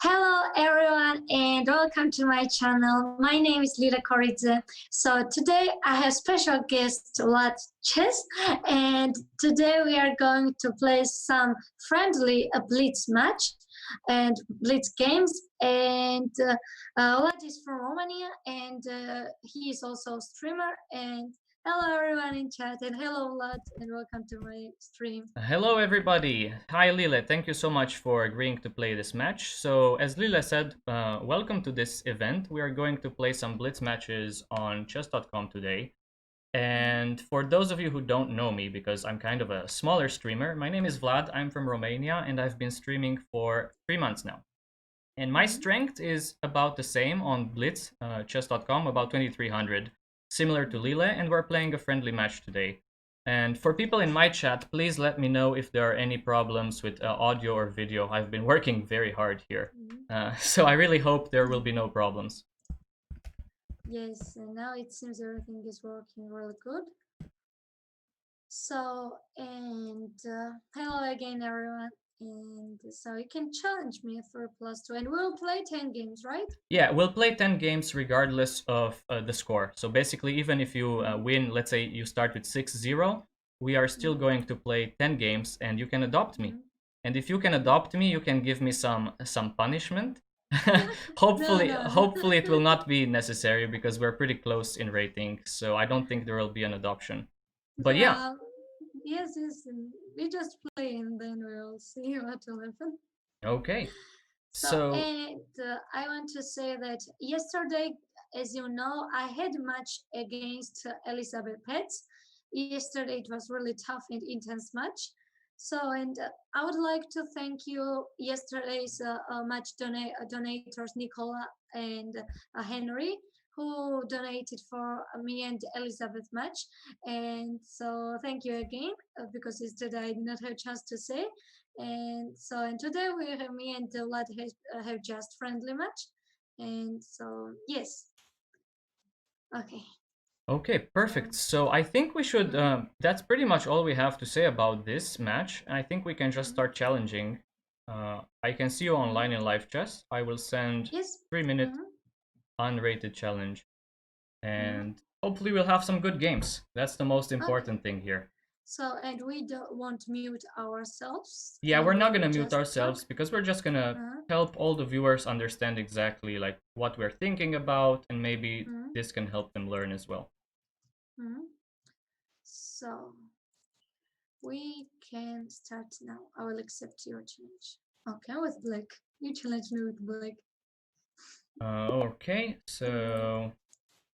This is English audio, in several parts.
Hello everyone and welcome to my channel. My name is Lile Koridze. So today I have special guest Vlad Chess, and today we are going to play some friendly blitz match and blitz games. And Vlad is from Romania, and he is also a streamer. And hello everyone in chat, and hello Vlad, and welcome to my stream. Hello everybody! Hi Lile, thank you so much for agreeing to play this match. So as Lile said, welcome to this event. We are going to play some blitz matches on chess.com today. And for those of you who don't know me, because I'm kind of a smaller streamer, my name is Vlad, I'm from Romania, and I've been streaming for 3 months now. And my strength is about the same on blitz, chess.com, about 2300, similar to Lile, and we're playing a friendly match today. And for people in my chat, please let me know if there are any problems with audio or video. I've been working very hard here. So I really hope there will be no problems. Yes, and now it seems everything is working really good. So, and hello again, everyone. And so you can challenge me for +2, and we'll play 10 games, right? Yeah, we'll play 10 games regardless of the score. So basically, even if you win, let's say you start with 6-0, we are still going to play 10 games, and you can adopt me. And if you can adopt me, you can give me some punishment. Hopefully, No. hopefully it will not be necessary because we're pretty close in rating, so I don't think there will be an adoption. But yeah. Yes, and we just play and then we'll see what will happen. Okay. And I want to say that yesterday, as you know, I had a match against Elizabeth Petz. Yesterday it was really tough and intense match. So, and I would like to thank you yesterday's match donators Nicola and Henry, who donated for me and Elizabeth match. And so thank you again, because yesterday I did not have a chance to say. And so, and today we have me and Vlad have just friendly match. And so, yes. Okay, perfect. So I think we should, that's pretty much all we have to say about this match. I think we can just start challenging. I can see you online in live chess. I will send 3-minute unrated challenge. And hopefully we'll have some good games. That's the most important thing here. So, and we won't mute ourselves. Yeah, we're not gonna mute ourselves because we're just gonna help all the viewers understand exactly like what we're thinking about, and maybe this can help them learn as well. So we can start now. I will accept your challenge. Okay, with black. You challenge me with black. Okay, so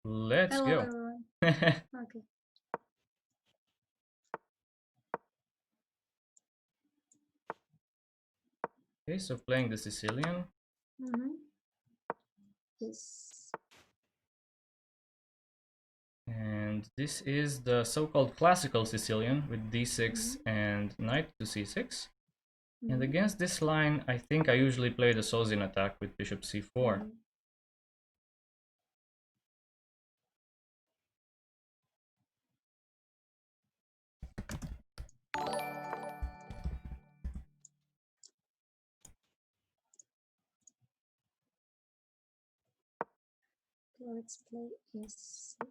let's go. Everyone. Okay. Okay, so playing the Sicilian. Yes. And this is the so-called classical Sicilian with d6 and knight to c6. And against this line, I think I usually play the Sozin attack with bishop c4. Let's play e6.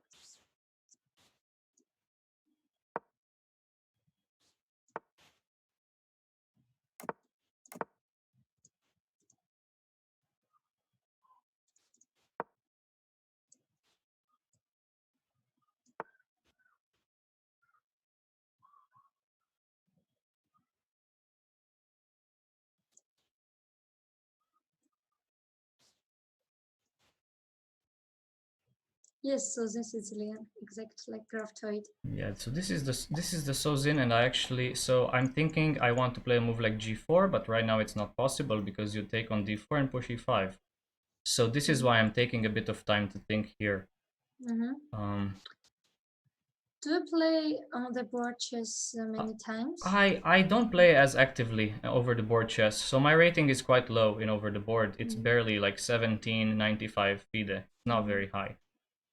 Yes, so this is Sicilian, exactly like graptoid. Yeah, so this is the Sozin, and I'm thinking I want to play a move like g4, but right now it's not possible because you take on d4 and push e5. So this is why I'm taking a bit of time to think here. Do you play on the board chess many times? I don't play as actively over the board chess, so my rating is quite low in over the board. It's barely like 1795 FIDE, not very high.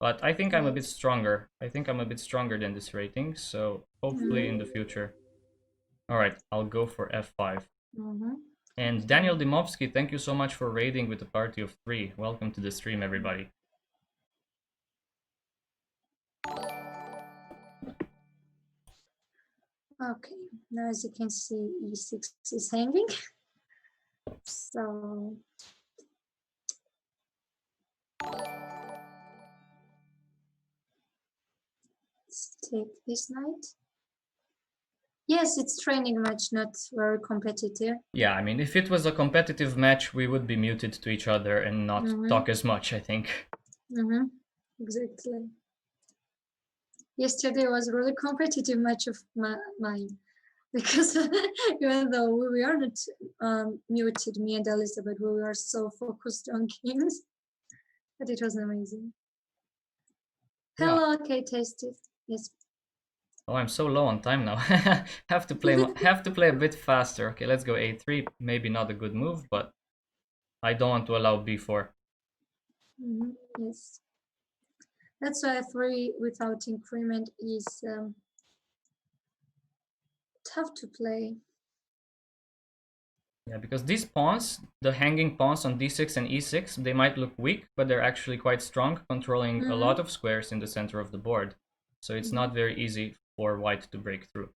But I think I'm a bit stronger. I think I'm a bit stronger than this rating, so hopefully in the future. All right, I'll go for f5. And Daniel Dimovsky, thank you so much for raiding with a party of 3. Welcome to the stream, everybody. Okay, now as you can see, e6 is hanging. So let's take this knight. Yes, it's training match, not very competitive. Yeah, I mean, if it was a competitive match, we would be muted to each other and not talk as much, I think. Exactly. Yesterday was a really competitive match of mine. Because even though we are not muted, me and Elizabeth, we were so focused on games, but it was amazing. Hello, Kate Tasty. Yes. Oh, I'm so low on time now. have to play a bit faster. Okay, let's go a3. Maybe not a good move, but I don't want to allow b4. Yes. That's why 3 without increment is tough to play. Yeah, because these pawns, the hanging pawns on d6 and e6, they might look weak, but they're actually quite strong, controlling a lot of squares in the center of the board. So it's not very easy for white to break through.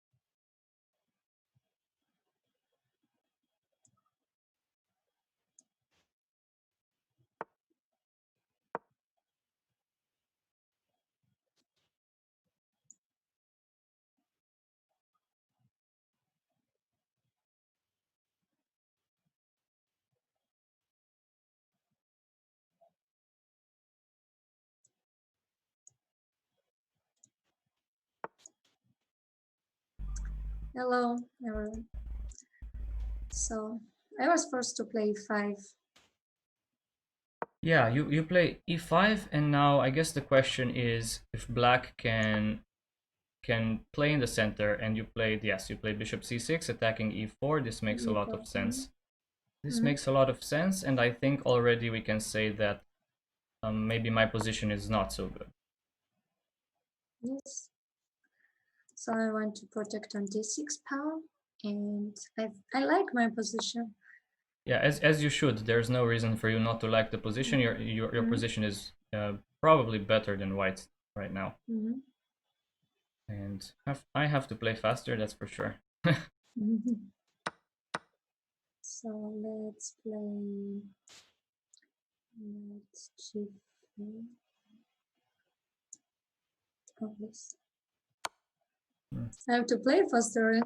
Hello, everyone. So I was forced to play 5. Yeah, you play e5, and now I guess the question is if black can play in the center, and you play bishop c6 attacking e4. This makes a lot of sense. This makes a lot of sense, and I think already we can say that maybe my position is not so good. Yes. So I want to protect on d6 pawn, and I like my position. Yeah, as you should. There's no reason for you not to like the position. Your position is probably better than white's right now. And I have to play faster, that's for sure. So let's play g4. Oh, yes. I have to play faster.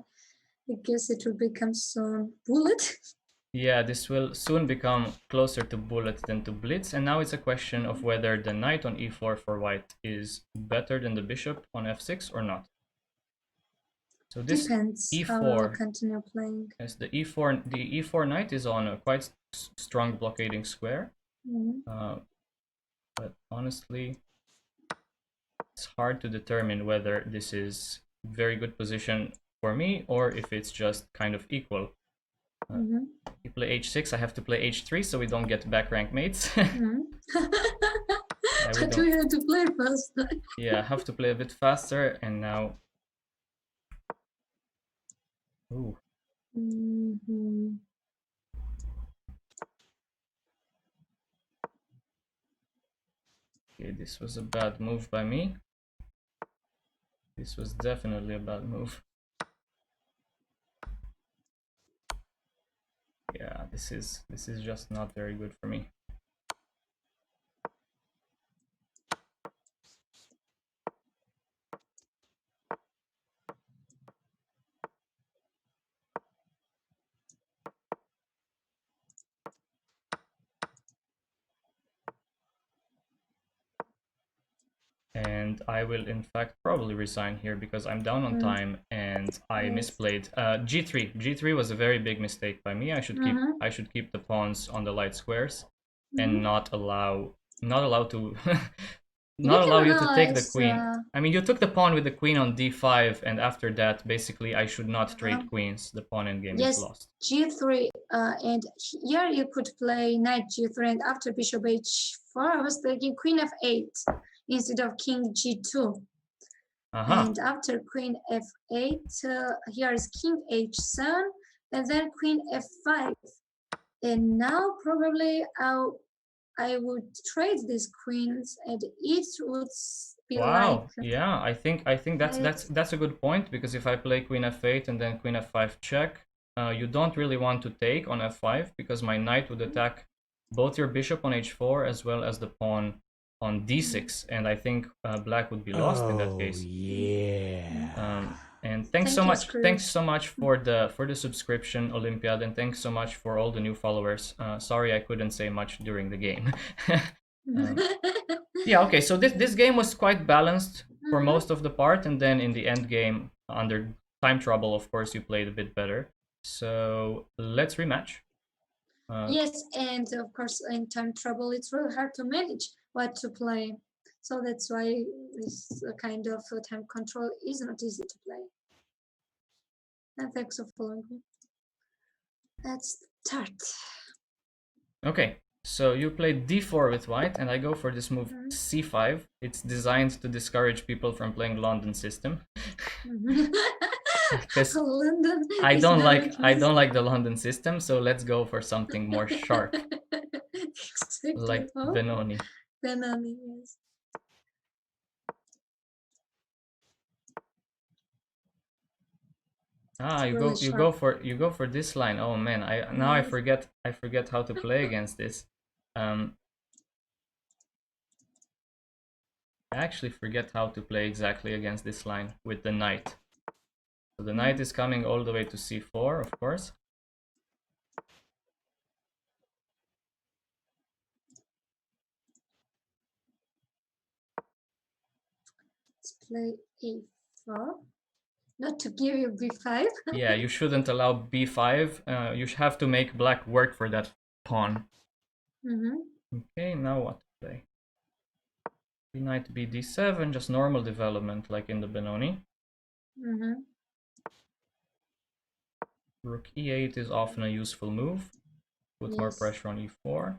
I guess it will become soon bullet. Yeah, this will soon become closer to bullet than to blitz, and now it's a question of whether the knight on e4 for white is better than the bishop on f6 or not. So this depends e4, how we'll continue playing. Yes, the e4 knight is on a quite strong blockading square, but honestly, it's hard to determine whether this is very good position for me or if it's just kind of equal. You play h6, I have to play h3 so we don't get back rank mates. But we have to play fast. Yeah, I have to play a bit faster, and now... Ooh. Okay, this was a bad move by me. This was definitely a bad move. Yeah, this is just not very good for me. And I will in fact probably resign here because I'm down on time and I misplayed. G3 was a very big mistake by me. I should keep the pawns on the light squares and not allow you to take the queen. I mean, you took the pawn with the queen on d5, and after that basically I should not trade queens. The pawn endgame is lost. G3, and here you could play knight G3, and after bishop h4 I was thinking queen f8 instead of king g2. And after queen f8, here is king h7, and then queen f5. And now probably I would trade these queens, and it would be Wow. like Yeah, I think that's a good point, because if I play queen f8 and then queen f5 check, you don't really want to take on f5 because my knight would attack both your bishop on h4 as well as the pawn on d6, and I think black would be lost in that case. Yeah. And thanks Thank so you, much. Thanks Scrooge. so much for the subscription, Olympiad, and thanks so much for all the new followers. Sorry I couldn't say much during the game. Yeah, okay. So this game was quite balanced for most of the part, and then in the end game, under time trouble, of course, you played a bit better. So let's rematch. Yes, and of course, in time trouble, it's really hard to manage what to play. So that's why this kind of time control is not easy to play. And thanks for following me. Let's start. Okay, so you played d4 with white, and I go for this move c5. It's designed to discourage people from playing London system. Because London I is don't very like the London system, so let's go for something more sharp, exactly. like Oh, Benoni. Benoni, yes. Ah, It's really sharp. you go for this line. Oh man, now Yes. I forget how to play against this. I actually forget how to play exactly against this line with the knight. So the knight is coming all the way to c4, of course. Let's play a4. Not to give you b5. Yeah, you shouldn't allow b5. You have to make black work for that pawn. Okay, now what to play? Knight b d7, just normal development like in the Benoni. Rook e8 is often a useful move. Put more pressure on e4.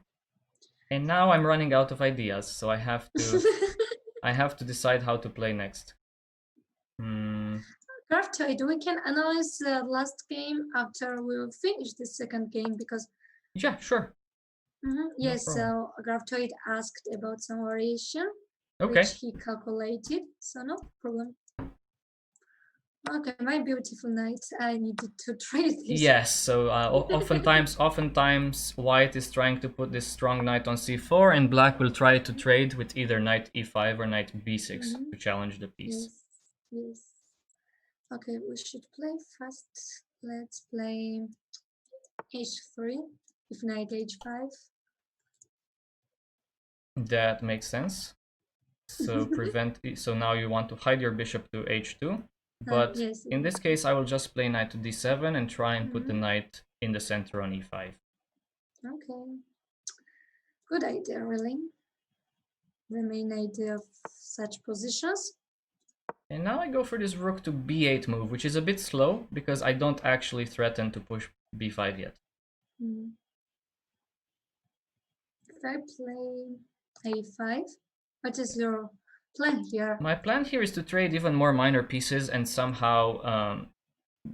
And now I'm running out of ideas, so I have to decide how to play next. Graftoid, we can analyze the last game after we finish the second game because. Yeah, sure. Yes, No so Graftoid asked about some variation, okay, which he calculated, so no problem. Okay, my beautiful knight, I needed to trade this. Yes, so oftentimes white is trying to put this strong knight on c4, and black will try to trade with either knight e5 or knight b6 to challenge the piece. Yes. Okay, we should play fast. Let's play h3, if knight h5. That makes sense. So so now you want to hide your bishop to h2, but yes, in this case I will just play knight to d7 and try and put the knight in the center on e5. Okay, good idea, really. The main idea of such positions. And now I go for this rook to b8 move, which is a bit slow because I don't actually threaten to push b5 yet. If I play a5, what is your plan here? My plan here is to trade even more minor pieces and somehow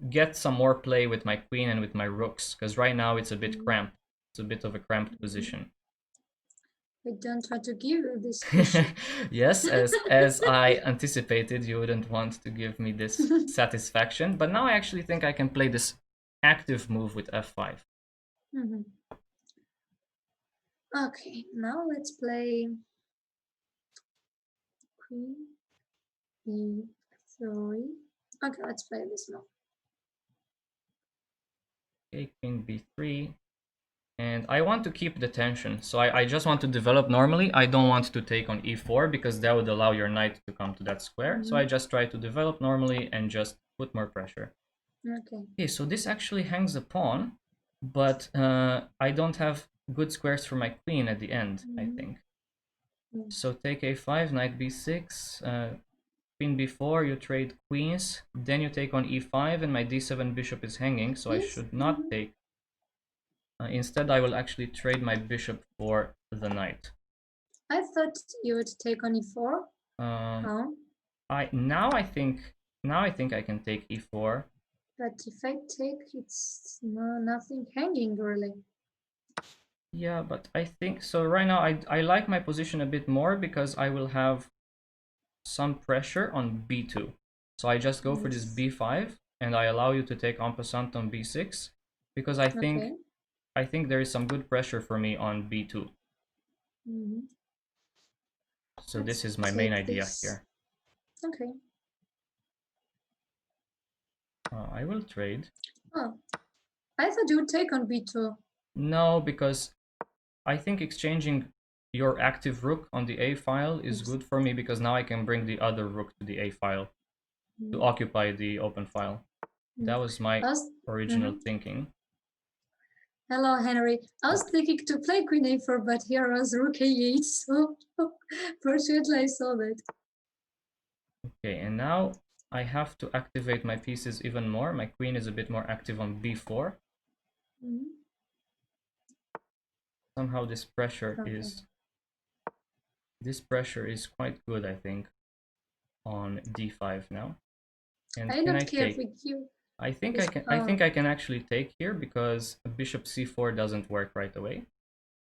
get some more play with my queen and with my rooks, because right now it's a bit cramped. It's a bit of a cramped position. I don't want to give you this issue. Yes, as I anticipated, you wouldn't want to give me this satisfaction, but now I actually think I can play this active move with f5. Okay, now let's play queen e3. Okay, let's play this now. Okay, queen b3. And I want to keep the tension, so I just want to develop normally. I don't want to take on e4 because that would allow your knight to come to that square. So I just try to develop normally and just put more pressure. Okay, so this actually hangs a pawn, but I don't have good squares for my queen at the end, I think. So take a5, knight b6, queen b4, you trade queens, then you take on e5, and my d7 bishop is hanging, so I should not take. Instead, I will actually trade my bishop for the knight. I thought you would take on e4. Now I think I can take e4. But if I take, it's nothing hanging really. Yeah, but I think so right now I like my position a bit more because I will have some pressure on b2. So I just go for this Yes. b5 and I allow you to take en passant on b6 because Okay. I think there is some good pressure for me on b2. Mhm. So Let's this is my main take idea this. here. Okay. I will trade. Oh, I thought you would take on b2. No, because I think exchanging your active rook on the a file is Yes. good for me because now I can bring the other rook to the a file to occupy the open file. That was my original thinking. Hello, Henry. I was thinking to play Queen A4, but here was Rook A8, so fortunately I saw that. Okay, and now I have to activate my pieces even more. My queen is a bit more active on b4. Somehow this pressure is quite good, I think, on d5 now. And I can I don't care if take? we give I think this. I think I can actually take here because bishop c4 doesn't work right away.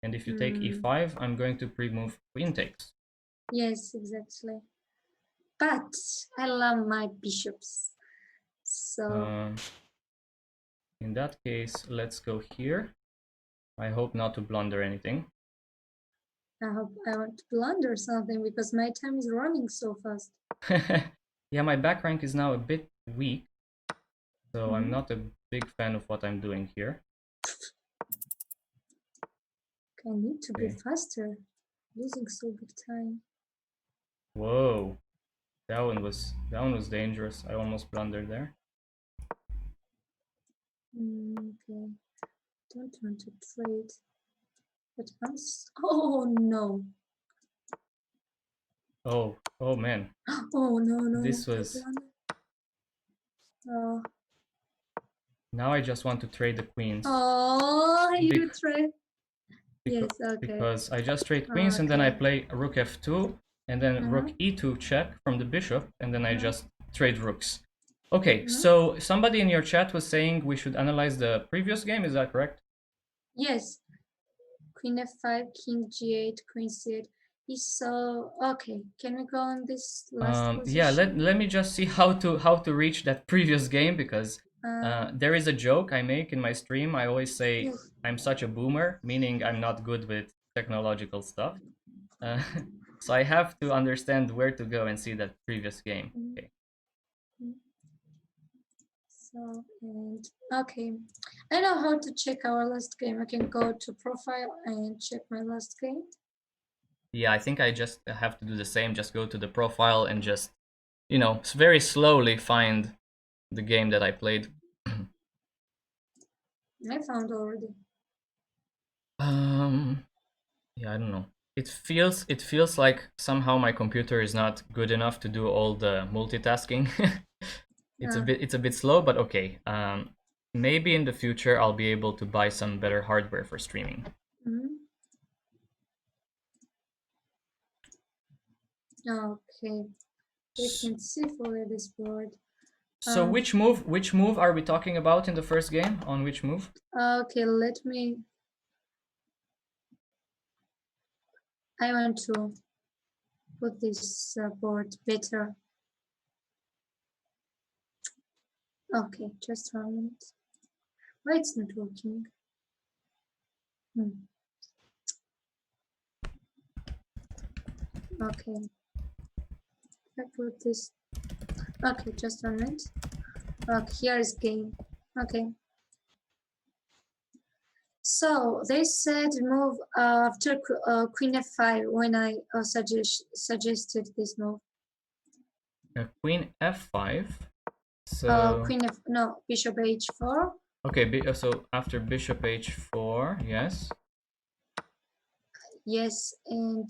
And if you take e5, I'm going to pre-move queen takes. Yes, exactly. But I love my bishops. So in that case, let's go here. I hope not to blunder anything. I hope I want to blunder something because my time is running so fast. Yeah, my back rank is now a bit weak, so I'm not a big fan of what I'm doing here. I need to be faster. Losing so big time. Whoa, that one was dangerous. I almost blundered there. Okay, don't want to trade. But oh no. Oh man. Oh no. This was. Now I just want to trade the queens. Oh, you trade. Yes, okay. Because I just trade queens and then I play rook f2 and then rook e2 check from the bishop and then I just trade rooks. Okay, so somebody in your chat was saying we should analyze the previous game, is that correct? Yes. Queen f5, king g8, queen c8. So okay, can we go on this last position? Yeah, let me just see how to reach that previous game because there is a joke I make in my stream. I always say I'm such a boomer, meaning I'm not good with technological stuff. So I have to understand where to go and see that previous game. Okay. So, and okay, I know how to check our last game. I can go to profile and check my last game. Yeah, I think I just have to do the same. Just go to the profile and just, very slowly find the game that I played. I found already. Yeah, I don't know. It feels like somehow my computer is not good enough to do all the multitasking. It's a bit slow, but okay. Maybe in the future I'll be able to buy some better hardware for streaming. Okay, we can see fully this board. So which move are we talking about in the first game? On which move? Okay, let me. I want to put this board better. Okay, just 1 minute. Why it's not working? Okay. I put this. Okay, just 1 minute. Okay, here is game. Okay. So they said move after queen f5 when I suggested this move. Queen f5. So bishop h4. Okay, so after bishop h4, yes. Yes, and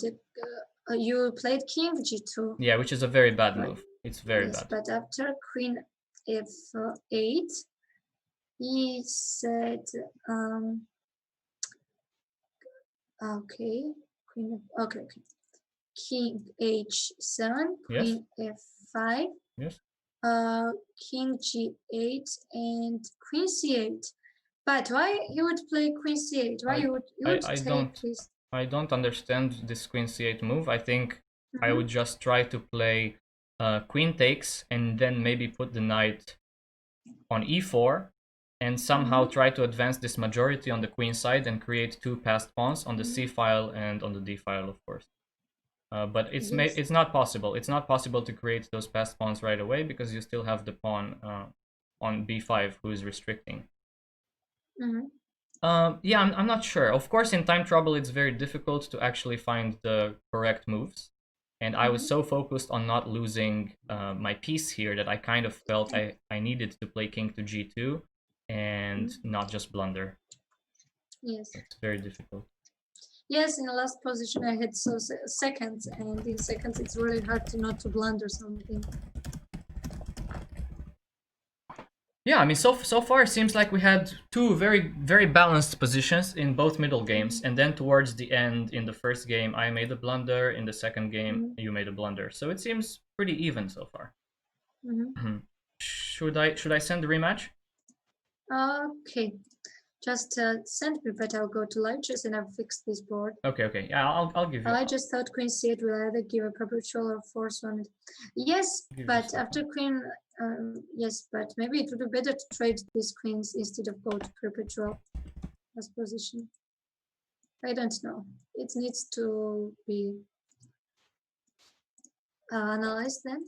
you played king g2. Yeah, which is a very bad move. It's very bad. But after queen f8, he said, okay, king h7, queen f5, yes, king g8, and queen c8. But why you would play queen c8? Why you would take this? I don't understand this queen c8 move. I think I would just try to play queen takes and then maybe put the knight on e4 and somehow try to advance this majority on the queen side and create two passed pawns on the c file and on the d file, of course. But it's not possible. It's not possible to create those passed pawns right away because you still have the pawn on b5 who is restricting. Yeah, I'm not sure. Of course, in time trouble, it's very difficult to actually find the correct moves. And I was so focused on not losing my piece here that I kind of felt I needed to play king to g2 and not just blunder. Yes. It's very difficult. Yes, in the last position I had seconds, and in seconds it's really hard to not to blunder something. Yeah, I mean, so far it seems like we had two very balanced positions in both middle games, and then towards the end, in the first game, I made a blunder. In the second game, you made a blunder. So it seems pretty even so far. Should I send the rematch? Okay, just send me, but I'll go to live chess and I'll fix this board. Okay. Yeah, I'll give you. I just thought queen c8 will either give a perpetual or force one. Yes, but after queen. Yes, but maybe it would be better to trade these queens instead of go to perpetual as position. I don't know. It needs to be analyzed then.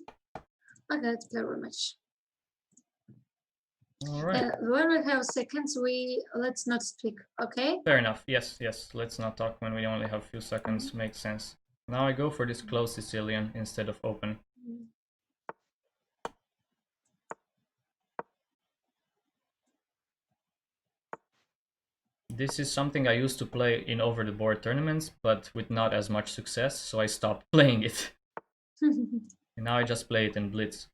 Okay, let's play rematch. All right. When we have seconds, let's not speak, okay? Fair enough. Yes. Let's not talk when we only have a few seconds. Makes sense. Now I go for this closed Sicilian instead of open. This is something I used to play in over-the-board tournaments, but with not as much success, so I stopped playing it. And now I just play it in blitz.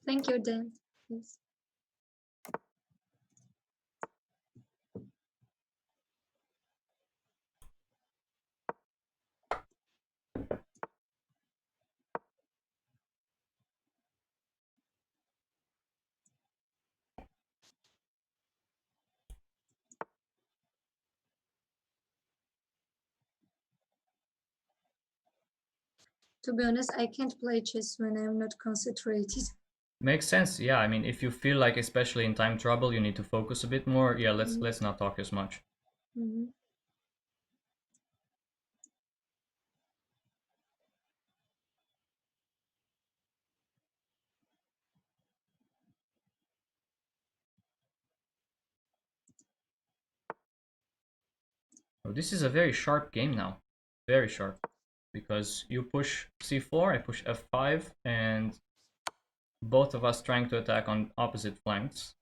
Thank you, Dan. Yes. To be honest, I can't play chess when I'm not concentrated. Makes sense. Yeah, I mean, if you feel like, especially in time trouble, you need to focus a bit more, yeah, let's not talk as much. Oh, this is a very sharp game now. Very sharp. Because you push c4, I push f5, and both of us trying to attack on opposite flanks.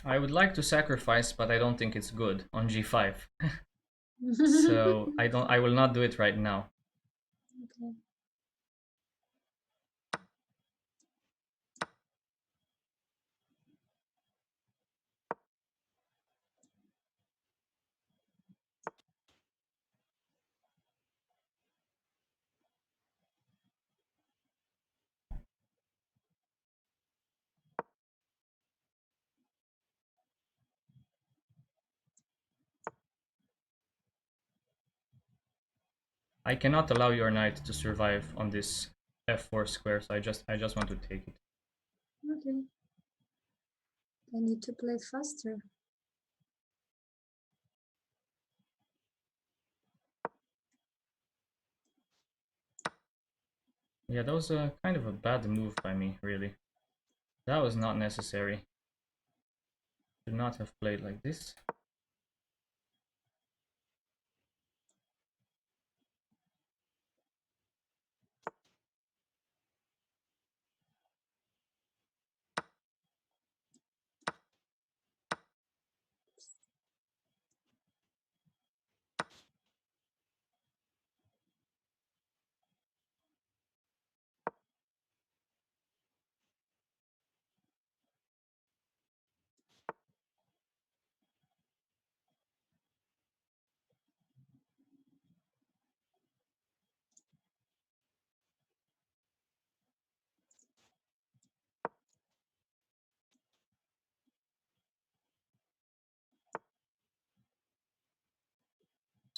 I would like to sacrifice, but I don't think it's good on g5. So I will not do it right now. Okay. I cannot allow your knight to survive on this f4 square, so I just want to take it. Okay. I need to play faster. Yeah, that was a kind of a bad move by me, really. That was not necessary. Should not have played like this.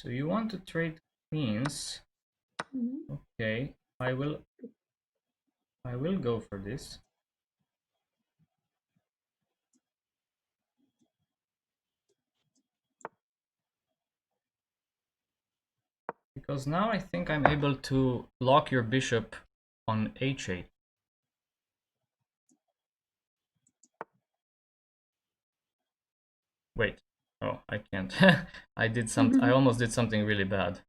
So you want to trade queens? Okay, I will go for this. Because now I think I'm able to lock your bishop on h8. Wait. Oh, I can't. I almost did something really bad.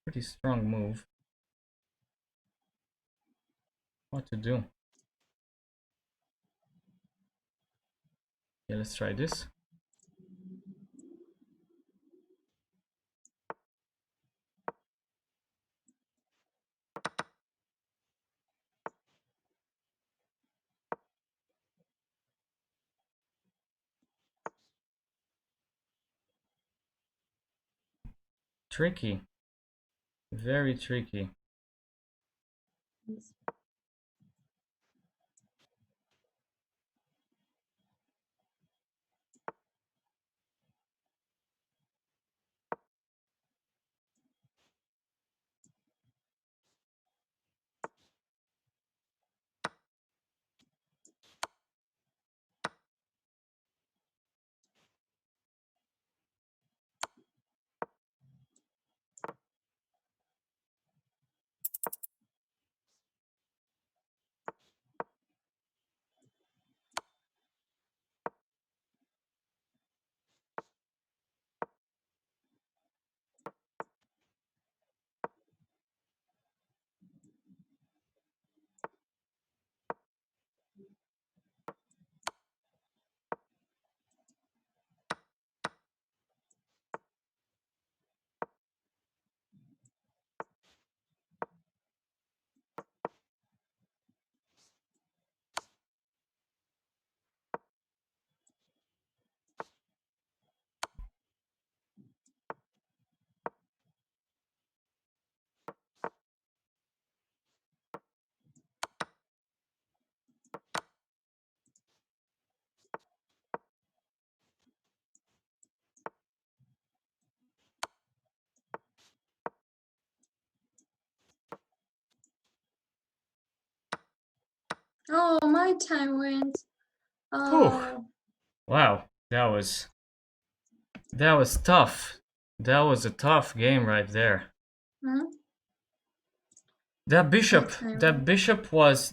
Pretty strong move. What to do? Yeah, let's try this. Tricky. Very tricky. Oh, my time went. Wow, that was tough. That was a tough game right there. That bishop was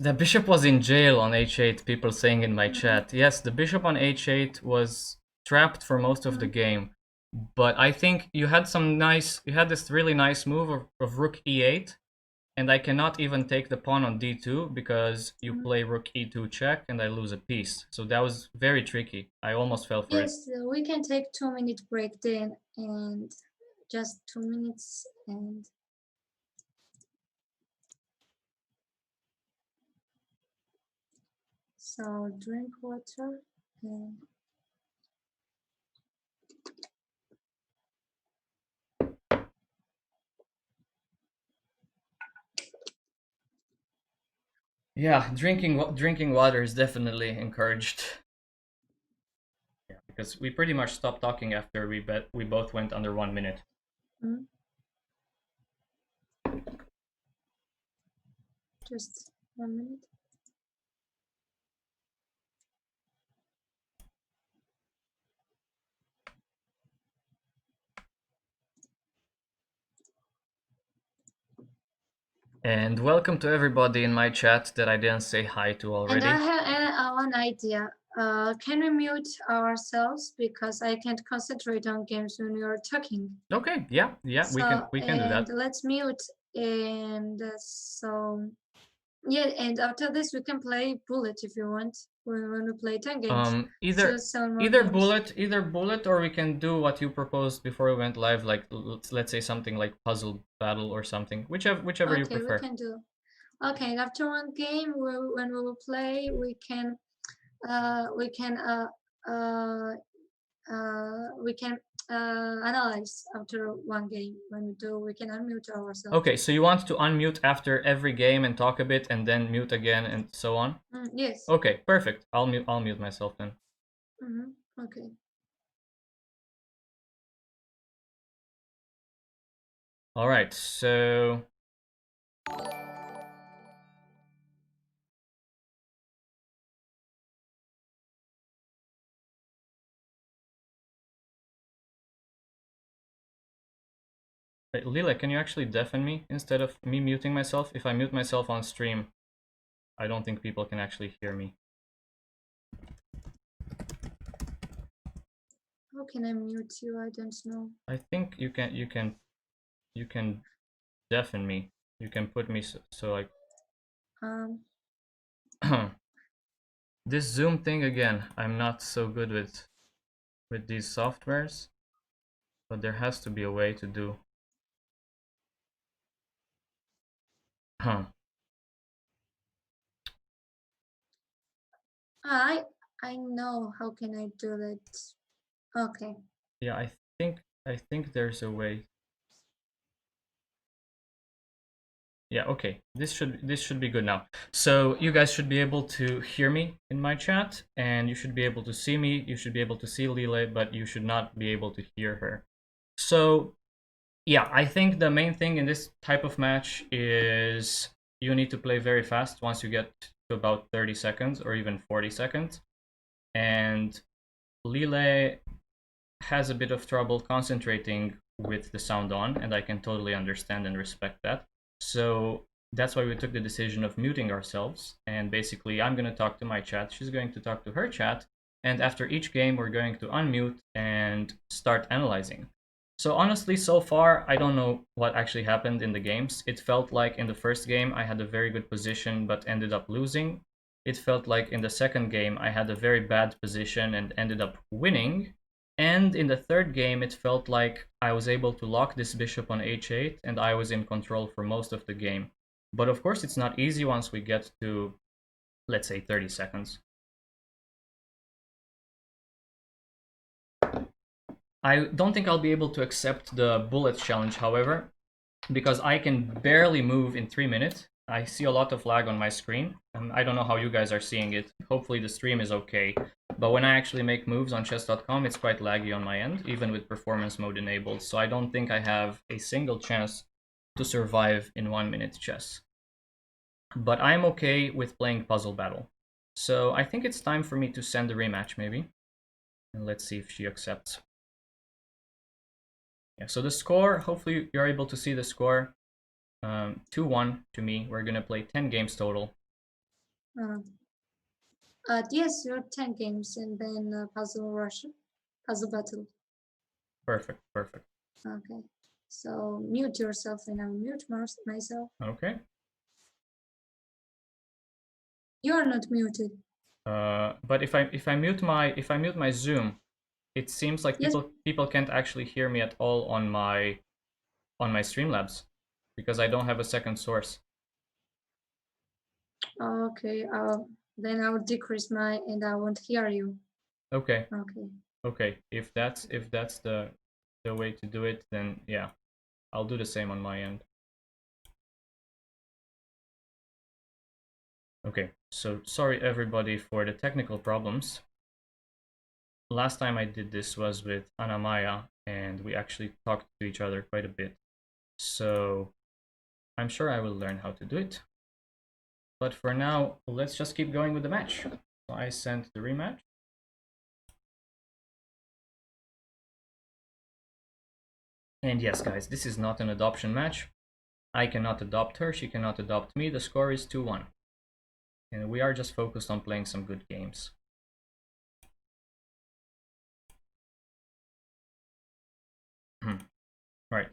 in jail on h8. People saying in my chat. Yes, the bishop on h8 was trapped for most of the game. But I think you had this really nice move of rook e8, and I cannot even take the pawn on d2 because you play rook e2 check and I lose a piece. So that was very tricky. I almost fell for it. Yes, we can take 2-minute break then, and just 2 minutes, and so drink water and Yeah, drinking water is definitely encouraged. Yeah, because we pretty much stopped talking after we both went under 1 minute. Just 1 minute. And welcome to everybody in my chat that I didn't say hi to already. And I have one idea. Can we mute ourselves, because I can't concentrate on games when you're talking? Okay, yeah, so, we can do that. Let's mute, and so yeah, and after this we can play bullet if you want, when we play 10 games. Either bullet, or we can do what you proposed before we went live, like let's say something like puzzle battle or something, whichever you prefer. Okay, we can do. Okay, after one game, when we will play, we can analyze after one game. When we do, we can unmute ourselves. Okay, so you want to unmute after every game and talk a bit, and then mute again, and so on? Yes. Okay, perfect. I'll mute myself then. Okay. All right, so wait, Lile, can you actually deafen me instead of me muting myself? If I mute myself on stream, I don't think people can actually hear me. How can I mute you? I don't know. I think you can deafen me. You can put me so like this Zoom thing again. I'm not so good with these softwares, but there has to be a way to do. I know how can I do that. Okay. Yeah, I think there's a way. Yeah, okay. This should be good now. So you guys should be able to hear me in my chat, and you should be able to see me. You should be able to see Lile, but you should not be able to hear her. So yeah, I think the main thing in this type of match is you need to play very fast once you get to about 30 seconds or even 40 seconds. And Lile has a bit of trouble concentrating with the sound on, and I can totally understand and respect that. So that's why we took the decision of muting ourselves. And basically, I'm going to talk to my chat, she's going to talk to her chat, and after each game, we're going to unmute and start analyzing. So honestly, so far, I don't know what actually happened in the games. It felt like in the first game, I had a very good position, but ended up losing. It felt like in the second game, I had a very bad position and ended up winning. And in the third game, it felt like I was able to lock this bishop on h8, and I was in control for most of the game. But of course, it's not easy once we get to, let's say, 30 seconds. I don't think I'll be able to accept the bullet challenge, however, because I can barely move in 3 minutes. I see a lot of lag on my screen. I don't know how you guys are seeing it. Hopefully the stream is okay. But when I actually make moves on chess.com, it's quite laggy on my end, even with performance mode enabled. So I don't think I have a single chance to survive in 1 minute chess. But I'm okay with playing Puzzle Battle. So I think it's time for me to send a rematch, maybe. And let's see if she accepts. Yeah, so the score, hopefully you're able to see the score. 2-1 to me. We're gonna play 10 games total. Yes, you're 10 games and then puzzle battle. Perfect, perfect. Okay. So mute yourself and I'll mute myself. Okay. You're not muted. But if I mute my Zoom, it seems like Yes. people can't actually hear me at all on my Streamlabs because I don't have a second source. Okay. Then I will decrease my and I won't hear you. Okay. Okay. Okay. If that's the way to do it, then yeah, I'll do the same on my end. Okay. So sorry everybody for the technical problems. Last time I did this was with Anna Maya, and we actually talked to each other quite a bit. So I'm sure I will learn how to do it. But for now, let's just keep going with the match. So I sent the rematch. And yes, guys, this is not an adoption match. I cannot adopt her, she cannot adopt me. The score is 2-1. And we are just focused on playing some good games. Right.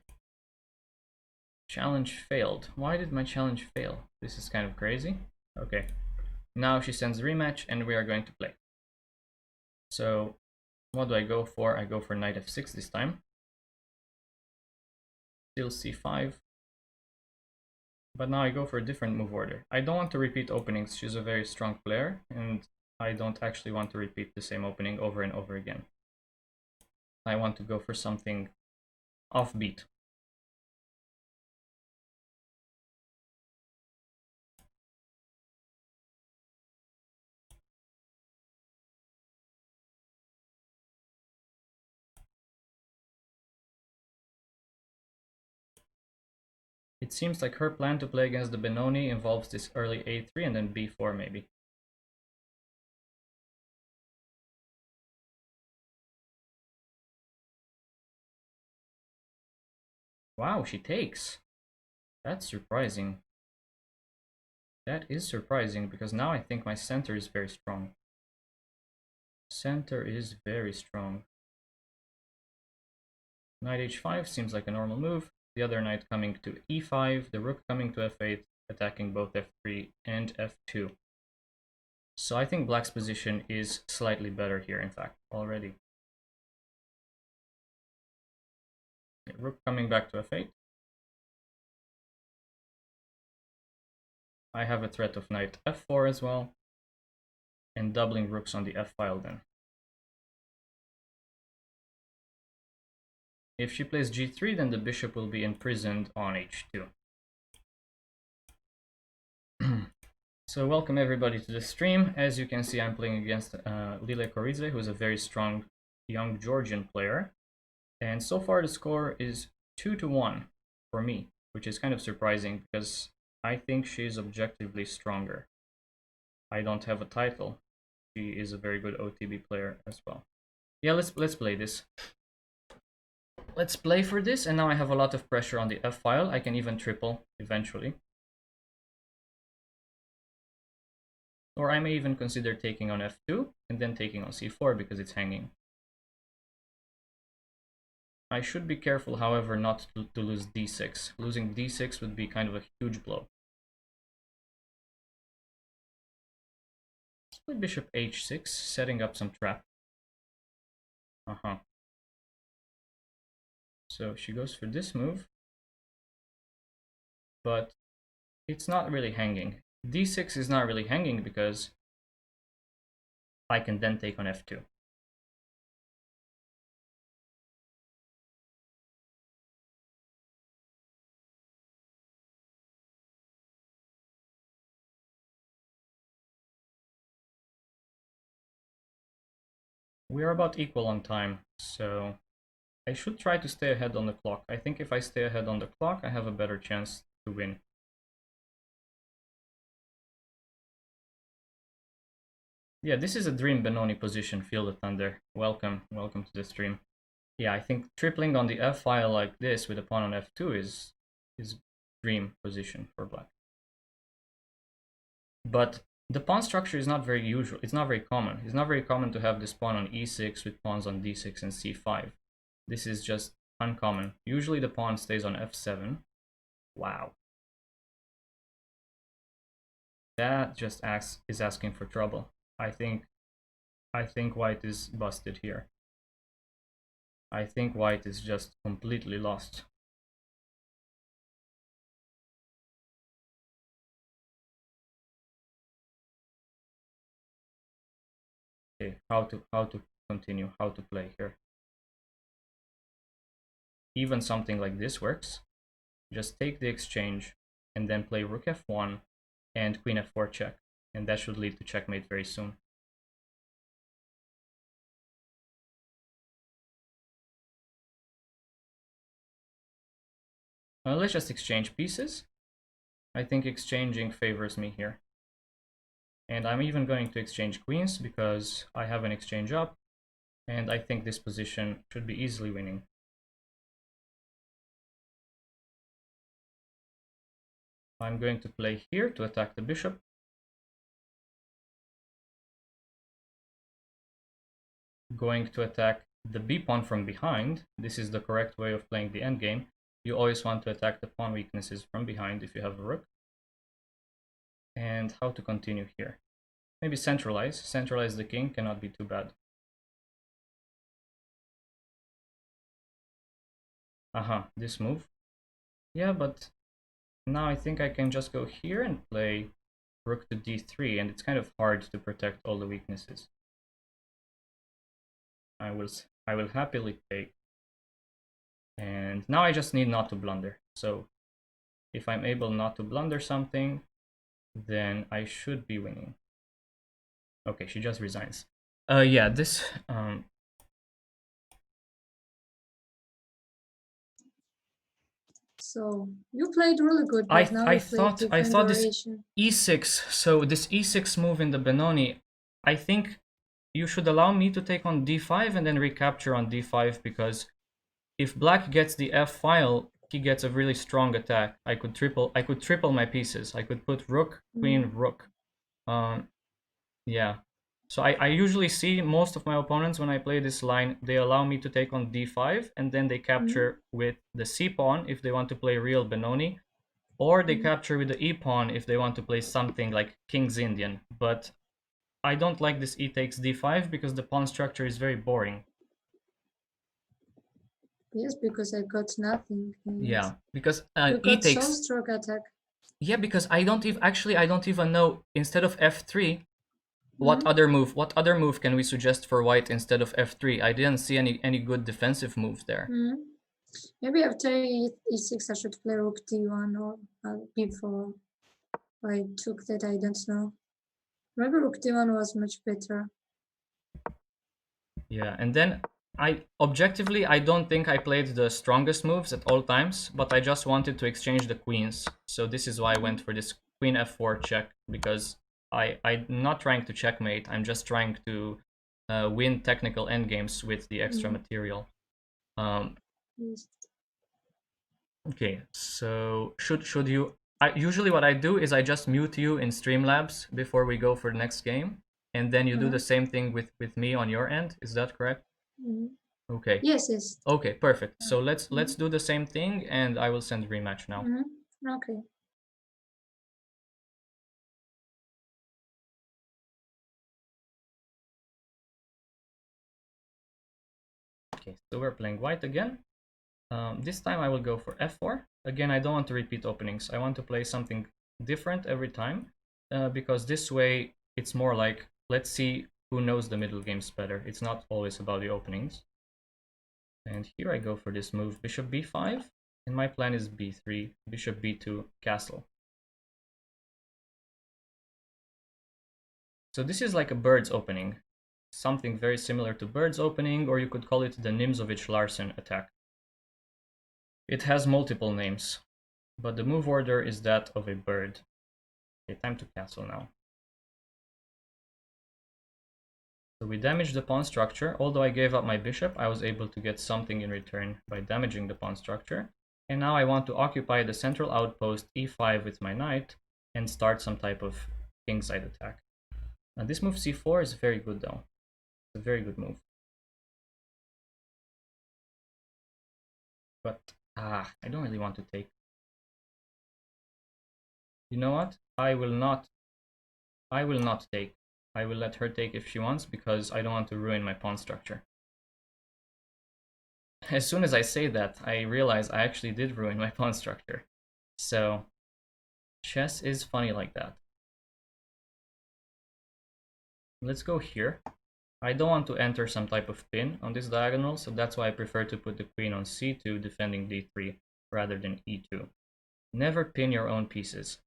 Challenge failed. Why did my challenge fail? This is kind of crazy. Okay. Now she sends the rematch and we are going to play. So what do I go for? I go for knight f6 this time. Still c5. But now I go for a different move order. I don't want to repeat openings. She's a very strong player, and I don't actually want to repeat the same opening over and over again. I want to go for something offbeat. It seems like her plan to play against the Benoni involves this early a3 and then b4 maybe. Wow, she takes. That's surprising. That is surprising because now I think my center is very strong. Center is very strong. Knight h5 seems like a normal move. The other knight coming to e5, the rook coming to f8, attacking both f3 and f2. So I think black's position is slightly better here, in fact, already. Rook coming back to f8. I have a threat of knight f4 as well, and doubling rooks on the f file then. If she plays g3, then the bishop will be imprisoned on h2. So welcome everybody to the stream. As you can see, I'm playing against Lile Koridze, who is a very strong young Georgian player. And so far the score is 2-1 for me, which is kind of surprising because I think she's objectively stronger. I don't have a title. She is a very good OTB player as well. Yeah, let's play this. Let's play for this, and now I have a lot of pressure on the f file. I can even triple eventually. Or I may even consider taking on f2 and then taking on c4 because it's hanging. I should be careful, however, not to lose d6. Losing d6 would be kind of a huge blow. Let's play bishop h6, setting up some trap. So she goes for this move, but it's not really hanging. d6 is not really hanging because I can then take on f2. We are about equal on time, so I should try to stay ahead on the clock. I think if I stay ahead on the clock, I have a better chance to win. Yeah, this is a dream Benoni position, Feel the Thunder. Welcome to the stream. Yeah, I think tripling on the f file like this with a pawn on f2 is dream position for black. But the pawn structure is not very usual. It's not very common. It's not very common to have this pawn on e6 with pawns on d6 and c5. This is just uncommon. Usually the pawn stays on f7. Wow. That just is asking for trouble. I think white is busted here. I think white is just completely lost. Okay, how to continue, how to play here. Even something like this works. Just take the exchange and then play rook f1 and queen f4 check, and that should lead to checkmate very soon. Let's just exchange pieces. I think exchanging favors me here. And I'm even going to exchange queens because I have an exchange up, and I think this position should be easily winning. I'm going to play here to attack the bishop. Going to attack the b pawn from behind. This is the correct way of playing the endgame. You always want to attack the pawn weaknesses from behind if you have a rook. And how to continue here? Maybe centralize. Centralize the king cannot be too bad. This move. Yeah, but now I think I can just go here and play rook to d3, and it's kind of hard to protect all the weaknesses. I will happily take. And now I just need not to blunder. So if I'm able not to blunder something, then I should be winning. Okay, she just resigns. Yeah, this So you played really good, but now I you played thought different this variation. e6. So this e6 move in the Benoni, I think you should allow me to take on d5 and then recapture on d5, because if black gets the f file, he gets a really strong attack. I could triple my pieces. I could put rook, queen, rook. Yeah. So I usually see most of my opponents when I play this line, they allow me to take on d5 and then they capture with the c pawn if they want to play real Benoni, or they capture with the e pawn if they want to play something like King's Indian. But I don't like this e takes d5 because the pawn structure is very boring. Yes, because I got nothing. Yeah, because you e got takes. so strong attack. Yeah, because I don't even know, instead of f3, what other move can we suggest for white instead of f3? I didn't see any good defensive moves there. Maybe after e6 I should play rook d1 or b4. I took that, I don't know. Maybe rook d1 was much better. Yeah, and then objectively I don't think I played the strongest moves at all times, but I just wanted to exchange the queens. So this is why I went for this queen f4 check, because I'm not trying to checkmate. I'm just trying to win technical endgames with the extra material. Yes. Okay, so should you? Usually what I do is I just mute you in Streamlabs before we go for the next game, and then you do the same thing with me on your end. Is that correct? Okay. Yes. Okay, perfect. So let's do the same thing, and I will send rematch now. Okay. Okay, so we're playing white again. This time I will go for f4. Again, I don't want to repeat openings. I want to play something different every time, because this way it's more like, let's see who knows the middle games better. It's not always about the openings. And here I go for this move, bishop b5, and my plan is b3, bishop b2, castle. So this is like a bird's opening, something very similar to bird's opening, or you could call it the Nimzovich-Larsen attack. It has multiple names, but the move order is that of a bird. Okay, time to castle now. So we damaged the pawn structure. Although I gave up my bishop, I was able to get something in return by damaging the pawn structure. And now I want to occupy the central outpost e5 with my knight and start some type of kingside attack. Now this move c4 is very good though. It's a very good move. But I don't really want to take. You know what? I will not take. I will let her take if she wants, because I don't want to ruin my pawn structure. As soon as I say that, I realize I actually did ruin my pawn structure. So chess is funny like that. Let's go here. I don't want to enter some type of pin on this diagonal, so that's why I prefer to put the queen on c2 defending d3 rather than e2. Never pin your own pieces.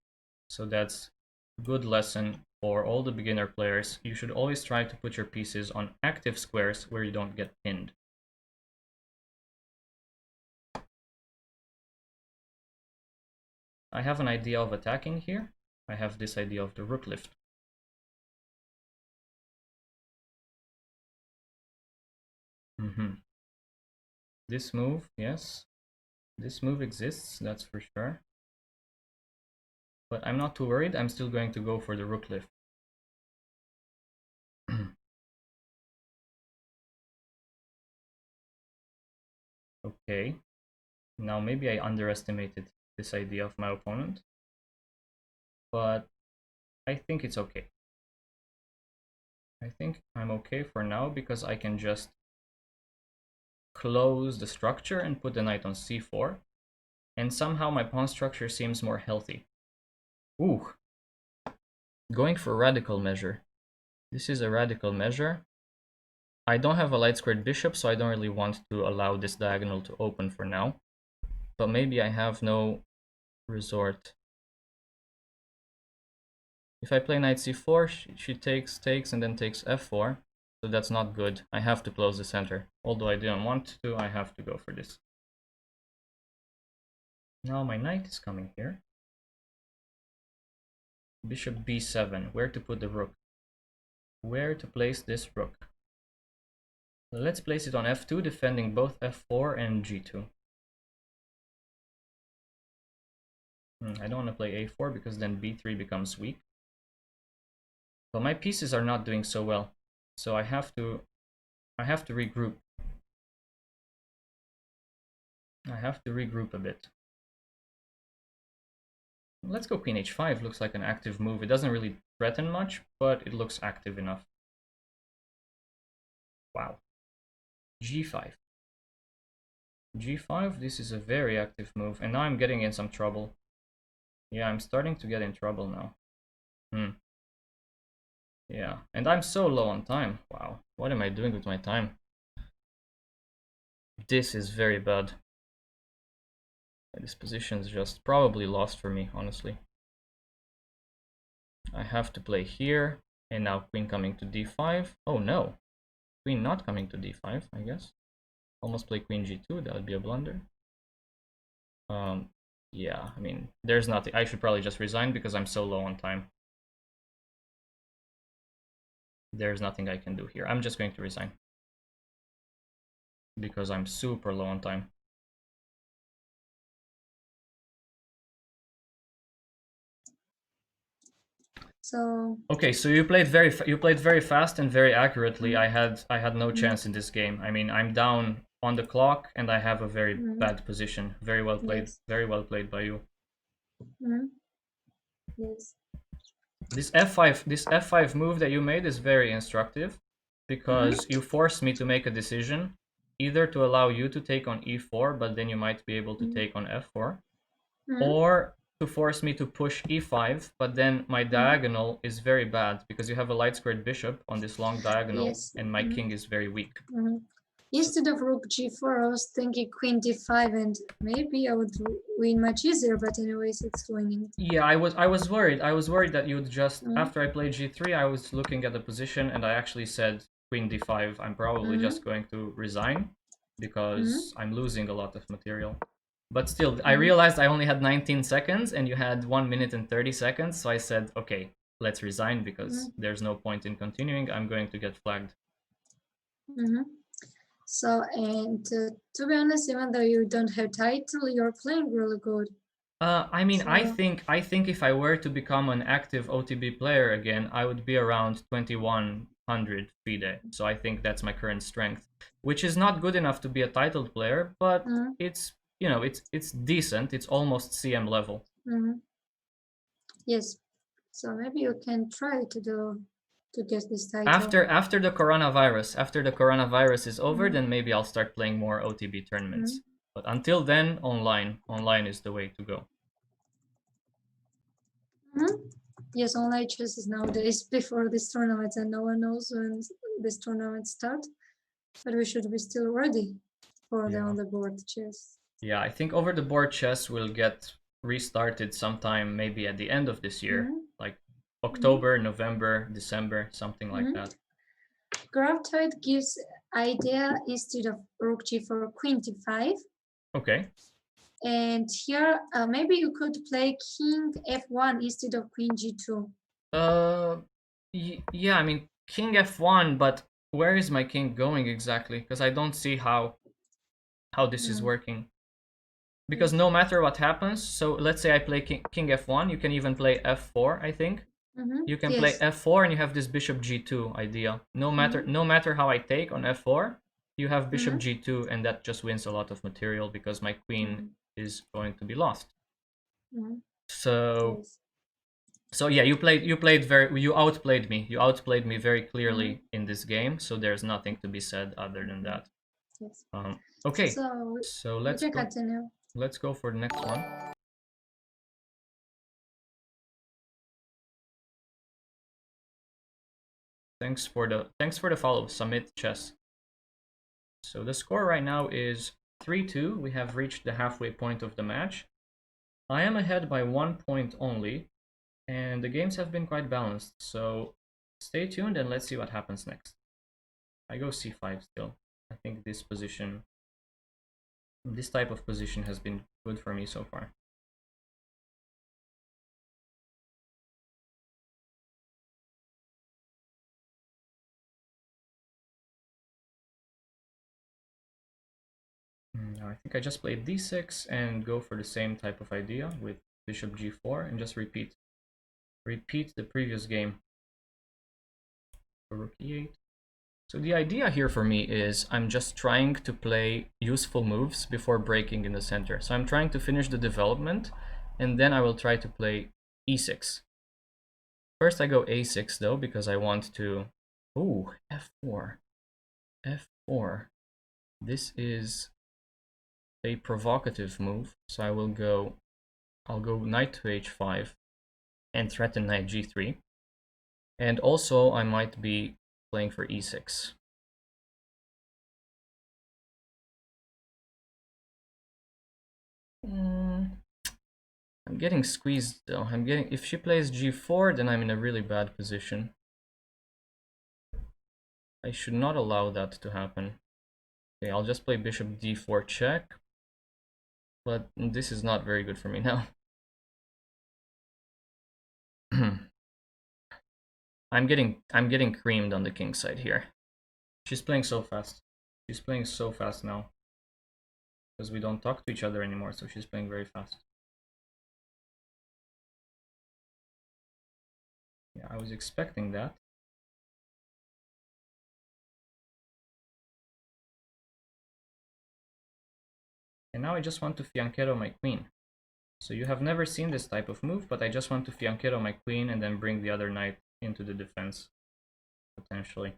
So that's a good lesson for all the beginner players. You should always try to put your pieces on active squares where you don't get pinned. I have an idea of attacking here. I have this idea of the rook lift. This move, yes. This move exists, that's for sure. But I'm not too worried. I'm still going to go for the rook lift. Okay. Now maybe I underestimated this idea of my opponent. But I think it's okay. I think I'm okay for now because I can just close the structure and put the knight on c4. And somehow my pawn structure seems more healthy. Ooh. Going for a radical measure. This is a radical measure. I don't have a light squared bishop, so I don't really want to allow this diagonal to open for now. But maybe I have no resort. If I play knight c4, she takes, and then takes f4. So that's not good. I have to close the center. Although I didn't want to, I have to go for this. Now my knight is coming here. Bishop b7. Where to put the rook? Where to place this rook? Let's place it on f2, defending both f4 and g2. I don't want to play a4 because then b3 becomes weak. But my pieces are not doing so well, so I have to regroup. I have to regroup a bit. Let's go queen h5. Looks like an active move. It doesn't really threaten much, but it looks active enough. Wow. g5. g5, this is a very active move, and now I'm getting in some trouble. Yeah, I'm starting to get in trouble now. Yeah, and I'm so low on time. Wow, what am I doing with my time? This is very bad. This position is just probably lost for me, honestly. I have to play here, and now queen coming to d5. Oh no, queen not coming to d5, I guess. Almost play queen g2, that would be a blunder. Yeah, I mean, there's nothing. I should probably just resign because I'm so low on time. There's nothing I can do here. I'm just going to resign because I'm super low on time. So okay, so you played very fast and very accurately. I had no chance in this game. I mean, I'm down on the clock and I have a very bad position. Very well played. Yes. Very well played by you. Yes. This f5 move that you made is very instructive because you force me to make a decision, either to allow you to take on e4, but then you might be able to take on f4, or to force me to push e5, but then my diagonal is very bad because you have a light squared bishop on this long diagonal, and my king is very weak. Instead of rook g4, I was thinking queen d5, and maybe I would win much easier, but anyways, it's winning. Yeah, I was worried. I was worried that you would just, after I played g3, I was looking at the position, and I actually said queen d5. I'm probably just going to resign because I'm losing a lot of material. But still, I realized I only had 19 seconds, and you had 1 minute and 30 seconds, so I said, okay, let's resign because there's no point in continuing. I'm going to get flagged. So, and to be honest, even though you don't have title, you're playing really good. I mean, so... I think if I were to become an active OTB player again, I would be around 2100 FIDE. So I think that's my current strength, which is not good enough to be a titled player, but it's, you know, it's decent. It's almost CM level. Yes. So maybe you can try to get this title. After the coronavirus is over, then maybe I'll start playing more OTB tournaments. But until then, online is the way to go. Yes, online chess is nowadays before this tournament, and no one knows when this tournament starts. But we should be still ready for the on the board chess. Yeah, I think over the board chess will get restarted sometime maybe at the end of this year, like October, November, December, something like that. Graph tide gives idea instead of rook g4, queen d5. Okay. And here, maybe you could play king f1 instead of queen g2. Yeah, I mean, king f1, but where is my king going exactly? Because I don't see how this is working. Because no matter what happens, so let's say I play king f1, you can even play f4, I think. You can play f4 and you have this bishop g2 idea. No matter how I take on f4, you have bishop g2, and that just wins a lot of material because my queen is going to be lost. So yeah, you outplayed me. You outplayed me very clearly in this game, so there's nothing to be said other than that. Okay, so let's go for the next one. Thanks for the follow, Summit Chess. So the score right now is 3-2. We have reached the halfway point of the match. I am ahead by 1 point only, and the games have been quite balanced. So stay tuned and let's see what happens next. I go c5 still. I think this position This type of position has been good for me so far. Now I think I just played d6 and go for the same type of idea with bishop g4 and just repeat the previous game for rook e8. So the idea here for me is I'm just trying to play useful moves before breaking in the center. So I'm trying to finish the development and then I will try to play e6. First I go a6 though because I want to... Ooh, f4. f4. This is a provocative move, so I'll go knight to h5 and threaten knight g3. And also I might be playing for e6. I'm getting squeezed though. If she plays g4, then I'm in a really bad position. I should not allow that to happen. Okay, I'll just play bishop d4 check. But this is not very good for me now. I'm getting creamed on the king side here. She's playing so fast. She's playing so fast now. Because we don't talk to each other anymore, so she's playing very fast. Yeah, I was expecting that. And now I just want to fianchetto my queen. So you have never seen this type of move, but I just want to fianchetto my queen and then bring the other knight into the defense, potentially.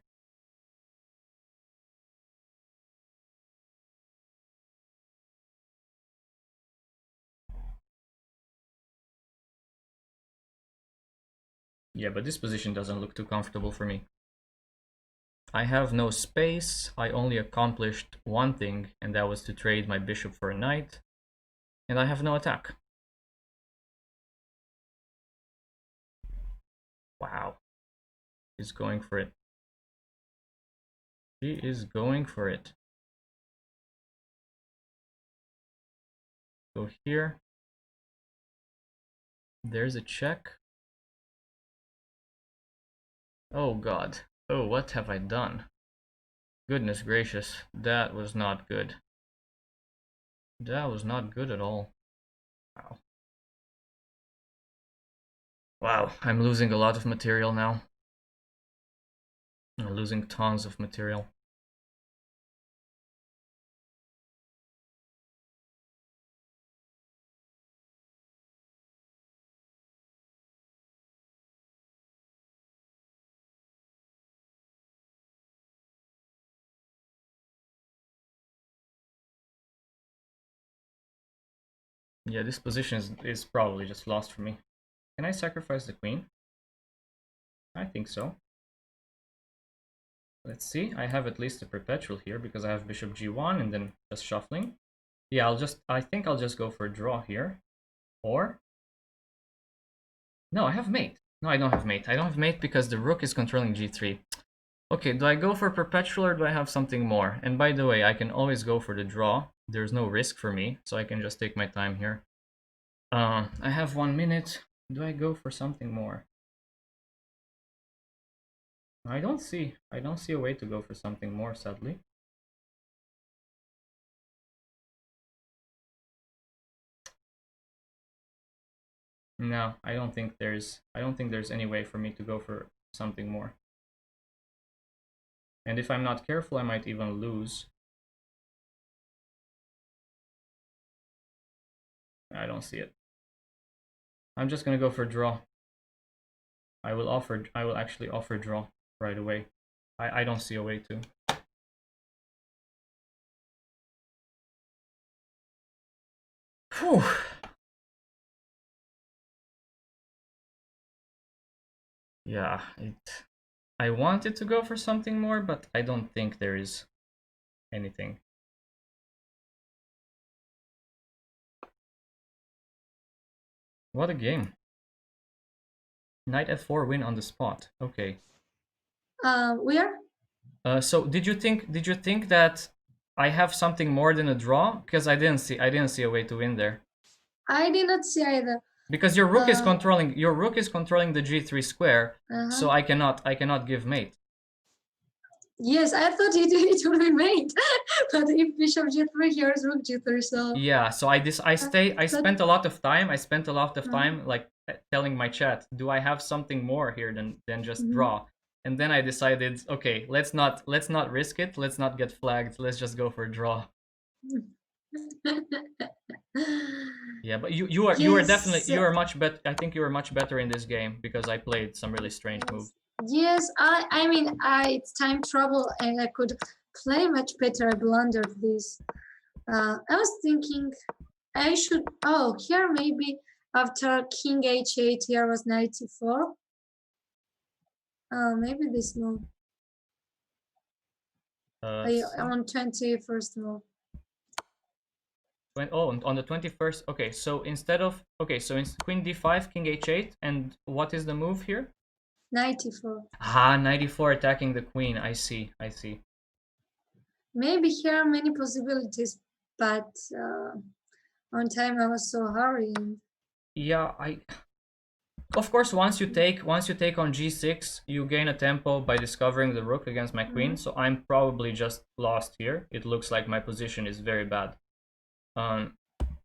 Yeah, but this position doesn't look too comfortable for me. I have no space. I only accomplished one thing, and that was to trade my bishop for a knight. And I have no attack. Wow. She's going for it. She is going for it. Go here. There's a check. Oh god. Oh, what have I done? Goodness gracious. That was not good. That was not good at all. Wow. Wow, I'm losing a lot of material now. I'm losing tons of material. Yeah, this position is probably just lost for me. Can I sacrifice the queen? I think so. Let's see, I have at least a perpetual here because I have bishop g1 and then just shuffling. Yeah, I think I'll just go for a draw here. Or... No, I have mate. No, I don't have mate. I don't have mate because the rook is controlling g3. Okay, do I go for perpetual or do I have something more? And by the way, I can always go for the draw. There's no risk for me, so I can just take my time here. I have 1 minute. Do I go for something more? I don't see a way to go for something more, sadly. No, I don't think there's any way for me to go for something more. And if I'm not careful, I might even lose. I don't see it. I'm just gonna go for draw. I will actually offer draw right away. I don't see a way to. Whew. Yeah, I wanted to go for something more, but I don't think there is anything. What a game. Knight f4 win on the spot. Okay. Where? So did you think that I have something more than a draw because I didn't see a way to win there. I did not see either. Because your rook is controlling the g3 square, so I cannot give mate. Yes, I thought it would be mate, but if bishop g3, here's rook g3, so yeah. So I spent a lot of time. Like telling my chat, do I have something more here than just draw? And then I decided, okay, let's not risk it. Let's not get flagged. Let's just go for draw. Yeah, but you are definitely much better. I think you were much better in this game because I played some really strange moves. Yes, I mean, it's time trouble, and I could play much better. I blundered this. I was thinking I should. Oh, here maybe after king h8, here was knight e4. Maybe this move. On 21st move. On the 21st. Okay, so instead of so in queen d5, king h8, and what is the move here? Knight e4. Knight e4 attacking the queen. I see. Maybe here are many possibilities, but on time I was so hurrying. Yeah, of course, once you take on g6, you gain a tempo by discovering the rook against my queen. So I'm probably just lost here. It looks like my position is very bad.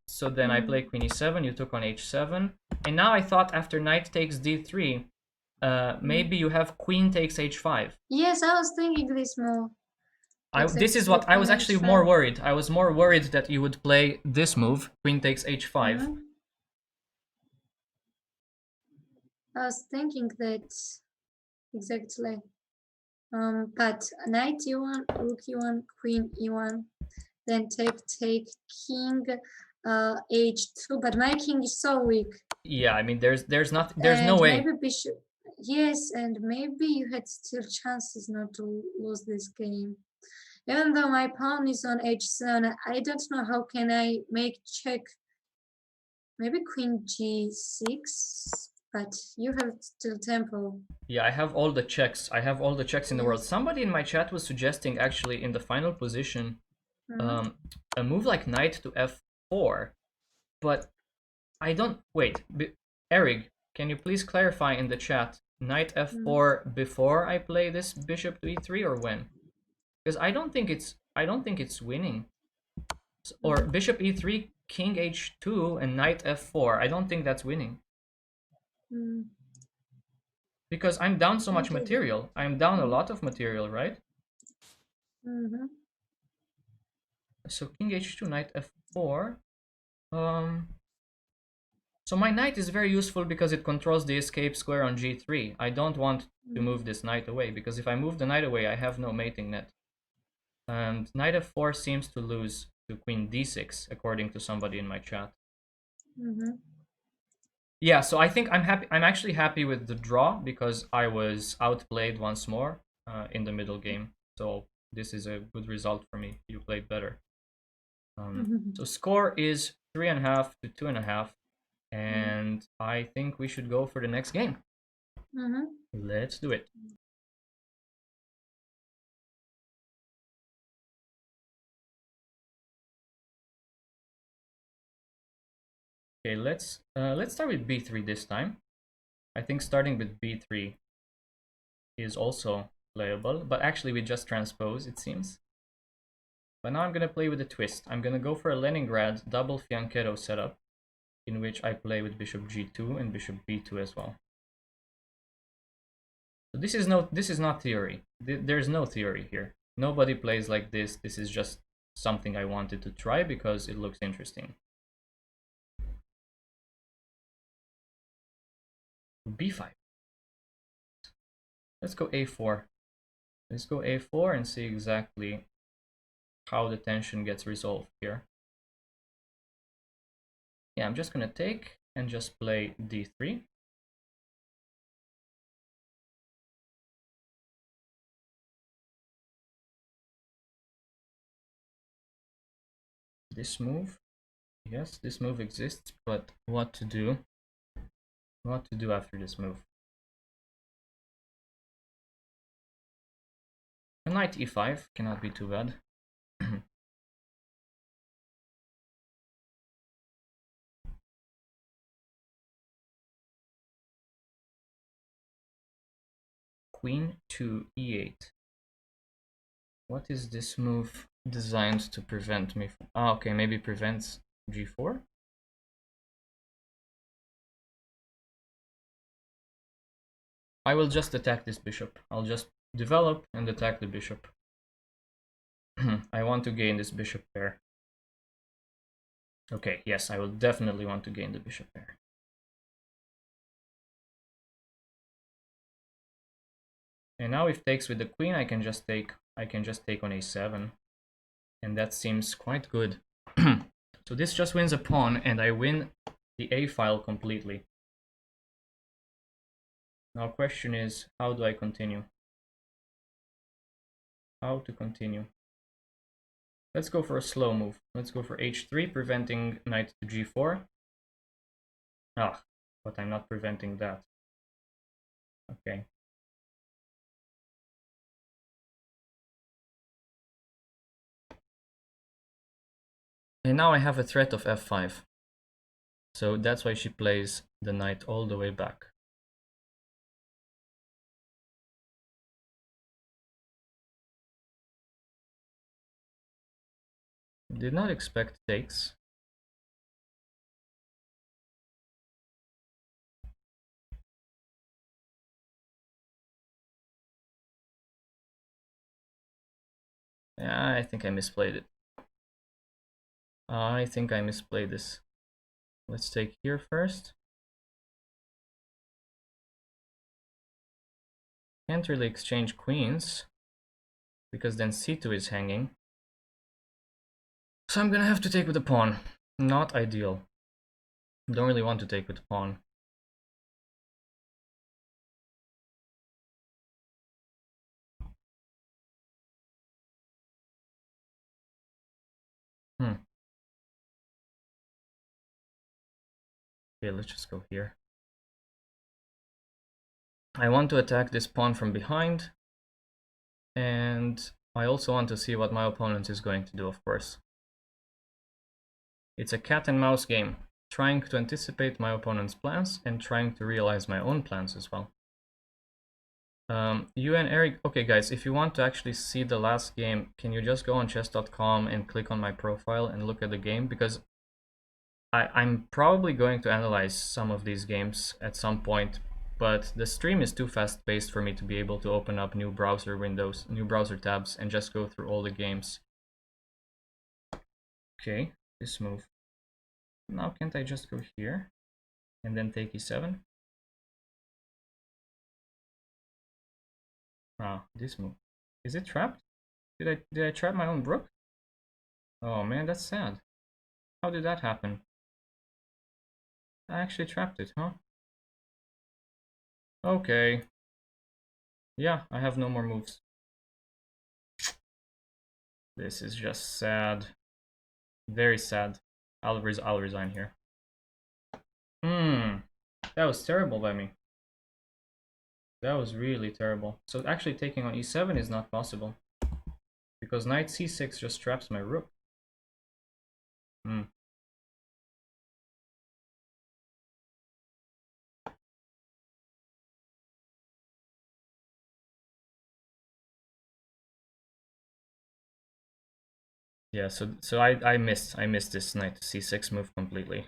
So then I play queen e7. You took on h7, and now I thought after knight takes d3, maybe you have queen takes h5. Yes, I was thinking this move. This is what I was actually more worried. I was more worried that you would play this move, queen takes h5. I was thinking that exactly. But knight e1, rook e1, queen e1, then take king h2. But my king is so weak. Yeah, I mean there's no way. Maybe bishop. Yes, and maybe you had still chances not to lose this game. Even though my pawn is on h7, I don't know how can I make check. Maybe queen g6, but you have still tempo. Yeah, I have all the checks. In the world. Somebody in my chat was suggesting actually in the final position a move like knight to f4, but I don't. Wait, Eric, can you please clarify in the chat? Knight f4 before I play this bishop to e3 or when? Because I don't think it's winning. Or bishop e3, king h2, and knight f4. I don't think that's winning. Because I'm down so much material. I'm down a lot of material, right? So king h2, knight f4. So my knight is very useful because it controls the escape square on g3. I don't want to move this knight away, because if I move the knight away, I have no mating net. And knight f4 seems to lose to queen d6, according to somebody in my chat. Yeah, so I think I'm actually happy with the draw because I was outplayed once more in the middle game. So this is a good result for me. You played better. So score is 3.5 to 2.5, and I think we should go for the next game. Let's do it. Okay, let's start with b3 this time. I think starting with b3 is also playable, but actually we just transpose, it seems. But now I'm gonna play with a twist. I'm gonna go for a Leningrad double fianchetto setup, in which I play with bishop g2 and bishop b2 as well. So this is not theory. There's no theory here. Nobody plays like this. This is just something I wanted to try because it looks interesting. b5. Let's go a4. Let's go a4 and see exactly how the tension gets resolved here. Yeah, I'm just gonna take and just play d3. This move, yes, this move exists, but what to do? What to do after this move? A knight e5 cannot be too bad. queen to e8. What is this move designed to prevent me from? Ah, okay, maybe prevents g4. I will just attack this bishop. I'll just develop and attack the bishop. I want to gain this bishop pair. Okay, yes, I will definitely want to gain the bishop pair. And now if takes with the queen, I can just take on a7. And that seems quite good. So this just wins a pawn, and I win the a file completely. Now question is, how do I continue? How to continue? Let's go for a slow move. Let's go for h3, preventing knight to g4. Ah, but I'm not preventing that. Okay. And now I have a threat of f5. So that's why she plays the knight all the way back. Did not expect takes. Yeah, I think I misplayed it. I think I misplayed this. Let's take here first. Can't really exchange queens, because then c2 is hanging. So I'm gonna have to take with the pawn. Not ideal. Don't really want to take with the pawn. Okay, let's just go here. I want to attack this pawn from behind, and I also want to see what my opponent is going to do, of course. It's a cat and mouse game, trying to anticipate my opponent's plans and trying to realize my own plans as well. You and Eric, okay guys, if you want to actually see the last game, can you just go on chess.com and click on my profile and look at the game? Because I'm probably going to analyze some of these games at some point, but the stream is too fast-paced for me to be able to open up new browser windows, new browser tabs, and just go through all the games. Okay, this move. Now can't I just go here and then take e7? Ah, this move. Is it trapped? Did I trap my own rook? Oh man, that's sad. How did that happen? I actually trapped it, huh? Okay. Yeah, I have no more moves. This is just sad. Very sad. I'll resign here. That was terrible by me. That was really terrible. So actually taking on e7 is not possible, because knight c6 just traps my rook. Yeah, so I missed this knight to c6 move completely.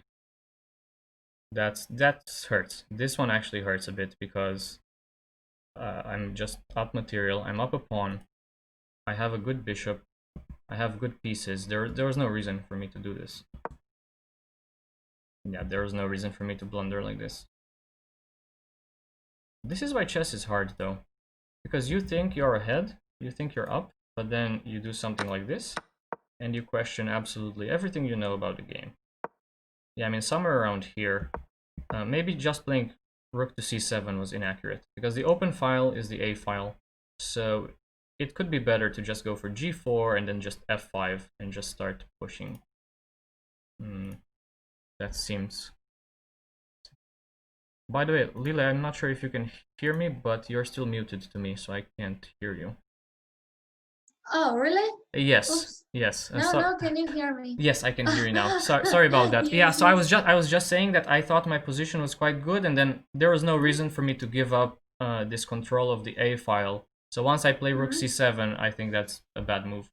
That hurts. This one actually hurts a bit, because I'm just up material. I'm up a pawn. I have a good bishop. I have good pieces. There was no reason for me to do this. Yeah, there was no reason for me to blunder like this. This is why chess is hard, though. Because you think you're ahead, you think you're up, but then you do something like this, and you question absolutely everything you know about the game. Yeah, I mean, somewhere around here, maybe just playing rook to c7 was inaccurate, because the open file is the a file, so it could be better to just go for g4 and then just f5 and just start pushing. That seems... By the way, Lile, I'm not sure if you can hear me, but you're still muted to me, so I can't hear you. Oh, really? Yes. Oops. Yes. No, can you hear me? Yes, I can hear you now. Sorry about that. Yes, yeah, so yes. I was just saying that I thought my position was quite good, and then there was no reason for me to give up this control of the A file. So once I play rook c7, I think that's a bad move.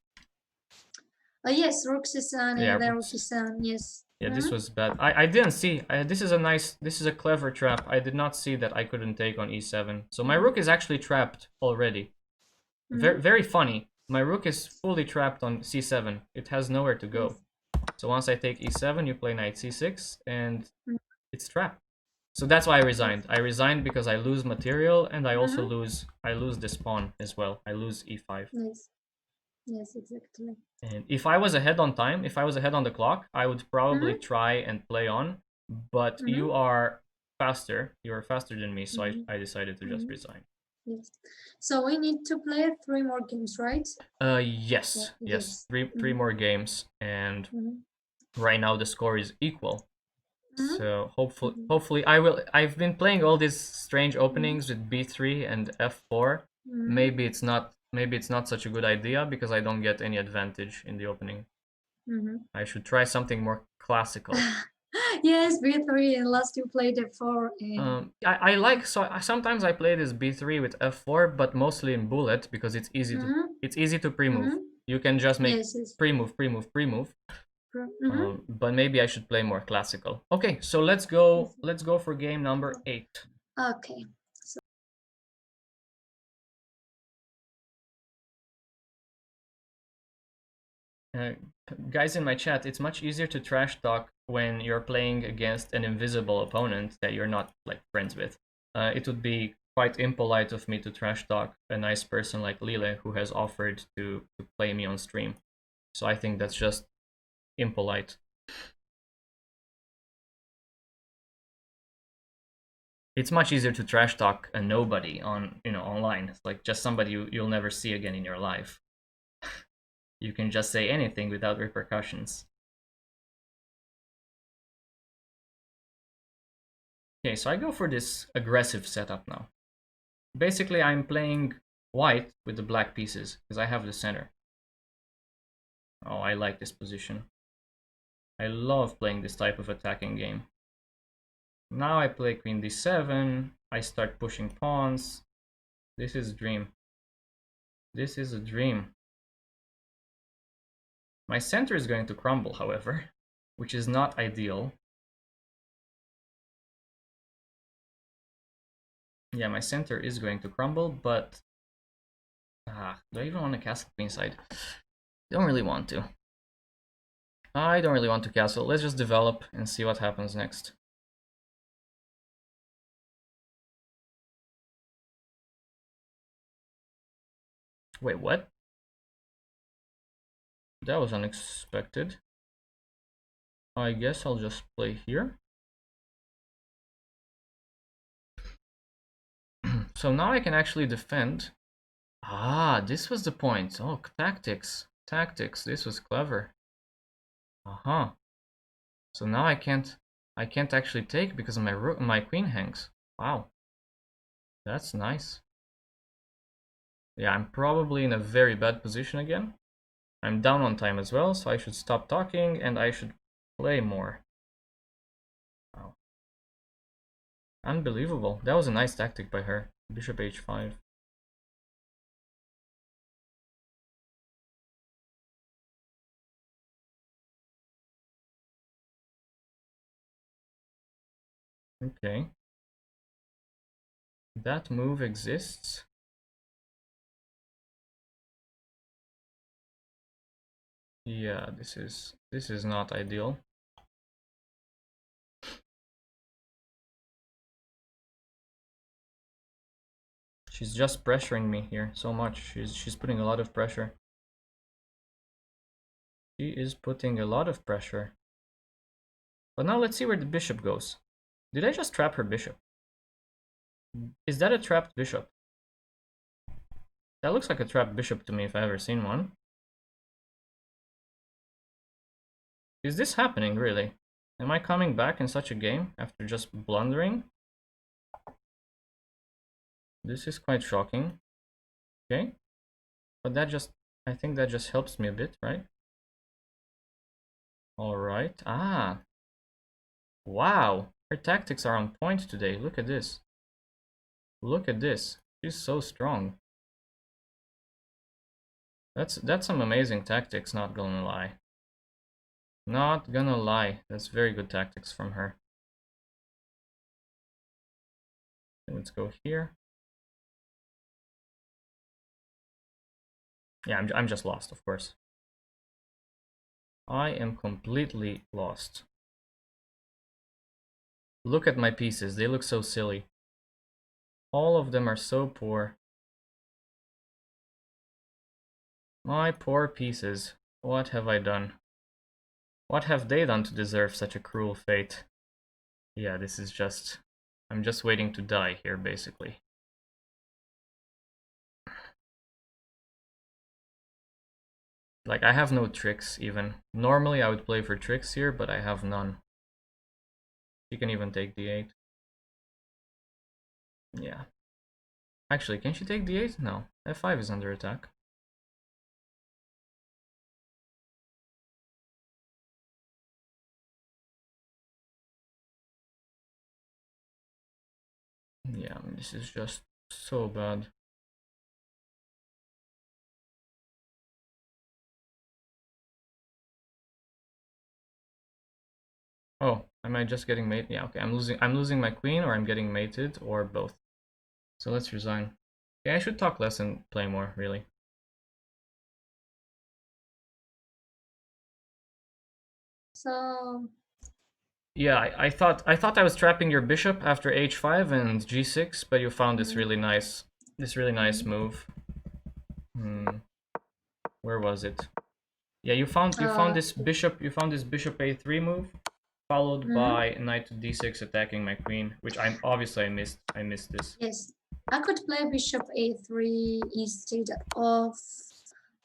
Yes, rook c7, Yeah, then rook e7, yes. Yeah, this was bad. I didn't see. This is a clever trap. I did not see that I couldn't take on e7. So my rook is actually trapped already. Very funny. My rook is fully trapped on c7. It has nowhere to go. So once I take e7, you play knight c6, and it's trapped. So that's why I resigned. I resigned because I lose material, and I also lose this pawn as well. I lose e5. Yes, exactly. And if I was ahead on time, if I was ahead on the clock, I would probably try and play on. But you are faster. You are faster than me, so I decided to just resign. Yes. So we need to play 3 more games, right? Yes. Three more games, and right now the score is equal. So hopefully I've been playing all these strange openings with b3 and f4. Maybe it's not such a good idea because I don't get any advantage in the opening. I should try something more classical. Yes, b3, and last you played f4. I like, so sometimes I play this b3 with f4, but mostly in bullet because it's easy to pre-move. You can just make pre-move. But maybe I should play more classical. Okay, so let's go for game number 8. Okay. Guys in my chat, it's much easier to trash talk when you're playing against an invisible opponent that you're not like friends with. It would be quite impolite of me to trash talk a nice person like Lile who has offered to play me on stream. So I think that's just impolite. It's much easier to trash talk a nobody on online. It's like just somebody you'll never see again in your life. You can just say anything without repercussions. Okay, so I go for this aggressive setup now. Basically, I'm playing white with the black pieces because I have the center. Oh, I like this position. I love playing this type of attacking game. Now I play queen d7. I start pushing pawns. This is a dream. This is a dream. My center is going to crumble, however, which is not ideal. Yeah, my center is going to crumble, but do I even want to castle queenside? Don't really want to. I don't really want to castle. Let's just develop and see what happens next. Wait, what? That was unexpected. I guess I'll just play here. So now I can actually defend. This was the point. Oh, tactics. Tactics. This was clever. So now I can't actually take because my queen hangs. Wow. That's nice. Yeah, I'm probably in a very bad position again. I'm down on time as well, so I should stop talking and I should play more. Wow. Unbelievable. That was a nice tactic by her. Bishop h5. Okay. That move exists. Yeah, this is not ideal. She's just pressuring me here so much. She's putting a lot of pressure. She is putting a lot of pressure. But now let's see where the bishop goes. Did I just trap her bishop? Is that a trapped bishop? That looks like a trapped bishop to me if I've ever seen one. Is this happening, really? Am I coming back in such a game after just blundering? This is quite shocking. Okay. But I think that just helps me a bit, right? Alright. Wow. Her tactics are on point today. Look at this. Look at this. She's so strong. That's some amazing tactics, not gonna lie. Not gonna lie. That's very good tactics from her. Let's go here. Yeah, I'm just lost, of course. I am completely lost. Look at my pieces. They look so silly. All of them are so poor. My poor pieces. What have I done? What have they done to deserve such a cruel fate? Yeah, this is just... I'm just waiting to die here, basically. Like, I have no tricks, even. Normally, I would play for tricks here, but I have none. She can even take d8. Yeah. Actually, can she take d8? No. f5 is under attack. Yeah, this is just so bad. Oh, am I just getting mated? Yeah, okay. I'm losing my queen, or I'm getting mated, or both. So let's resign. Yeah, I should talk less and play more, really. So Yeah, I thought I was trapping your bishop after h5 and g6, but you found this really nice move. Where was it? Yeah, you found this bishop a3 move, followed by knight to d6 attacking my queen, which I missed. I missed this. yes, I could play bishop a3 instead of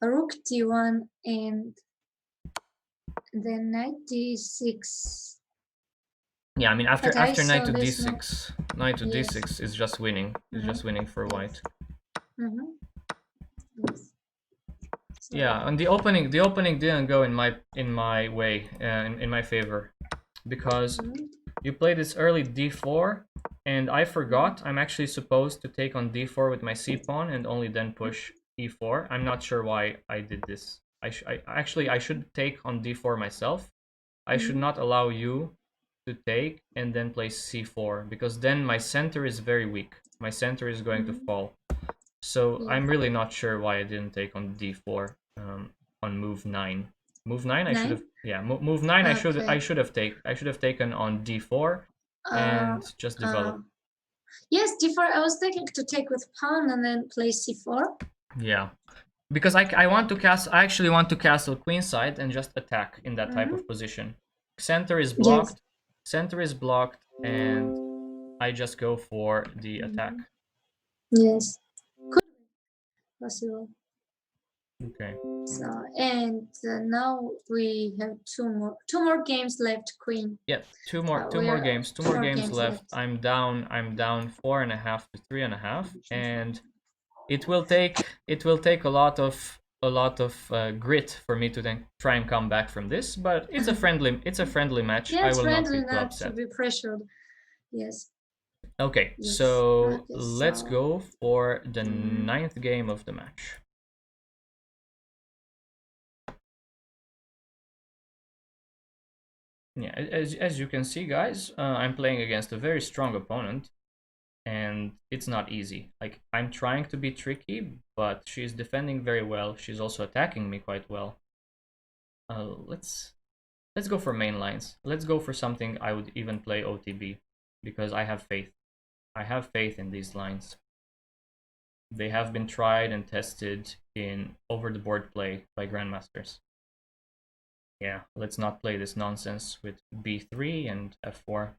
rook d1 and then knight d6. Yeah, I mean after knight to d6, knight to Yes. d6 is just winning. Is just winning for white. Yes. So Yeah, and the opening didn't go in my way, in my favor, because you played this early d4, and I forgot I'm actually supposed to take on d4 with my c pawn and only then push e4. I'm not sure why I did this. I should take on d4 myself. I should not allow you to take and then play c4, because then my center is very weak. My center is going to fall. So yeah. I'm really not sure why I didn't take on d4 on move 9. Move 9 I should have, yeah, move 9 Okay. I should have taken on d4 and just develop. Yes, d4. I was thinking to take with pawn and then play c4. Yeah, because I want to cast. I actually want to castle queenside and just attack in that type of position. Center is blocked. Yes. Center is blocked, and I just go for the attack. Yes, could be possible. Okay. So and now we have two more games left. Queen. Yeah, two more games left. I'm down 4.5 to 3.5, and it will take a lot of grit for me to then try and come back from this. But it's a friendly match. Yes, I will not be too not upset. to be pressured. Yes. Okay, Yes. so Okay, let's go for the 9th game of the match. Yeah, as you can see, guys, I'm playing against a very strong opponent, and it's not easy. Like, I'm trying to be tricky, but she's defending very well. She's also attacking me quite well. Let's go for main lines. Let's go for something I would even play OTB, because I have faith. I have faith in these lines. They have been tried and tested in over-the-board play by grandmasters. Yeah, let's not play this nonsense with b3 and f4.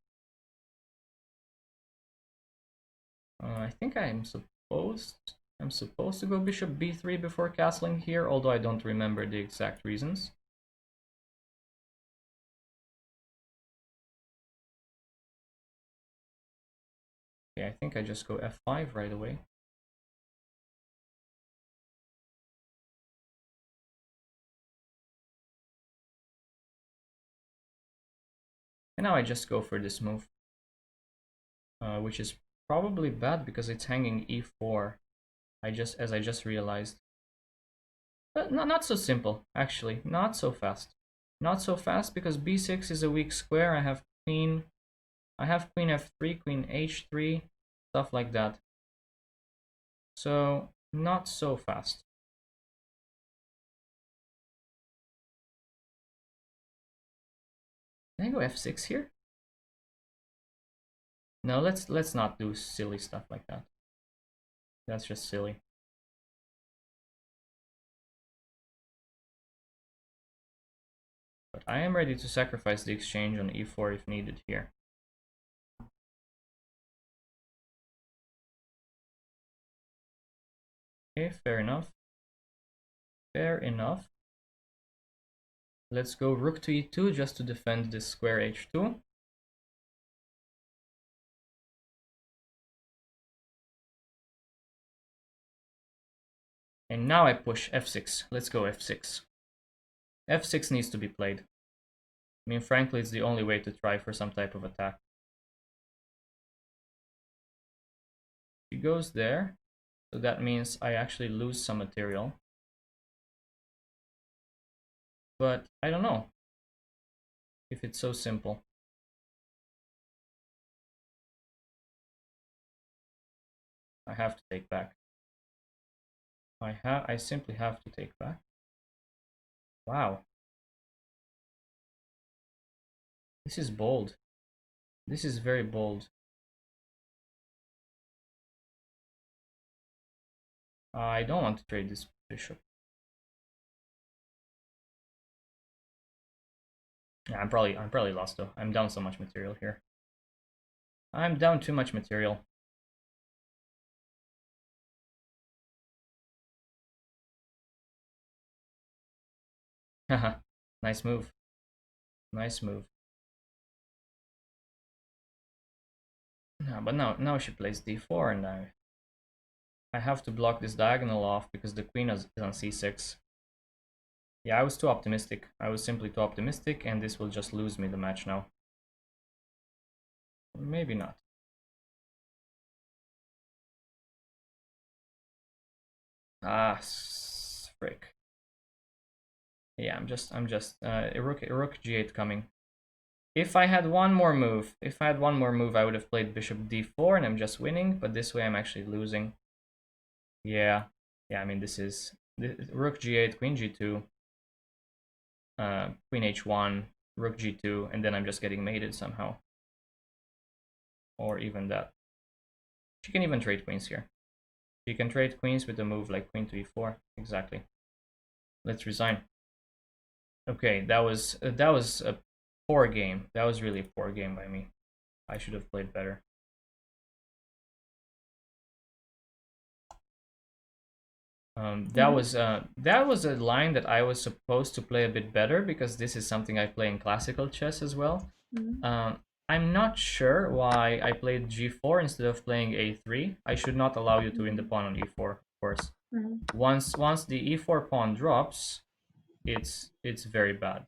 I think I'm supposed to go bishop b3 before castling here, although I don't remember the exact reasons. Yeah, I think I just go f5 right away. And now I just go for this move, which is probably bad because it's hanging e4. As I just realized. But not so simple, actually. Not so fast. Not so fast because b6 is a weak square. I have queen f3, queen h3, stuff like that. So not so fast. Can I go f6 here? No, let's not do silly stuff like that. That's just silly. But I am ready to sacrifice the exchange on e4 if needed here. Okay, fair enough. Fair enough. Let's go rook to e2 just to defend this square h2. And now I push f6. Let's go f6. f6 needs to be played. I mean, frankly, it's the only way to try for some type of attack. She goes there, so that means I actually lose some material. But I don't know if it's so simple. I have to take back. I simply have to take back. Wow. This is bold. This is very bold. I don't want to trade this bishop. Yeah, I'm probably lost though. I'm down so much material here. I'm down too much material. Haha, nice move. Nice move. Yeah, but now she plays d4 and I have to block this diagonal off because the queen is on c6. Yeah, I was too optimistic. I was simply too optimistic and this will just lose me the match now. Maybe not. Ah, frick. Yeah, I'm just a rook g8 coming. If I had one more move, I would have played bishop d4 and I'm just winning, but this way I'm actually losing. Yeah, I mean this rook g8, queen g2, queen h1, rook g2, and then I'm just getting mated somehow. Or even that. She can even trade queens here. She can trade queens with a move like queen to e4. Exactly. Let's resign. Okay, that was a poor game. That was really a poor game by me. I should have played better. That was a line that I was supposed to play a bit better because this is something I play in classical chess as well. I'm not sure why I played g4 instead of playing a3. I should not allow you to win the pawn on e4, of course. Once the e4 pawn drops, it's very bad.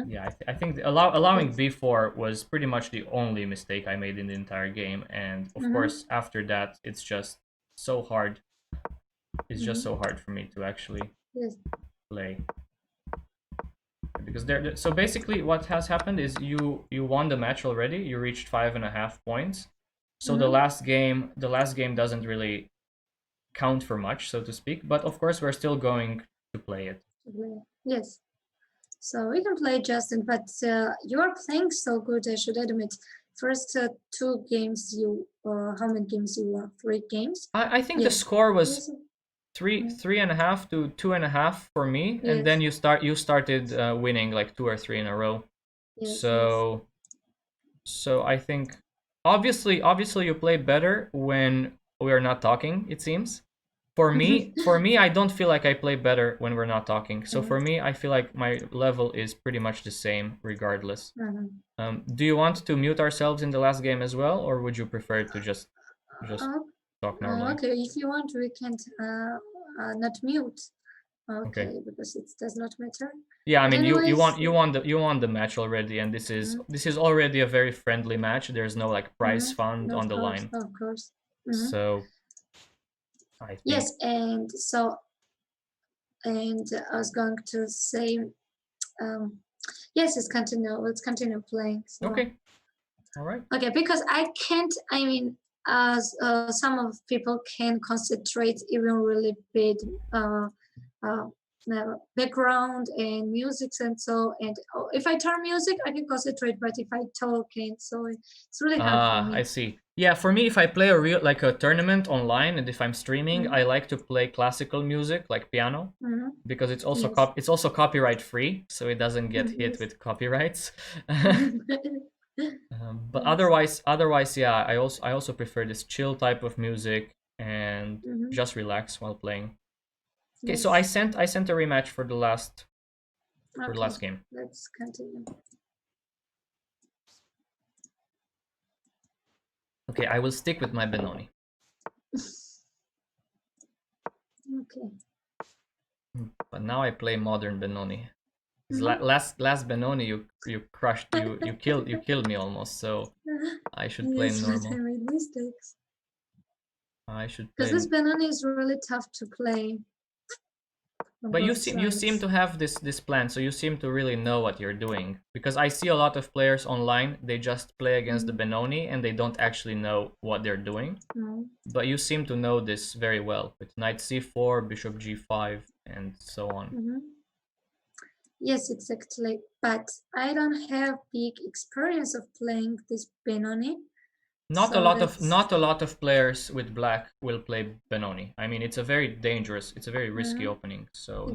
Yeah, I think allowing b4 was pretty much the only mistake I made in the entire game, and of course after that it's just so hard. It's just so hard for me to actually play. Because so basically what has happened is you won the match already. You reached 5.5 points. So the last game doesn't really count for much, so to speak. But of course we're still going to play it. Yes. So we can play, Justin, but you are playing so good, I should admit. First 2 games, how many games you won? 3 games? I think the score was 3.5 to 2.5 for me, and then you started winning like 2 or 3 in a row. So I think obviously you play better when we are not talking, it seems. For me, I don't feel like I play better when we're not talking. So for me, I feel like my level is pretty much the same regardless. Do you want to mute ourselves in the last game as well, or would you prefer to just talk normally? Okay, if you want, we can not mute. Okay, because it does not matter. Yeah, I mean Anyways, you won the match already, and this is already a very friendly match. There's no like prize fund on the line. Of course. So I think yes, and so and I was going to say, yes, let's continue playing. So. Okay. All right. Okay, because I can't. I mean, as some of people can concentrate even really big background and music and so. And if I turn music, I can concentrate. But if I talk, and so it's really hard for me. I see. Yeah, for me, if I play a tournament online, and if I'm streaming, I like to play classical music like piano, because it's also copyright free, so it doesn't get hit with copyrights. But otherwise, yeah, I also prefer this chill type of music and just relax while playing. Okay, so I sent a rematch for the last game. Let's continue. Okay, I will stick with my Benoni. Okay. But now I play modern Benoni. Last Benoni you crushed, you killed me almost, so I should play normal. I made mistakes. I should play. Because this Benoni is really tough to play. But you seem to have this plan, so you seem to really know what you're doing. Because I see a lot of players online, they just play against the Benoni and they don't actually know what they're doing. But you seem to know this very well with knight c4, bishop g5, and so on. Yes, exactly. But I don't have big experience of playing this Benoni. Not a lot of players with black will play Benoni. I mean, it's a very dangerous, it's a very risky opening. So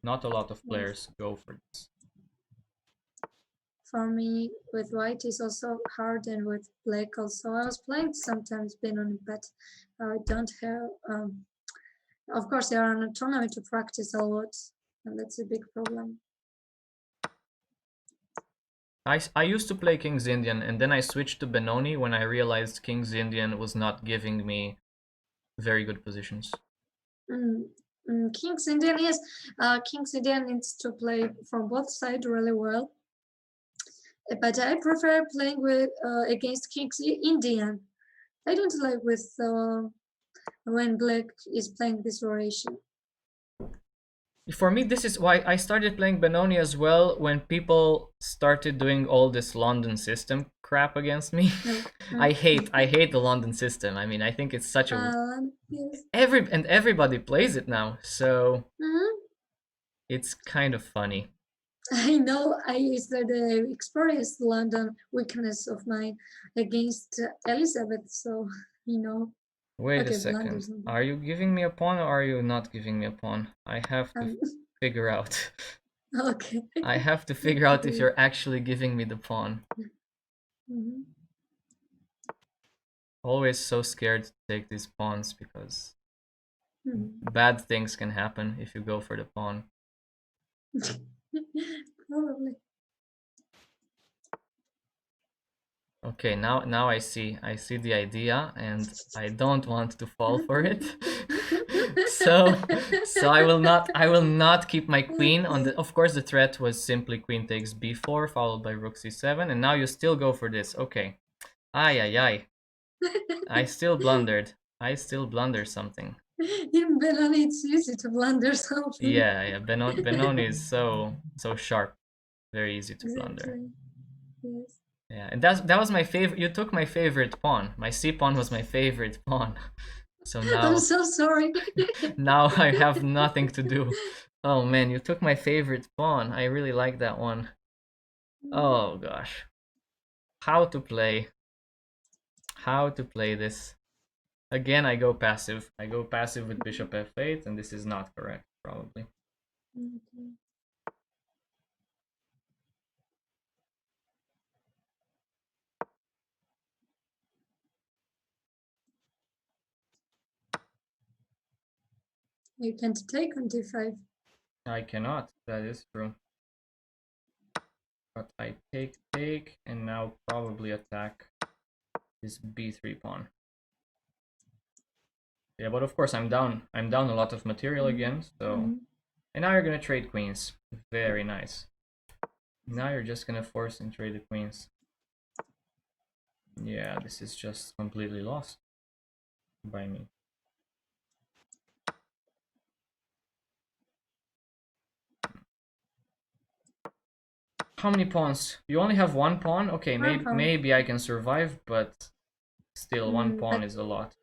not a lot of players go for this. For me, with white is also hard, and with black also. I was playing sometimes Benoni, but I don't have. Of course, there are an tournament to practice a lot, and that's a big problem. I used to play King's Indian, and then I switched to Benoni when I realized King's Indian was not giving me very good positions. King's Indian, yes. King's Indian needs to play from both sides really well. But I prefer playing with against King's Indian. I don't like with when black is playing this variation. For me, this is why I started playing Benoni as well, when people started doing all this London system crap against me. I hate the London system. I mean, I think it's such a yes. everybody plays it now, so it's kind of funny. I know I yesterday experienced London weakness of mine against Elizabeth, so you know. Wait a second. Are you giving me a pawn or are you not giving me a pawn? I have to figure out. Okay. I have to figure out if you're actually giving me the pawn. Always so scared to take these pawns because bad things can happen if you go for the pawn. Probably. Okay, now I see the idea, and I don't want to fall for it. so I will not keep my queen on the. Of course, the threat was simply queen takes b4 followed by rook c7, and now you still go for this. Okay, ay. I still blundered. I still blunder something. In Benoni, it's easy to blunder something. Yeah. Benoni is so sharp, very easy to blunder. Yes. Yeah, and that was my favorite. You took my favorite pawn. My c pawn was my favorite pawn. So now I'm so sorry. now I have nothing to do. Oh man, you took my favorite pawn. I really like that one. Oh gosh. How to play this. Again, I go passive. I go passive with bishop f8, and this is not correct, probably. Okay. You can't take on d5. I cannot. That is true. But I take, and now probably attack this b3 pawn. Yeah, but of course I'm down a lot of material again, so And now you're gonna trade queens. Very nice. Now you're just gonna force and trade the queens. Yeah, this is just completely lost by me. How many pawns? You only have one pawn? Okay, maybe I can survive, but still, one pawn is a lot.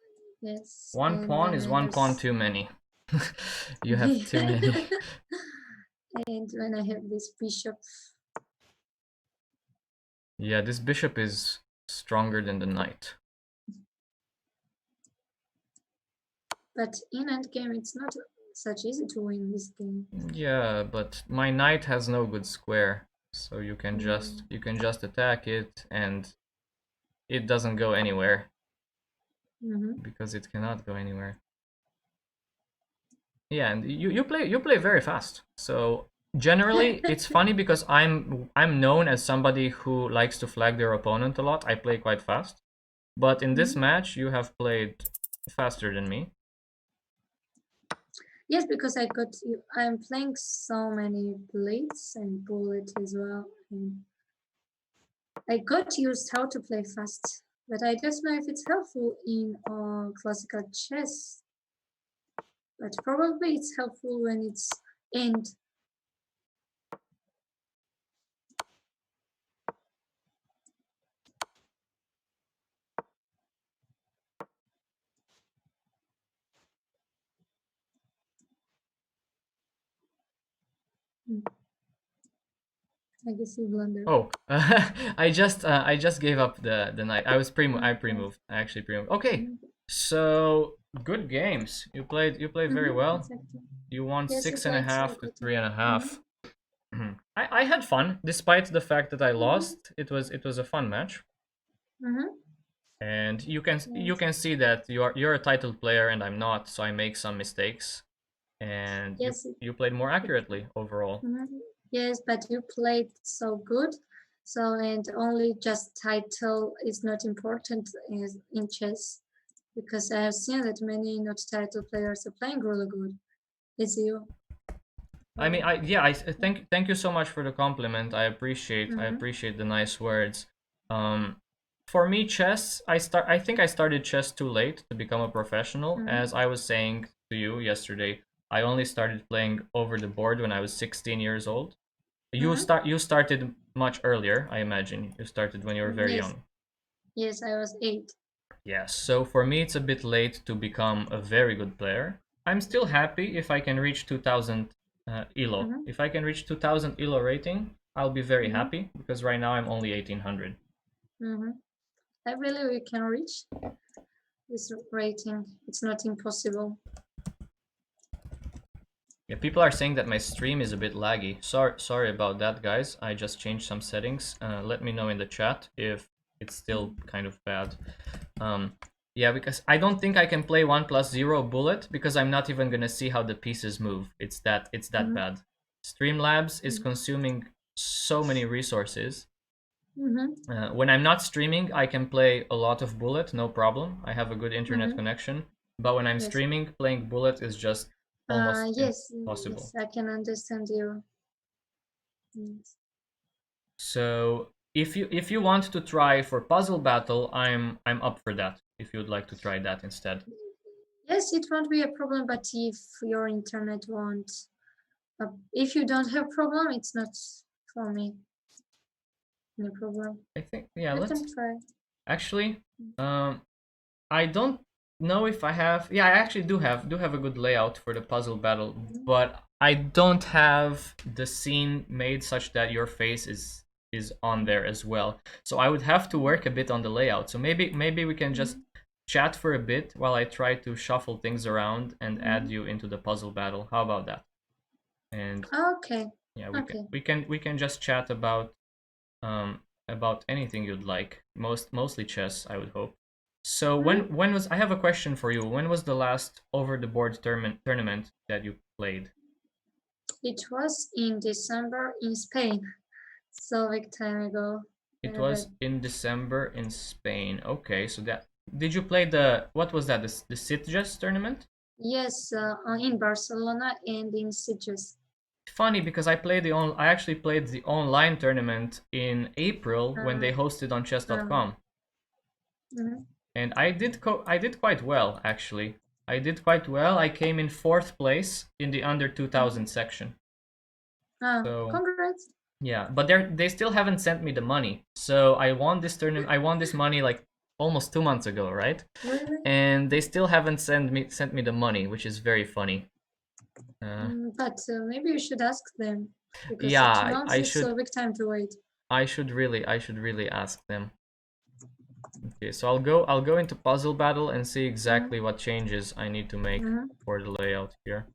Yes. One pawn is one pawn too many. You have too many. And when I have this bishop. Yeah, this bishop is stronger than the knight. But in endgame, it's not such easy to win this game. Yeah, but my knight has no good square, so you can just attack it, and it doesn't go anywhere because it cannot go anywhere. Yeah, and you play very fast. So generally, it's funny because I'm known as somebody who likes to flag their opponent a lot. I play quite fast, but in this match, you have played faster than me. Yes, because I'm playing so many blitz and bullet as well. And I got used how to play fast, but I don't know if it's helpful in classical chess. But probably it's helpful when it's end. I guess you blunder. Oh, I just gave up the knight. I pre-moved. I actually pre-moved. Okay, so good games. You played very well. Exactly. You won Yes, 6.5 to 3.5. I had fun despite the fact that I lost. It was a fun match. And you can see that you're a titled player and I'm not, so I make some mistakes. And yes, you played more accurately overall. Yes, but you played so good. So, and only just title is not important in chess, because I have seen that many not title players are playing really good. As you. I mean, thank you so much for the compliment. I appreciate the nice words. For me, chess, I think I started chess too late to become a professional. As I was saying to you yesterday, I only started playing over the board when I was 16 years old. You started much earlier, I imagine. You started when you were very young. Yes, I was 8. Yes, so for me it's a bit late to become a very good player. I'm still happy if I can reach 2000 ELO. If I can reach 2000 ELO rating, I'll be very happy, because right now I'm only 1800. I really we can reach this rating. It's not impossible. Yeah, people are saying that my stream is a bit laggy. Sorry about that, guys. I just changed some settings. Let me know in the chat if it's still kind of bad. Yeah, because I don't think I can play 1+0 bullet, because I'm not even gonna see how the pieces move. It's that bad. Streamlabs is consuming so many resources. When I'm not streaming, I can play a lot of bullet, no problem. I have a good internet connection. But when I'm streaming, playing bullet is just almost impossible. Yes, I can understand you. Yes. So if you want to try for puzzle battle, I'm up for that. If you'd like to try that instead. Yes, it won't be a problem, but if your internet won't, if you don't have problem, it's not for me. No problem. I think let's try. Actually, I don't know if I have. Yeah, I actually do have a good layout for the puzzle battle, but I don't have the scene made such that your face is on there as well. So I would have to work a bit on the layout. So maybe we can just chat for a bit while I try to shuffle things around and add you into the puzzle battle. How about that? And okay. Yeah, we can just chat about anything you'd like. Mostly chess, I would hope. So when was, I have a question for you. When was the last over the board tournament that you played? It was in December in Spain. So big time ago. It was in December in Spain. Okay, so that, did you play the, what was that? The Sitges tournament? Yes, in Barcelona and in Sitges. Funny because I actually played the online tournament in April when they hosted on chess.com. And I did quite well, actually. I did quite well. I came in 4th place in the under 2000 section. So Congrats. yeah, but they still haven't sent me the money. So I won this tournament. I won this money like almost 2 months ago, right? Really? And they still haven't sent me the money, which is very funny. But maybe you should ask them, because yeah, 2 months is a big time to wait. I should really ask them. Okay, so I'll go into puzzle battle and see exactly what changes I need to make for the layout here.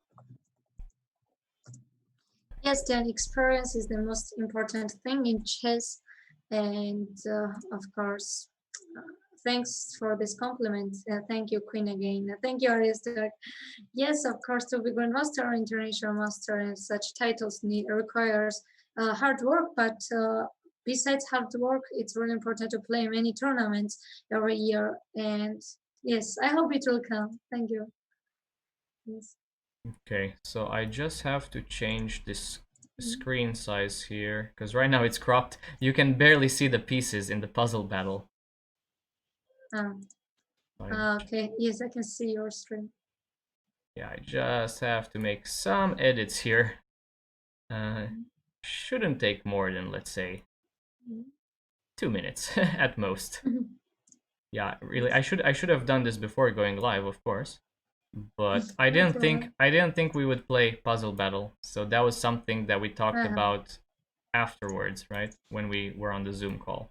Yes, the experience is the most important thing in chess, and of course, thanks for this compliment. Thank you, Queen, again. Thank you, Aristotle. Yes, of course, to be Grandmaster or International Master and such titles requires hard work, but besides hard work, it's really important to play many tournaments every year. And yes, I hope it will come. Thank you. Yes. Okay, so I just have to change this screen size here, because right now it's cropped. You can barely see the pieces in the puzzle battle. Okay, yes, I can see your stream. Yeah, I just have to make some edits here. Shouldn't take more than, let's say, 2 minutes at most. Yeah, really, I should have done this before going live, of course. But I didn't think we would play puzzle battle. So that was something that we talked about afterwards, right? When we were on the Zoom call.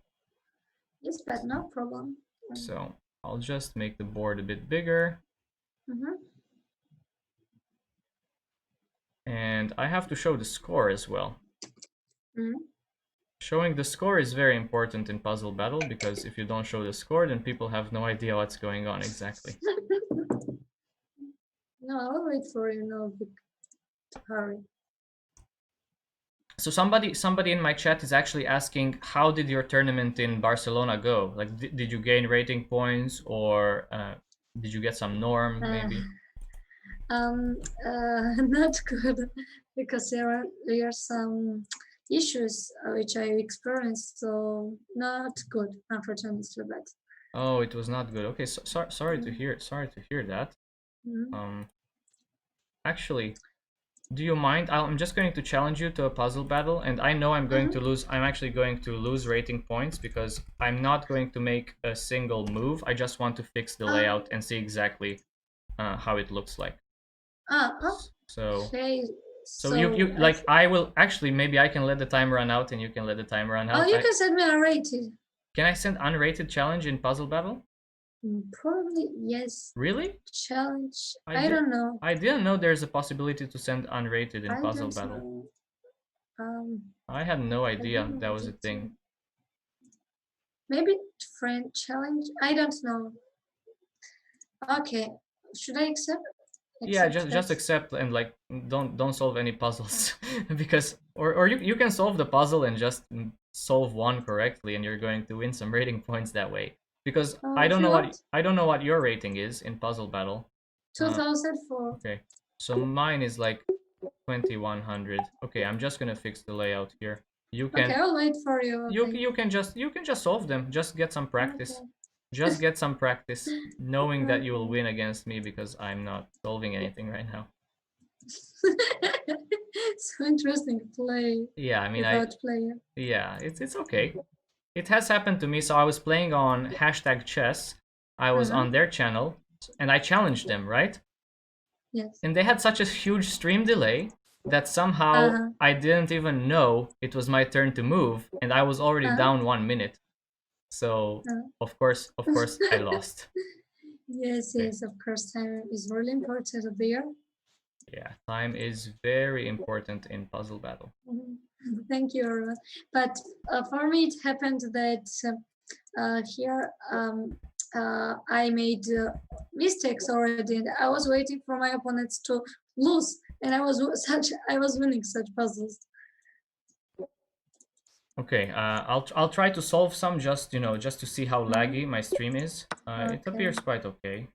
Yes, but no problem. So I'll just make the board a bit bigger. And I have to show the score as well. Showing the score is very important in puzzle battle, because if you don't show the score, then people have no idea what's going on exactly. No, I'll wait for you. No big hurry. So somebody in my chat is actually asking, how did your tournament in Barcelona go? Like, did you gain rating points, or did you get some norm maybe? Not good, because there are some issues which I experienced, so not good, unfortunately. But oh, it was not good. Okay, sorry to hear that. Actually, do you mind? I'm just going to challenge you to a puzzle battle, and I know I'm going to lose. I'm actually going to lose rating points because I'm not going to make a single move. I just want to fix the layout and see exactly how it looks like. So you like, I will actually, maybe I can let the time run out and you can let the time run out. Oh, you can send me unrated. Can I send unrated challenge in puzzle battle? Probably yes. Really? Challenge? I don't know. I didn't know there's a possibility to send unrated in puzzle battle. I had no idea that was a thing. Maybe friend challenge? I don't know. Okay, should I accept? Yeah, just accept, and like don't solve any puzzles because or you can solve the puzzle and just solve one correctly, and you're going to win some rating points that way. Because I don't know what your rating is in puzzle battle. 2004. Okay, so mine is like 2100. Okay, I'm just gonna fix the layout here. You can. Okay, I'll wait for you. Okay. You can just solve them. Just get some practice. Okay. Just get some practice, knowing that you will win against me because I'm not solving anything right now. So interesting play. Yeah, I mean, playing. Yeah, it's okay. It has happened to me. So I was playing on #chess. I was on their channel, and I challenged them, right? Yes. And they had such a huge stream delay that somehow I didn't even know it was my turn to move, and I was already down 1 minute. So of course I lost. Yes, of course, time is really important there. Yeah, time is very important in puzzle battle. Thank you. But for me, it happened that here I made mistakes already, and I was waiting for my opponents to lose, and I was winning such puzzles. Okay, I'll try to solve some, just to see how laggy my stream is. It appears quite okay.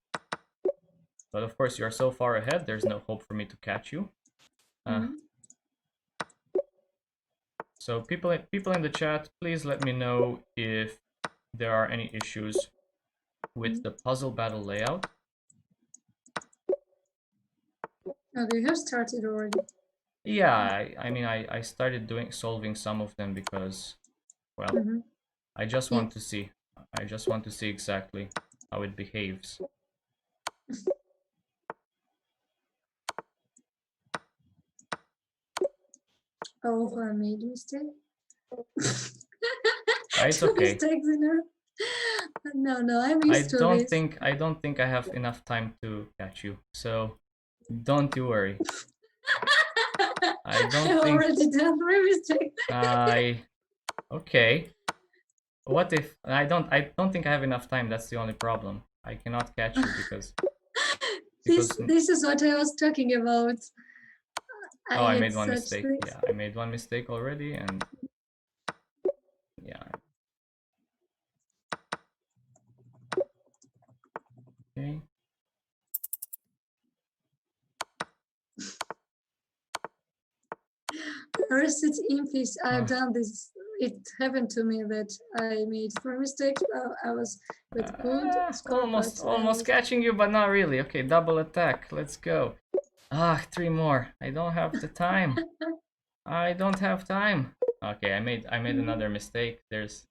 But of course, you're so far ahead, there's no hope for me to catch you. So people in the chat, please let me know if there are any issues with the puzzle battle layout. Okay, you have started already. Yeah, I mean, I started solving some of them because, well, I just want to see. I just want to see exactly how it behaves. Oh, I made a mistake. It's okay. Mistakes in her. No, I'm used to this. I don't think I have enough time to catch you, so don't you worry. I don't think. Already done 3 mistakes. Okay. What if I don't think I have enough time. That's the only problem. I cannot catch you because this is what I was talking about. I made one mistake. Yeah, I made one mistake already, and yeah. Okay. Rest in peace. I've done this. It happened to me that I made 4 mistakes. I was with good score. Almost catching you, but not really. Okay, double attack. Let's go. 3 more. I don't have the time. I don't have time. Okay, I made another mistake. There's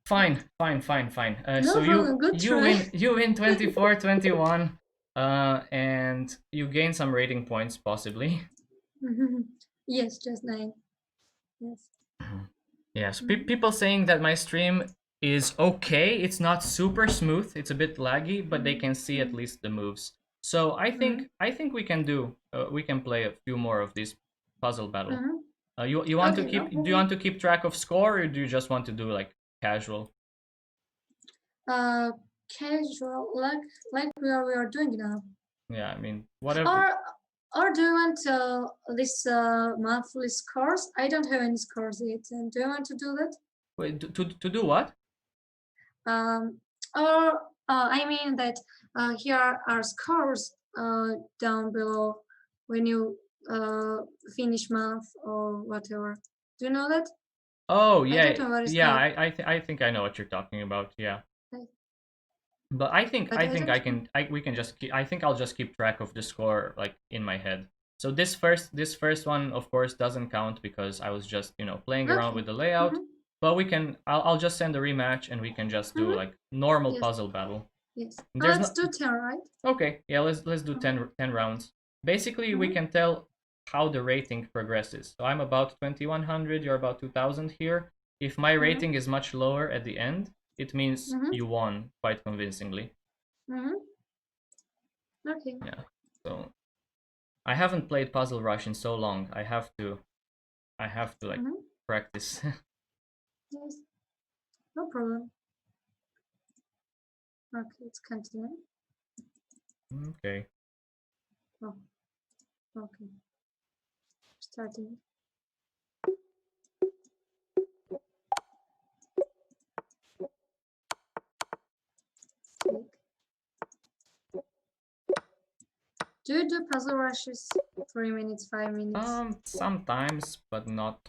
fine. No So problem. Good try. you win 24-21, and you gain some rating points possibly. Yes, just 9. Yes. Yes, people saying that my stream is okay. It's not super smooth. It's a bit laggy, but they can see at least the moves. So I think we can we can play a few more of these puzzle battle. You want to keep? Do you want to keep track of score, or do you just want to do like casual? Casual, like we are doing now. Yeah, I mean whatever. Or do you want this monthly scores? I don't have any scores yet. And do you want to do that? Wait, to do what? Or I mean that here are scores down below when you finish month or whatever. Do you know that? Oh yeah, I don't know what it's yeah. called. I think I know what you're talking about. Yeah. Okay. But I think we can just I think I'll just keep track of the score like in my head. So this first one of course doesn't count because I was just, playing around with the layout. But I'll just send a rematch and we can just do like normal puzzle battle. Yes. Let's do 10, right? Okay. Yeah, let's do 10 rounds. Basically, we can tell how the rating progresses. So I'm about 2100, you're about 2000 here. If my rating is much lower at the end, it means you won quite convincingly. Okay. Yeah. So I haven't played Puzzle Rush in so long. I have to like practice. Yes. No problem. Okay, let's continue. Okay. Oh, okay. Starting. Do you do puzzle rushes 3 minutes, 5 minutes? Sometimes, but not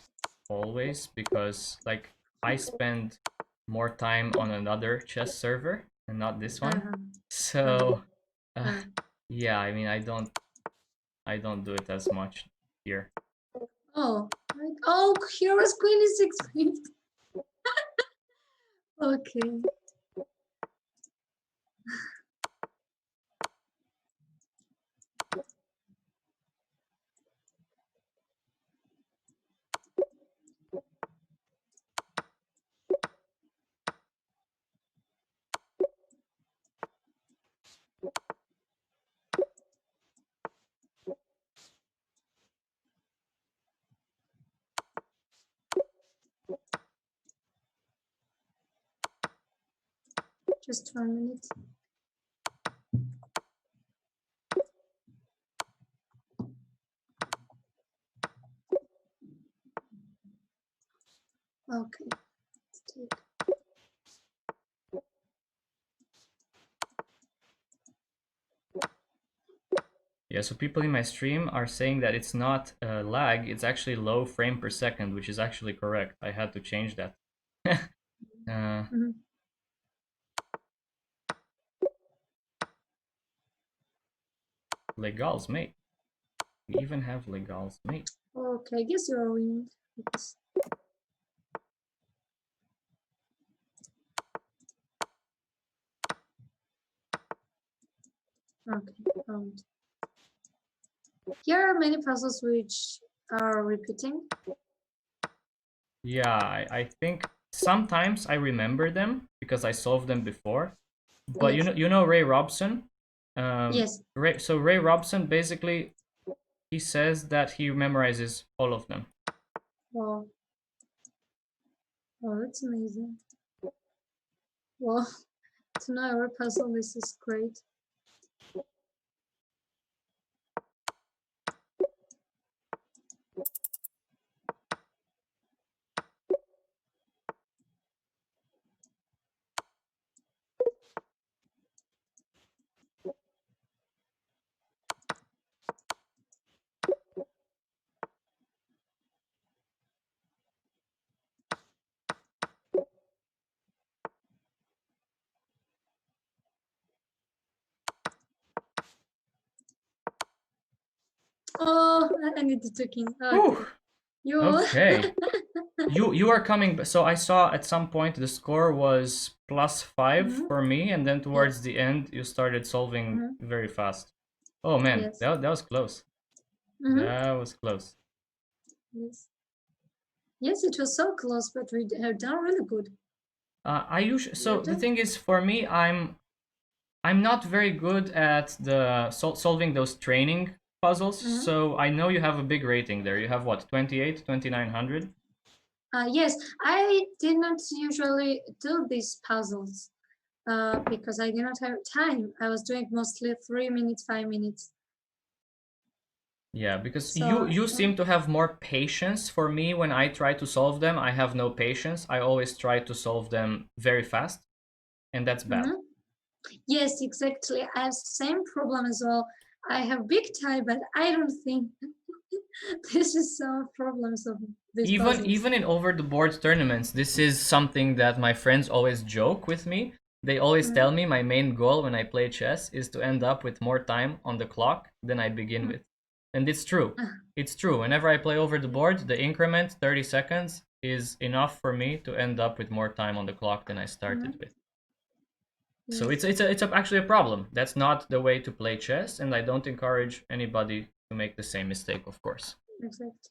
always, because like I spend more time on another chess server and not this one. So yeah, I mean I don't do it as much here. Oh, right. Oh, here's Queen is 6. Okay. Just 1 minute. Okay. Let's take. Yeah, so people in my stream are saying that it's not lag, it's actually low frame per second, which is actually correct. I had to change that. Legals, mate. We even have legals, mate. Okay, I guess you're winning. Okay, found. Here are many puzzles which are repeating. Yeah, I think sometimes I remember them because I solved them before. But Yes. you know Ray Robson? Yes. So Ray Robson basically he says that he memorizes all of them. Wow. Oh, that's amazing. Wow. To know every puzzle, this is great. Oh, I need to check in. Okay. Okay. You are coming. So I saw at some point the score was +5 for me, and then towards the end you started solving very fast. Oh man, Yes. that was close. That was close. Yes. Yes, it was so close, but we have done really good. So the thing is, for me, I'm not very good at the solving those training puzzles. So I know you have a big rating there. You have what, 28, 2900? Yes, I did not usually do these puzzles because I did not have time. I was doing mostly 3 minutes, 5 minutes. Yeah, because So, you seem to have more patience. For me, when I try to solve them, I have no patience. I always try to solve them very fast, and that's bad. Yes, exactly. I have the same problem as well. I have big time, but I don't think this is some problems of these puzzles. Even in over the board tournaments, this is something that my friends always joke with me. They always tell me my main goal when I play chess is to end up with more time on the clock than I begin with. And it's true. It's true. Whenever I play over the board, the increment 30 seconds is enough for me to end up with more time on the clock than I started with. So it's actually a problem. That's not the way to play chess, and I don't encourage anybody to make the same mistake, of course. Exactly.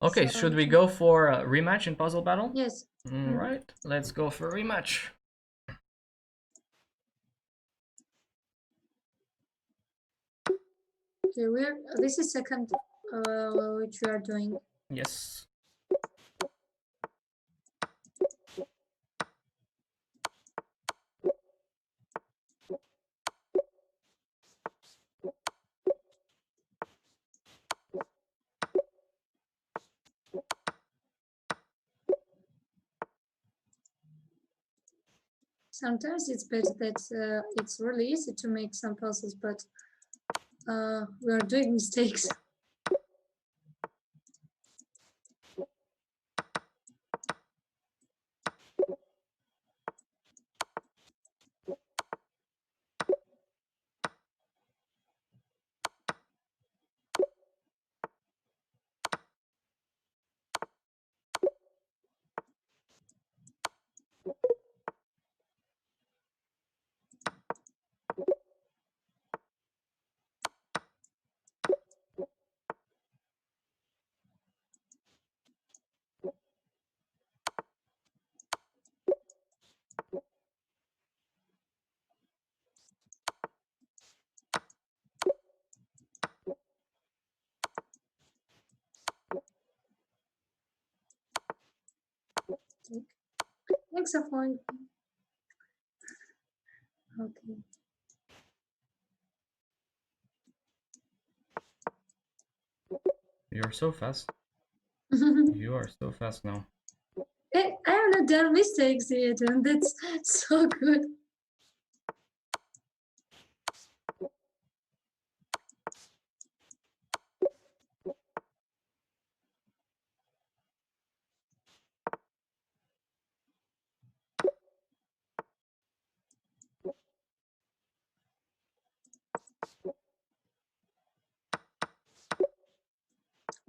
Okay, so should we go for a rematch in puzzle battle? Yes. All right, let's go for a rematch. Okay, this is second which we are doing. Yes. Sometimes it's better that it's really easy to make some puzzles, but we are doing mistakes. Thanks a point. Okay. You're so fast. You are so fast now. I have not done mistakes yet, and that's so good.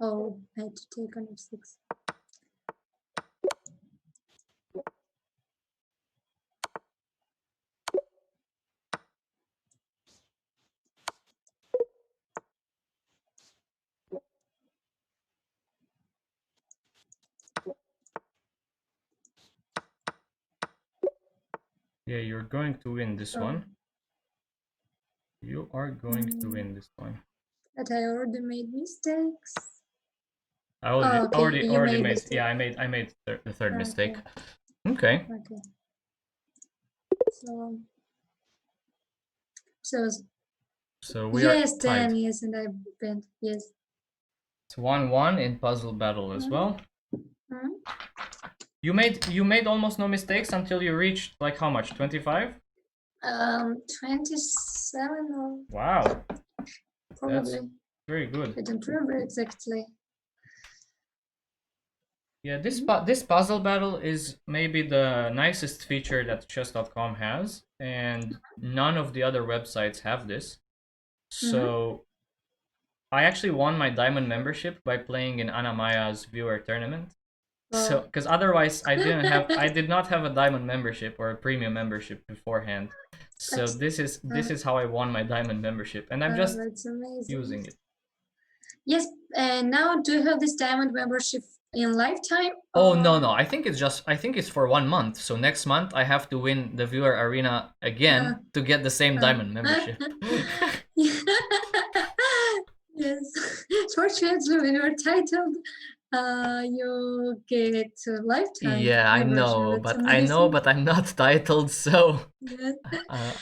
Oh, I had to take on f6. Yeah, you're going to win this one. You are going to win this one. But I already made mistakes. I already made. mistake. Yeah, I made the third Okay. mistake. Okay. Okay. So we yes, are tied. 10, yes, and I bent, yes. It's 1-1 in puzzle battle as well. Hmm? You made almost no mistakes until you reached like how much? 25? 27 or Wow. probably. That's very good. I don't remember exactly. Yeah, this puzzle battle is maybe the nicest feature that chess.com has, and none of the other websites have this. So I actually won my diamond membership by playing in Anna Maya's viewer tournament. So, because otherwise I did not have a diamond membership or a premium membership beforehand. So this is how I won my diamond membership, and I'm just using it. Yes, and now do you have this diamond membership in lifetime? Oh no, I think it's for 1 month. So next month I have to win the viewer arena again to get the same diamond membership. Yes, fortunately when you're titled, you get lifetime. Yeah, I know, but I'm not titled, so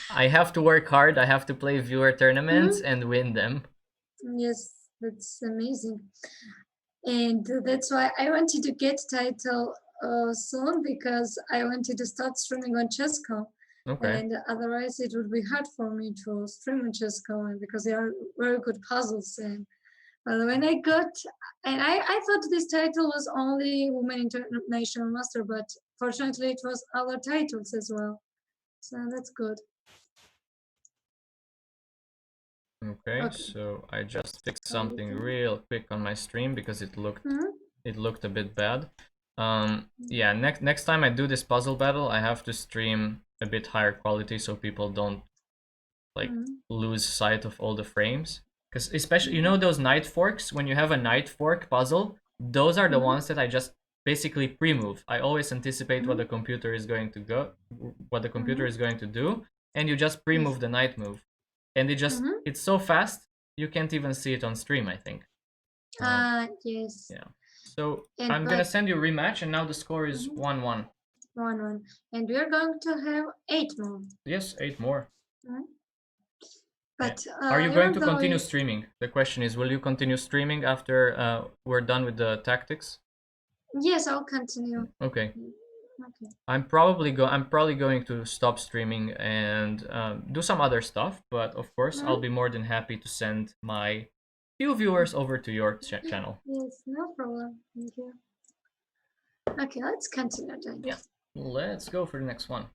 I have to work hard. I have to play viewer tournaments and win them. Yes, that's amazing, and that's why I wanted to get title soon, because I wanted to start streaming on Chess.com. Okay. And otherwise it would be hard for me to stream on Chess.com because they are very good puzzles. And well, when I got, and I thought this title was only Women International Master, but fortunately it was other titles as well. So that's good. Okay, so I just fixed something real quick on my stream because it looked a bit bad. Yeah, next time I do this puzzle battle, I have to stream a bit higher quality so people don't like lose sight of all the frames. Because especially, you know those knight forks, when you have a knight fork puzzle, those are the ones that I just basically pre-move. I always anticipate what the computer is going to do, and you just pre-move the knight move. And it's so fast, you can't even see it on stream, I think. Yes. Yeah. So I'm gonna send you a rematch, and now the score is 1-1. 1-1. And we're going to have 8 more. Yes, 8 more. But are you going to continue streaming? The question is, will you continue streaming after we're done with the tactics? Yes, I'll continue. Okay. I'm probably going to stop streaming and do some other stuff, but of course I'll be more than happy to send my few viewers over to your channel. Yes, no problem. Thank you. Okay, let's continue then. Yeah, let's go for the next one.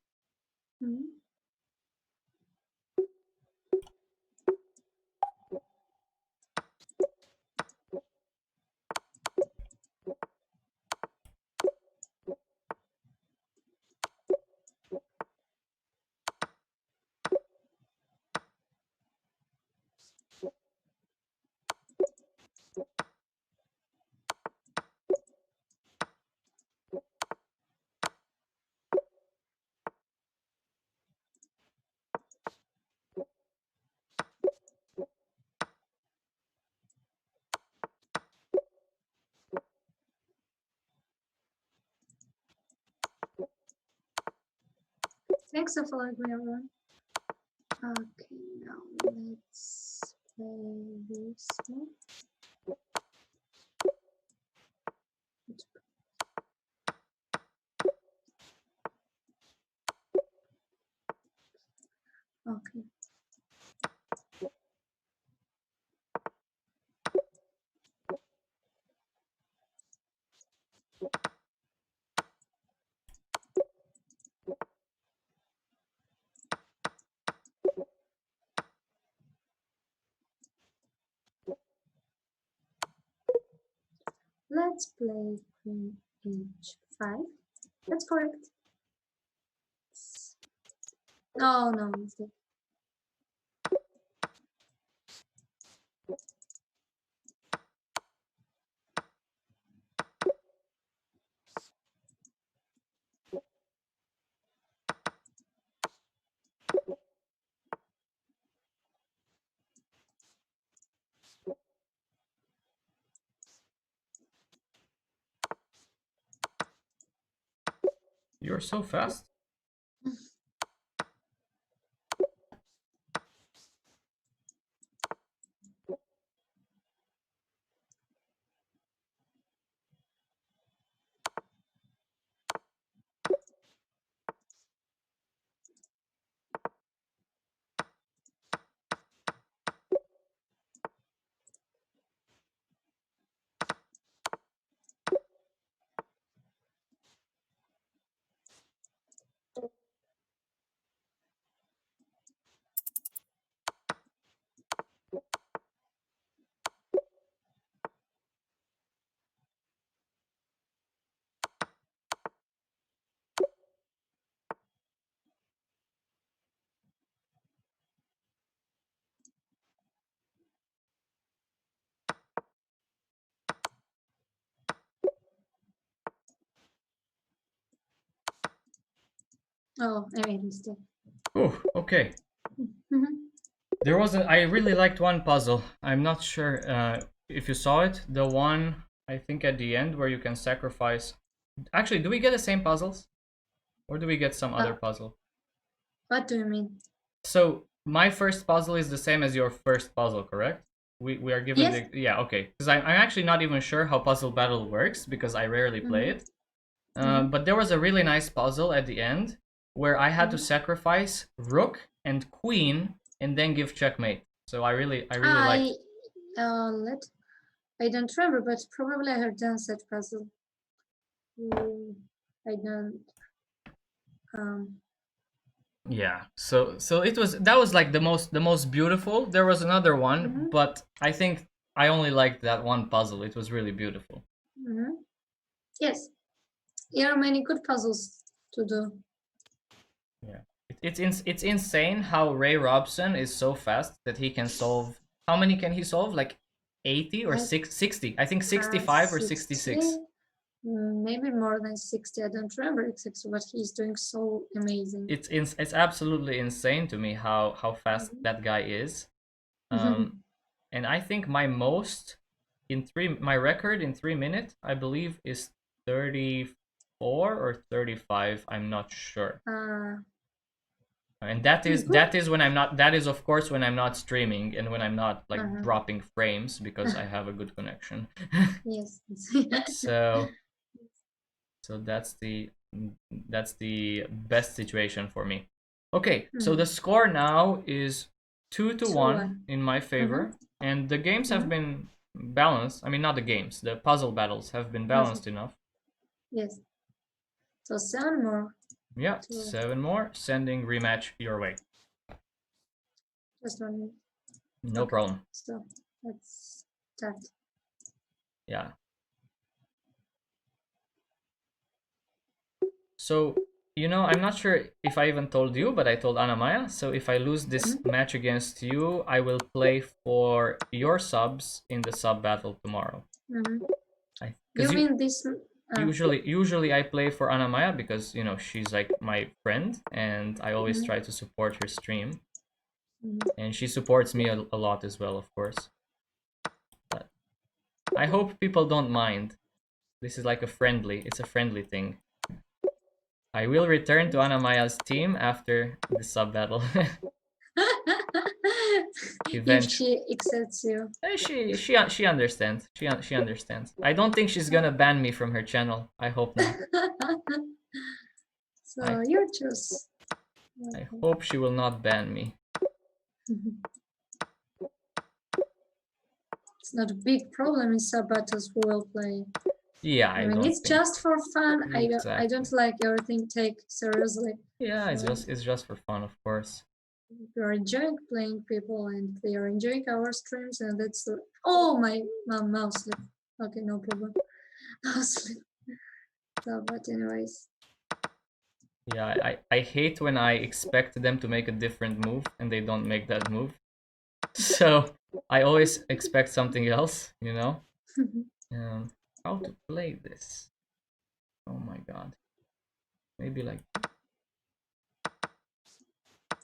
Thanks for following me, everyone. Okay, now let's play this one. Okay. let's play queen h5. That's correct. Oh no, mistake. You're so fast. Oh, I made a mistake. Oh, okay. Mm-hmm. I really liked one puzzle. I'm not sure if you saw it. The one, I think at the end where you can sacrifice. Actually, do we get the same puzzles? Or do we get some other puzzle? What do you mean? So my first puzzle is the same as your first puzzle, correct? We are given Yes. yeah, okay. Because I'm actually not even sure how Puzzle Battle works because I rarely play it. But there was a really nice puzzle at the end where I had to sacrifice rook and queen and then give checkmate. So I really liked. I don't remember, but probably I have done such puzzle. I don't. Yeah. So that was like the most beautiful. There was another one, but I think I only liked that one puzzle. It was really beautiful. Yes. There are many good puzzles to do. Yeah. It's insane how Ray Robson is so fast that he can solve. How many can he solve? Like 80 or 60? I think 65 or 66. Maybe more than 60. I don't remember exactly what he's doing. So amazing. It's absolutely insane to me how fast that guy is. And I think my record in 3 minutes, I believe, is 34 or 35. I'm not sure. And that is when I'm not. That is of course when I'm not streaming and when I'm not like dropping frames because I have a good connection. Yes. So that's the best situation for me. Okay, so the score now is 2-1 in my favor, and the games have been balanced. I mean, not the games. The puzzle battles have been balanced enough. Yes. So 7 more. Yeah, 7 more. Sending rematch your way. Just 1 minute. No problem. So let's start. Yeah. So, I'm not sure if I even told you, but I told Anna Maya. So if I lose this match against you, I will play for your subs in the sub battle tomorrow. You mean this? Usually I play for Anna Maya because she's like my friend, and I always try to support her stream, and she supports me a lot as well, of course. But I hope people don't mind. This is like it's a friendly thing. I will return to Anna Maya's team after the sub battle. If she accepts you. She understands. She understands. I don't think she's gonna ban me from her channel. I hope not. So your choice. I hope she will not ban me. It's not a big problem in sub battles we will play. Yeah, I mean, it's just for fun. Exactly. I don't like everything take seriously. Yeah, it's just for fun, of course. We are enjoying playing people, and they are enjoying our streams, and that's oh my mouse. Okay, no problem. Mostly. So, but anyways. Yeah, I hate when I expect them to make a different move and they don't make that move. So I always expect something else, you know? How to play this? Oh my god. Maybe like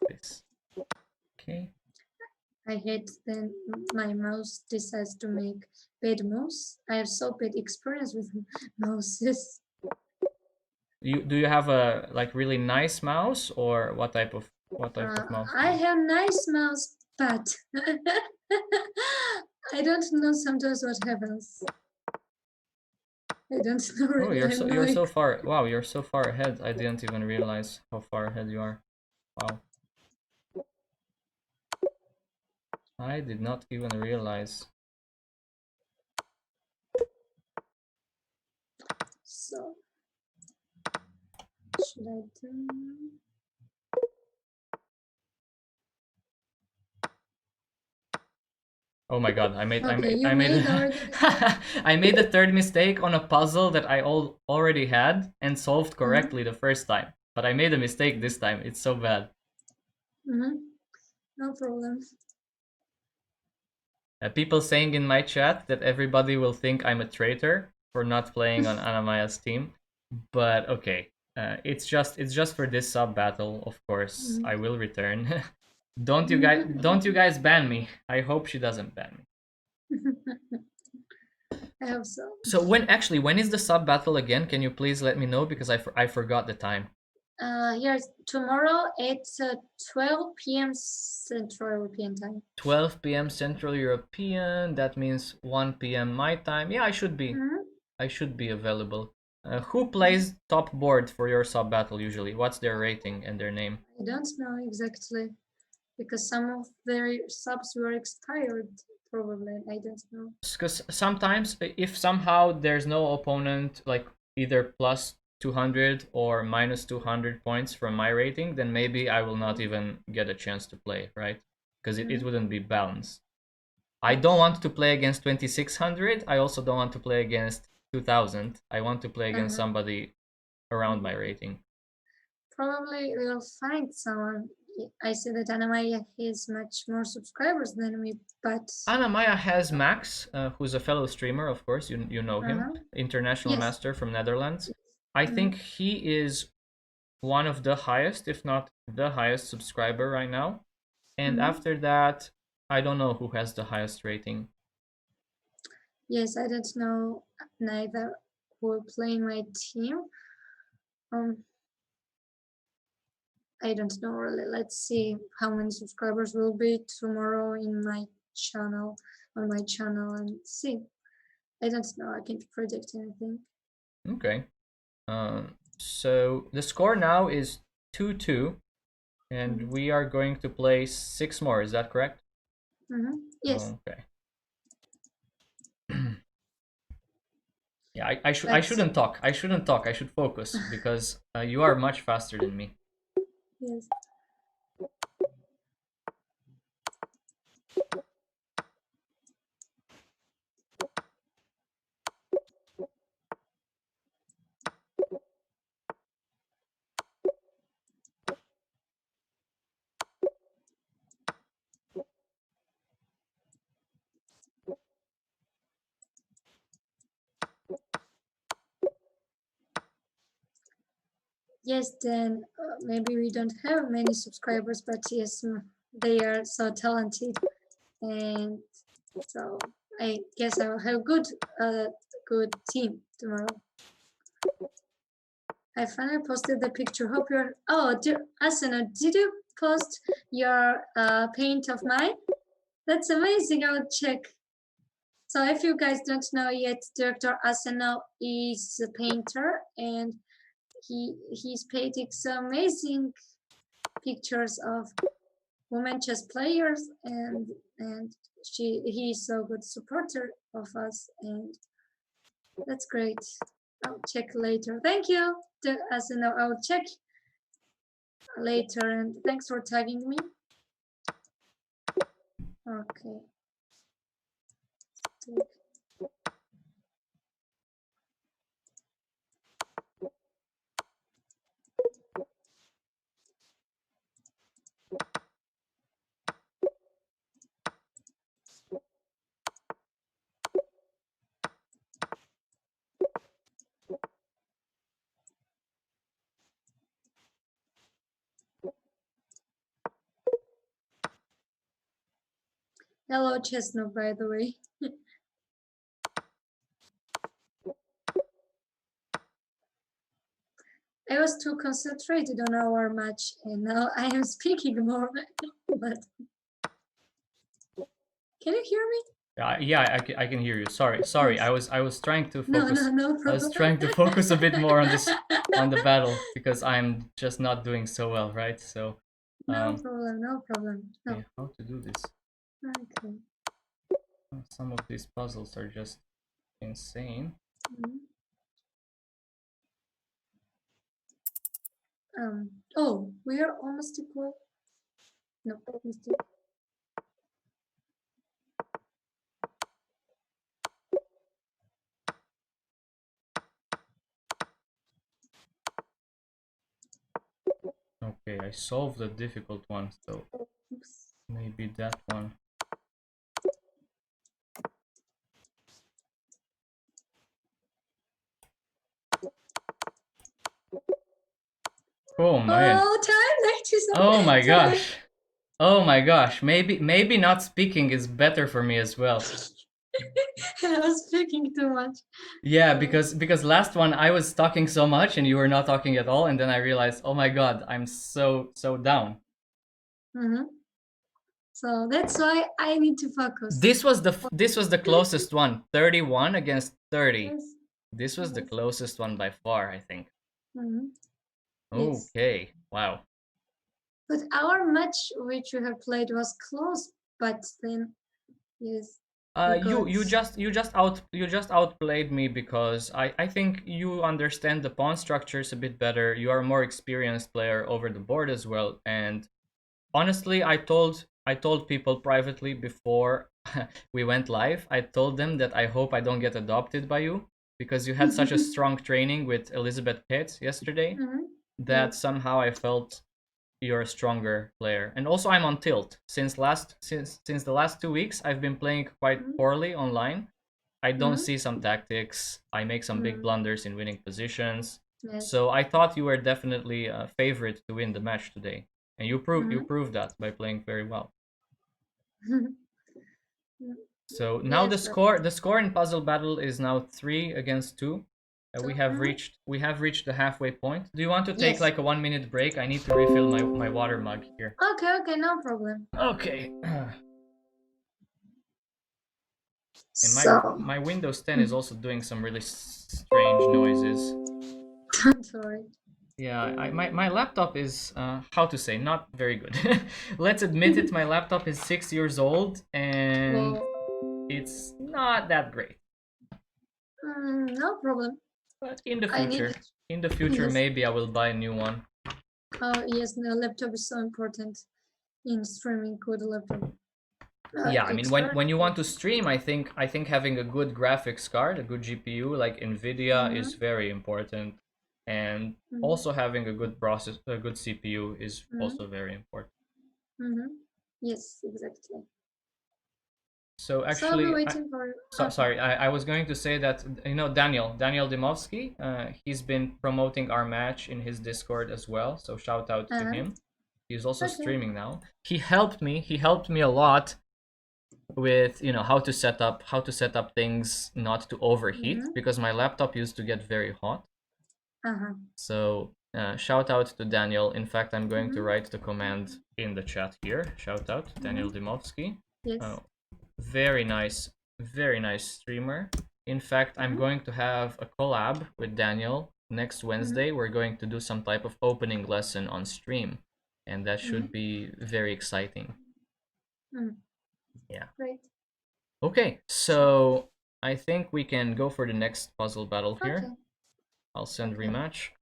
this. Okay. I hate when my mouse decides to make bad moves. I have so bad experience with mouses. Do you have a like really nice mouse, or what type of mouse? I have nice mouse, but I don't know sometimes what happens. I don't know Oh, really. you're so far. Wow, you're so far ahead. I didn't even realize how far ahead you are. Wow. I did not even realize. So should I do? Oh my god, I made Okay, I made I made the third mistake on a puzzle that I already had and solved correctly the first time. But I made a mistake this time. It's so bad. No problem. People saying in my chat that everybody will think I'm a traitor for not playing on Anamaya's team. But okay, it's just for this sub battle. Of course, I will return. Don't you guys ban me? I hope she doesn't ban me. I hope so. So when is the sub battle again? Can you please let me know, because I forgot the time. Here's tomorrow at 12 p.m. Central European time. 12 p.m. Central European. That means 1 p.m. my time. Yeah, I should be available. Who plays top board for your sub battle usually? What's their rating and their name? I don't know exactly, because some of their subs were expired. Probably, I don't know. Because sometimes, if somehow there's no opponent like either plus 200 or minus 200 points from my rating, then maybe I will not even get a chance to play, right? Because it wouldn't be balanced. I don't want to play against 2600. I also don't want to play against 2000. I want to play against somebody around my rating. Probably we'll find someone. I see that Anamaya has much more subscribers than me, but Anamaya has Max, who's a fellow streamer, of course. You know him, international master from Netherlands. I think he is one of the highest, if not the highest subscriber right now. And after that, I don't know who has the highest rating. Yes, I don't know neither who will play in my team. I don't know really. Let's see how many subscribers will be tomorrow in my channel, on my channel, and see. I don't know. I can't predict anything. Okay. So the score now is 2-2, and we are going to play 6 more. Is that correct? Yes. Okay. Yeah, I shouldn't talk. I shouldn't talk. I should focus, because you are much faster than me. Yes. Yes, then maybe we don't have many subscribers, but yes, they are so talented, and so I guess I will have good team tomorrow. I finally posted the picture. Hope you're. Oh, Asana, did you post your paint of mine? That's amazing. I will check. So if you guys don't know yet, Director Asano is a painter, and he's painting some amazing pictures of women chess players, and he's so good supporter of us, and that's great. I'll check later. Thank you, Asano. I'll check later, and thanks for tagging me. Okay. Hello, Chestnut, by the way. I was too concentrated on our match, and now I am speaking more. But can you hear me? Yeah, I can hear you. Sorry. Yes. I was trying to focus. No problem. I was trying to focus a bit more on the battle because I'm just not doing so well, right? So, No problem. No. okay, how to do this? Okay. Some of these puzzles are just insane. Oh, we are almost equal. No, we still. Okay, I solved the difficult one, so Oops. maybe that one. Oh man. Oh, time 90. Oh my gosh. Oh my gosh. Maybe not speaking is better for me as well. I was speaking too much. Yeah, because last one I was talking so much and you were not talking at all, and then I realized, oh my god, I'm so down. So that's why I need to focus. This was the closest one. 31 against 30. Yes. This was the closest one by far, I think. Yes. Okay. Wow. But our match which we have played was close, but then yes. You just outplayed me because I think you understand the pawn structures a bit better. You are a more experienced player over the board as well. And honestly, I told people privately before we went live. I told them that I hope I don't get adopted by you because you had such a strong training with Elizabeth Pitts yesterday that somehow I felt you're a stronger player. And also I'm on tilt. Since the last 2 weeks I've been playing quite poorly online. I don't see some tactics. I make some big blunders in winning positions. Yes. So I thought you were definitely a favorite to win the match today. And you proved that by playing very well. So now Yes, the score in Puzzle Battle is now 3 against 2. We have reached the halfway point. Do you want to take Yes. like a 1 minute break? I need to refill my water mug here. Okay, no problem. Okay. And So my Windows 10 is also doing some really strange noises. don't worry. Yeah, my laptop is how to say, not very good. Let's admit it, my laptop is 6 years old and it's not that great. No problem. But in the future, Yes. maybe I will buy a new one. Oh yes, the laptop is so important in streaming with a laptop. Yeah, I mean when you want to stream, I think having a good graphics card, a good GPU like Nvidia is very important, and also having a good CPU is also very important. Yes, exactly. So So I'll actually, be waiting for. sorry, I was going to say that Daniel Dimovsky, he's been promoting our match in his Discord as well. So shout out to him. He's also streaming now. He helped me a lot with how to set up things not to overheat because my laptop used to get very hot. So shout out to Daniel. In fact, I'm going to write the command in the chat here. Shout out Daniel Dimovsky. Yes. Very nice streamer. In fact, I'm going to have a collab with Daniel next Wednesday. We're going to do some type of opening lesson on stream, and that should be very exciting. Yeah. Great. Okay, so I think we can go for the next puzzle battle here. Okay. I'll send rematch.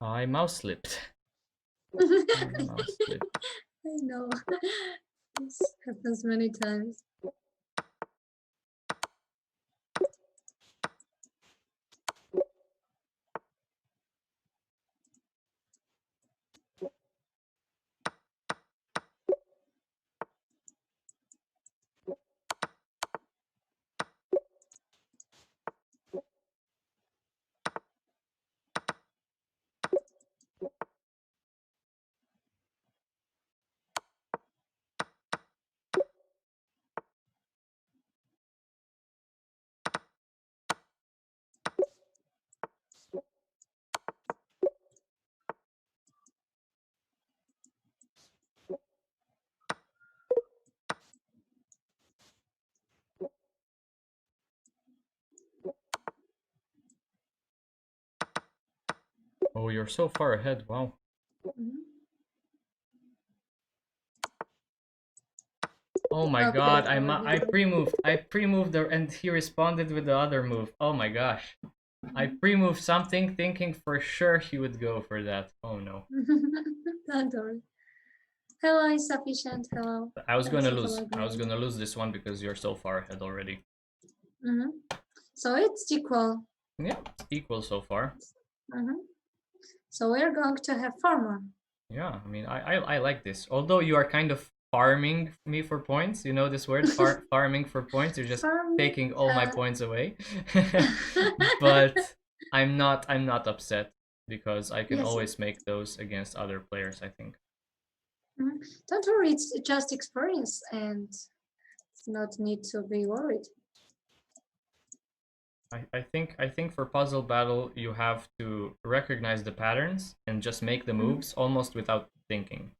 I mouse slipped. Mouse slipped. I know. This happens many times. Oh, you're so far ahead. Wow. Oh my Okay, god, already. I pre-moved there and he responded with the other move. Oh my gosh. I pre-moved something thinking for sure he would go for that. Oh no. Don't worry. Hello, insufficient. Hello. I was Thanks gonna for lose. I was agreeing. gonna lose this one because you're so far ahead already. So it's equal. Yeah, it's equal so far. So we're going to have 4 more. Yeah, I mean, I like this. Although you are kind of farming me for points, you know this word, farming for points. You're just taking all my points away. But I'm not upset because I can always make those against other players, I think. Don't worry, it's just experience and it's not need to be worried. I think for puzzle battle you have to recognize the patterns and just make the moves almost without thinking.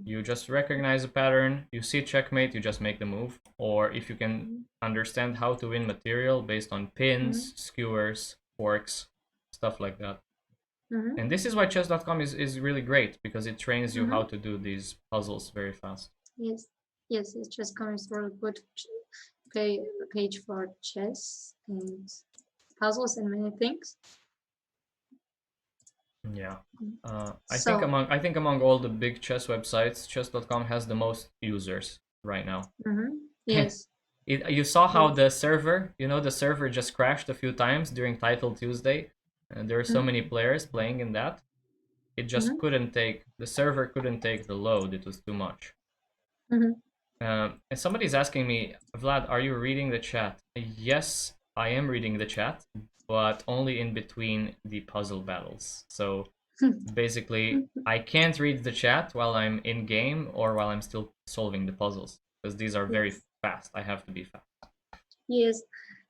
You just recognize a pattern, you see checkmate, you just make the move. Or if you can understand how to win material based on pins, skewers, forks, stuff like that. And this is why chess.com is really great, because it trains you how to do these puzzles very fast. Yes, chess.com is really good page for chess and puzzles and many things. Yeah, I think among all the big chess websites, chess.com has the most users right now. Yes. You saw how the server, the server just crashed a few times during Title Tuesday, and there were so many players playing in that. It just couldn't take, the server couldn't take the load. It was too much. And somebody's asking me, Vlad, are you reading the chat? Yes, I am reading the chat, but only in between the puzzle battles. So basically, I can't read the chat while I'm in game or while I'm still solving the puzzles, because these are very fast. I have to be fast. Yes,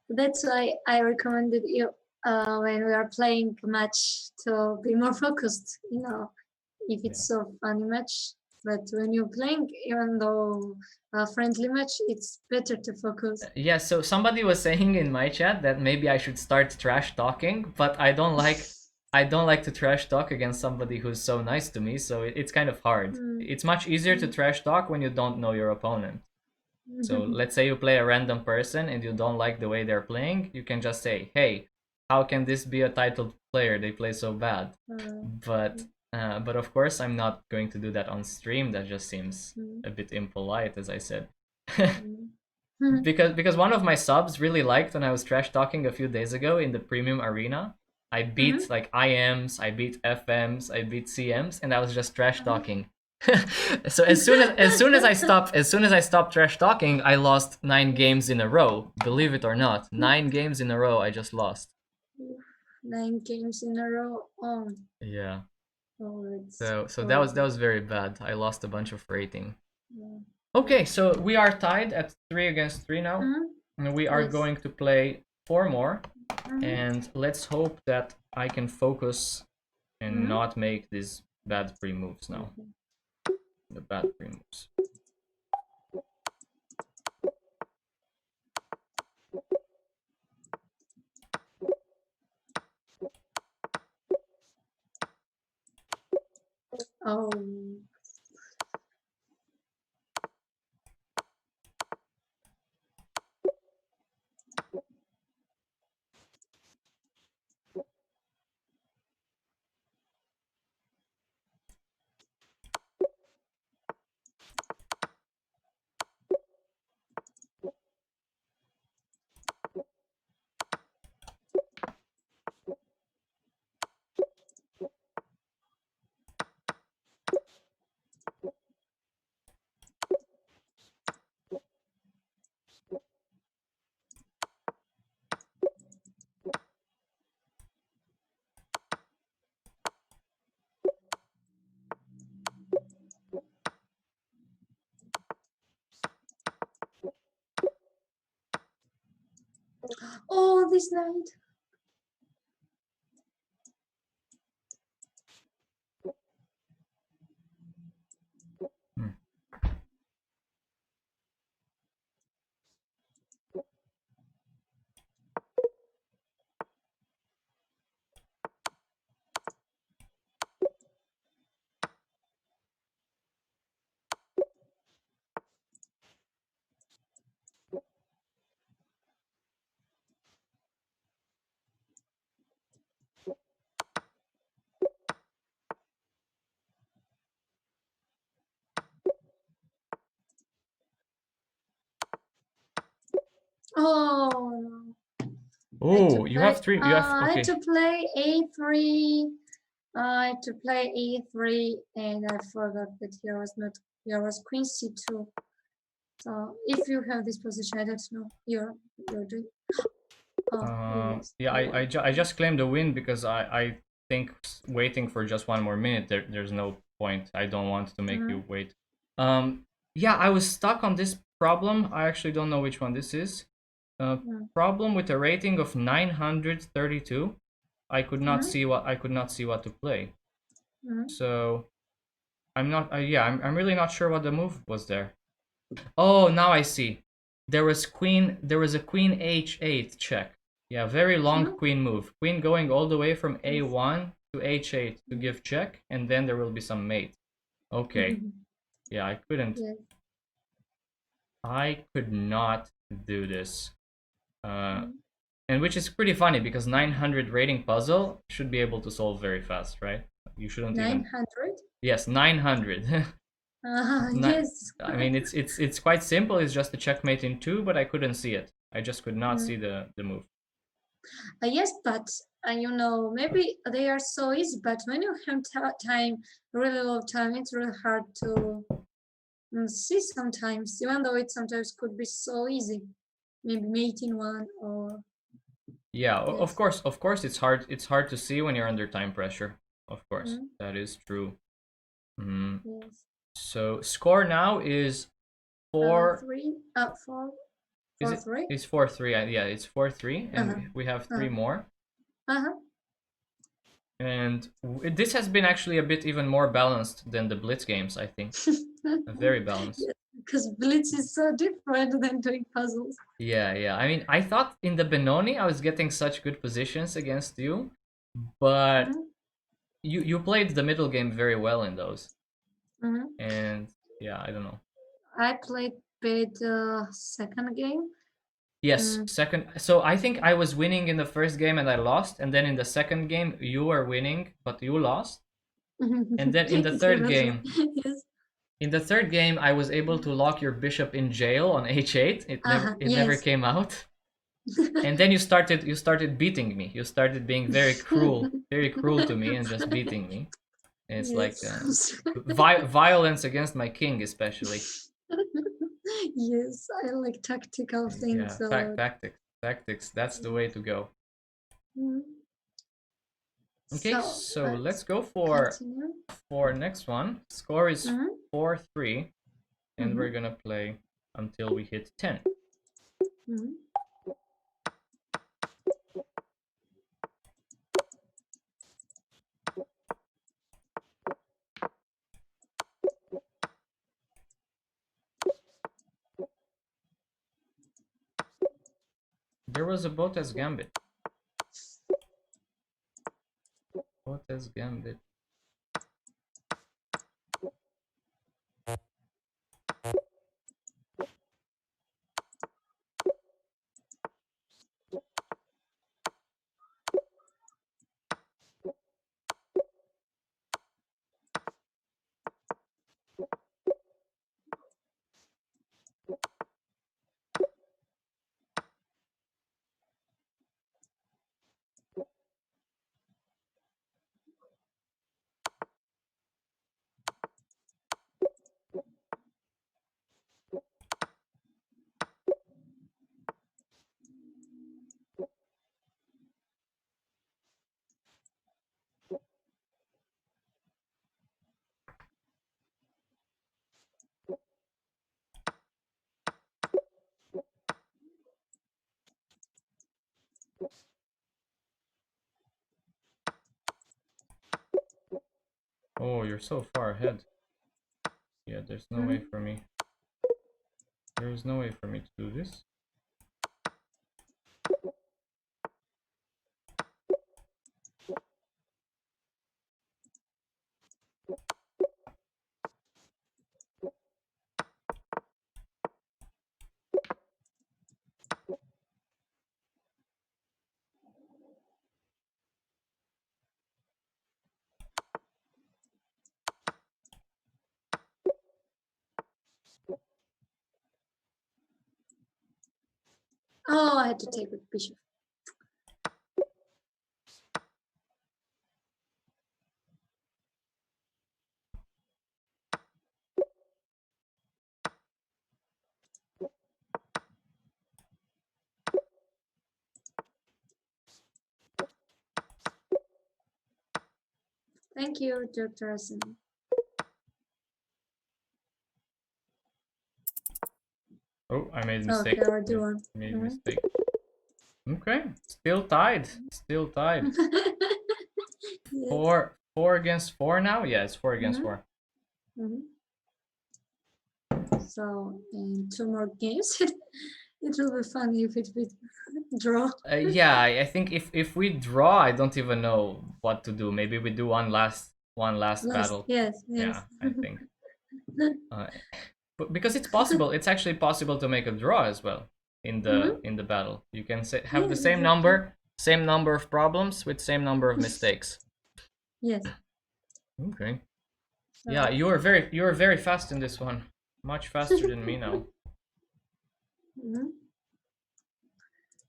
that's why I recommended you when we are playing a match to be more focused, if it's so funny match. But when you're playing, even though a friendly match, it's better to focus. Yeah, so somebody was saying in my chat that maybe I should start trash talking, but I don't like to trash talk against somebody who's so nice to me, so it's kind of hard. It's much easier to trash talk when you don't know your opponent. So let's say you play a random person and you don't like the way they're playing, you can just say, hey, how can this be a titled player? They play so bad. But of course, I'm not going to do that on stream. That just seems a bit impolite, as I said. Because one of my subs really liked when I was trash talking a few days ago in the premium arena. I beat like IMs, I beat FMs, I beat CMs, and I was just trash talking. So as soon as I stopped trash talking, I lost 9 games in a row. Believe it or not, 9 games in a row I just lost. 9 games in a row. Oh. Yeah. Oh, so that was very bad. I lost a bunch of rating. Yeah. Okay, so we are tied at 3 against 3 now. And we are going to play 4 more. And let's hope that I can focus and not make these bad free moves now. The bad free moves. Oh. Oh, this night. Oh. Oh, you have three. You have I okay. had to play A3. I had to play E3, and I forgot that here was Queen C2. So if you have this position, I don't know. You're doing. Oh, yes, Yeah, I just claimed the win because I think waiting for just one more minute there's no point. I don't want to make you wait. Yeah, I was stuck on this problem. I actually don't know which one this is. Problem with a rating of 932. I could not see what to play. So I'm not. Yeah, I'm really not sure what the move was there. Oh, now I see. There was a queen h8 check. Yeah, very long queen move. Queen going all the way from a1 to h8 to give check, and then there will be some mate. Okay. Yeah, I couldn't. Yes. I could not do this. And which is pretty funny because 900 rating puzzle should be able to solve very fast, right? You shouldn't 900? even. Yes, 900. Yes. I mean, it's quite simple. It's just a checkmate in 2, but I couldn't see it. I just could not see the move. Yes, but maybe they are so easy. But when you have time, really low time, it's really hard to see sometimes. Even though it sometimes could be so easy, maybe mating one or. Yeah, of course, it's hard. It's hard to see when you're under time pressure. Of course, that is true. Yes. So score now is 4. 4 Is it? 3. It's 4-3. Yeah, it's 4-3, and we have 3 more. And this has been actually a bit even more balanced than the Blitz games, I think. Very balanced. Yes, because Blitz is so different than doing puzzles. Yeah. I mean, I thought in the Benoni I was getting such good positions against you, but you played the middle game very well in those. And yeah, I don't know. I played the second game. Yes, second. So I think I was winning in the first game and I lost, and then in the second game you were winning but you lost, and then in the third game. Yes. In the third game, I was able to lock your bishop in jail on h8. It never came out. And then you started beating me. You started being very cruel to me and just beating me. And it's like violence against my king, especially. Yes, I like tactical things. Yeah, tactics. That's the way to go. Okay, so let's go for next one. Score is 4-3, and we're gonna play until we hit 10. There was a Botez Gambit. Botez Gambit. Oh, you're so far ahead. Yeah, there's no way for me. There's no way for me to do this. Oh, I had to take with bishop. Thank you, Dr. Asen. Oh, I made a mistake. Okay, Made a mistake. Okay, still tied. Still tied. Yes. 4 against 4 now? Yeah, it's 4 against 4. So in 2 more games, it will be funny if it would draw. Yeah, I think if we draw, I don't even know what to do. Maybe we do one last battle. Yes. Yeah, I think. But because it's possible, it's actually possible to make a draw as well in the battle. You can have the same number of problems with same number of mistakes. Yes. Okay. So. Yeah, you were very fast in this one. Much faster than me now.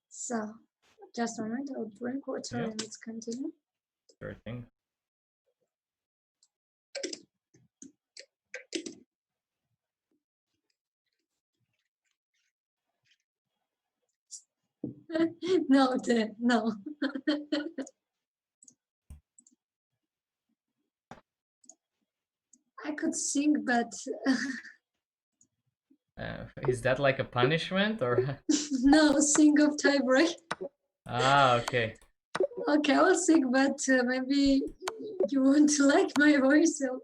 So, just a moment, I'll drink water and let's continue. Sure thing. No. I could sing, but is that like a punishment or? No, sing of tie break. Okay. Okay, I'll sing, but maybe you won't like my voice. So.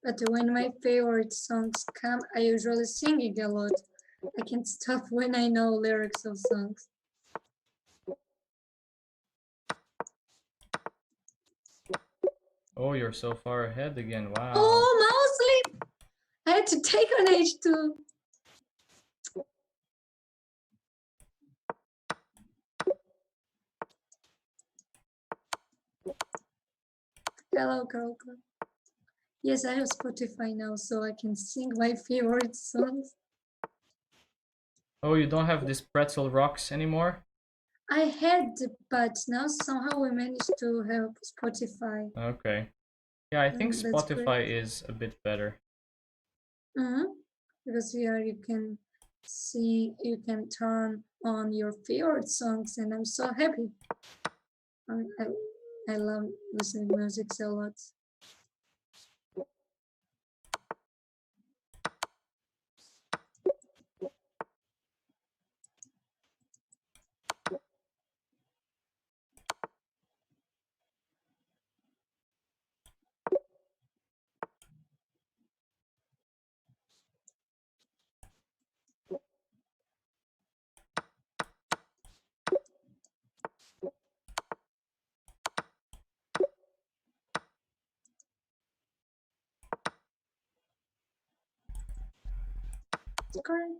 But when my favorite songs come, I usually sing it a lot. I can't stop when I know lyrics of songs. Oh, you're so far ahead again. Wow. Oh, mouse sleep! I had to take on H2. Hello, Carol. Yes, I have Spotify now, so I can sing my favorite songs. Oh, you don't have this pretzel rocks anymore? I had, but now somehow we managed to have Spotify. Okay. Yeah, I think Spotify is a bit better. Because here you can see, you can turn on your favorite songs, and I'm so happy. I love listening to music a lot. Correct.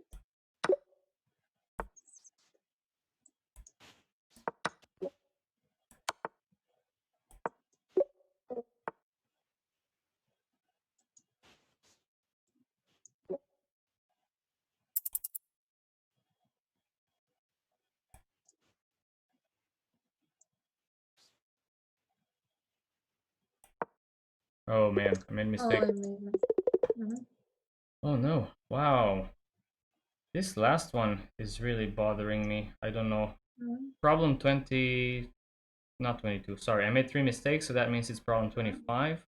Oh man, I made a Oh, mistake. I made Oh no, wow. This last one is really bothering me. I don't know. Problem 20, not 22, sorry. I made 3 mistakes, so that means it's problem 25.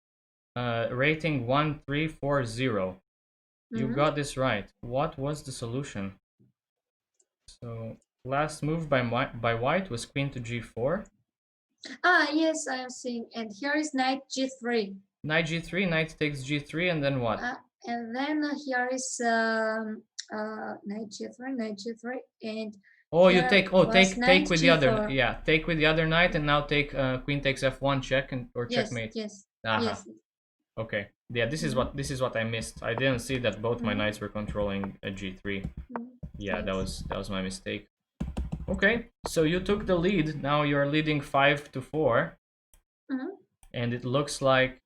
Rating 1340. You got this right. What was the solution? So, last move by white was queen to g4. Ah, yes, I am seeing. And here is knight g3. Knight g3, knight takes g3, and then what? And then here is knight g3, and oh, you take take with the other, g4. yeah, take with the other knight, and now take queen takes f1 check or checkmate. Yes. Yes. Okay. Yeah, this is what I missed. I didn't see that both my knights were controlling a g3. Yeah, yes. that was my mistake. Okay, so you took the lead. Now you're leading 5-4, and it looks like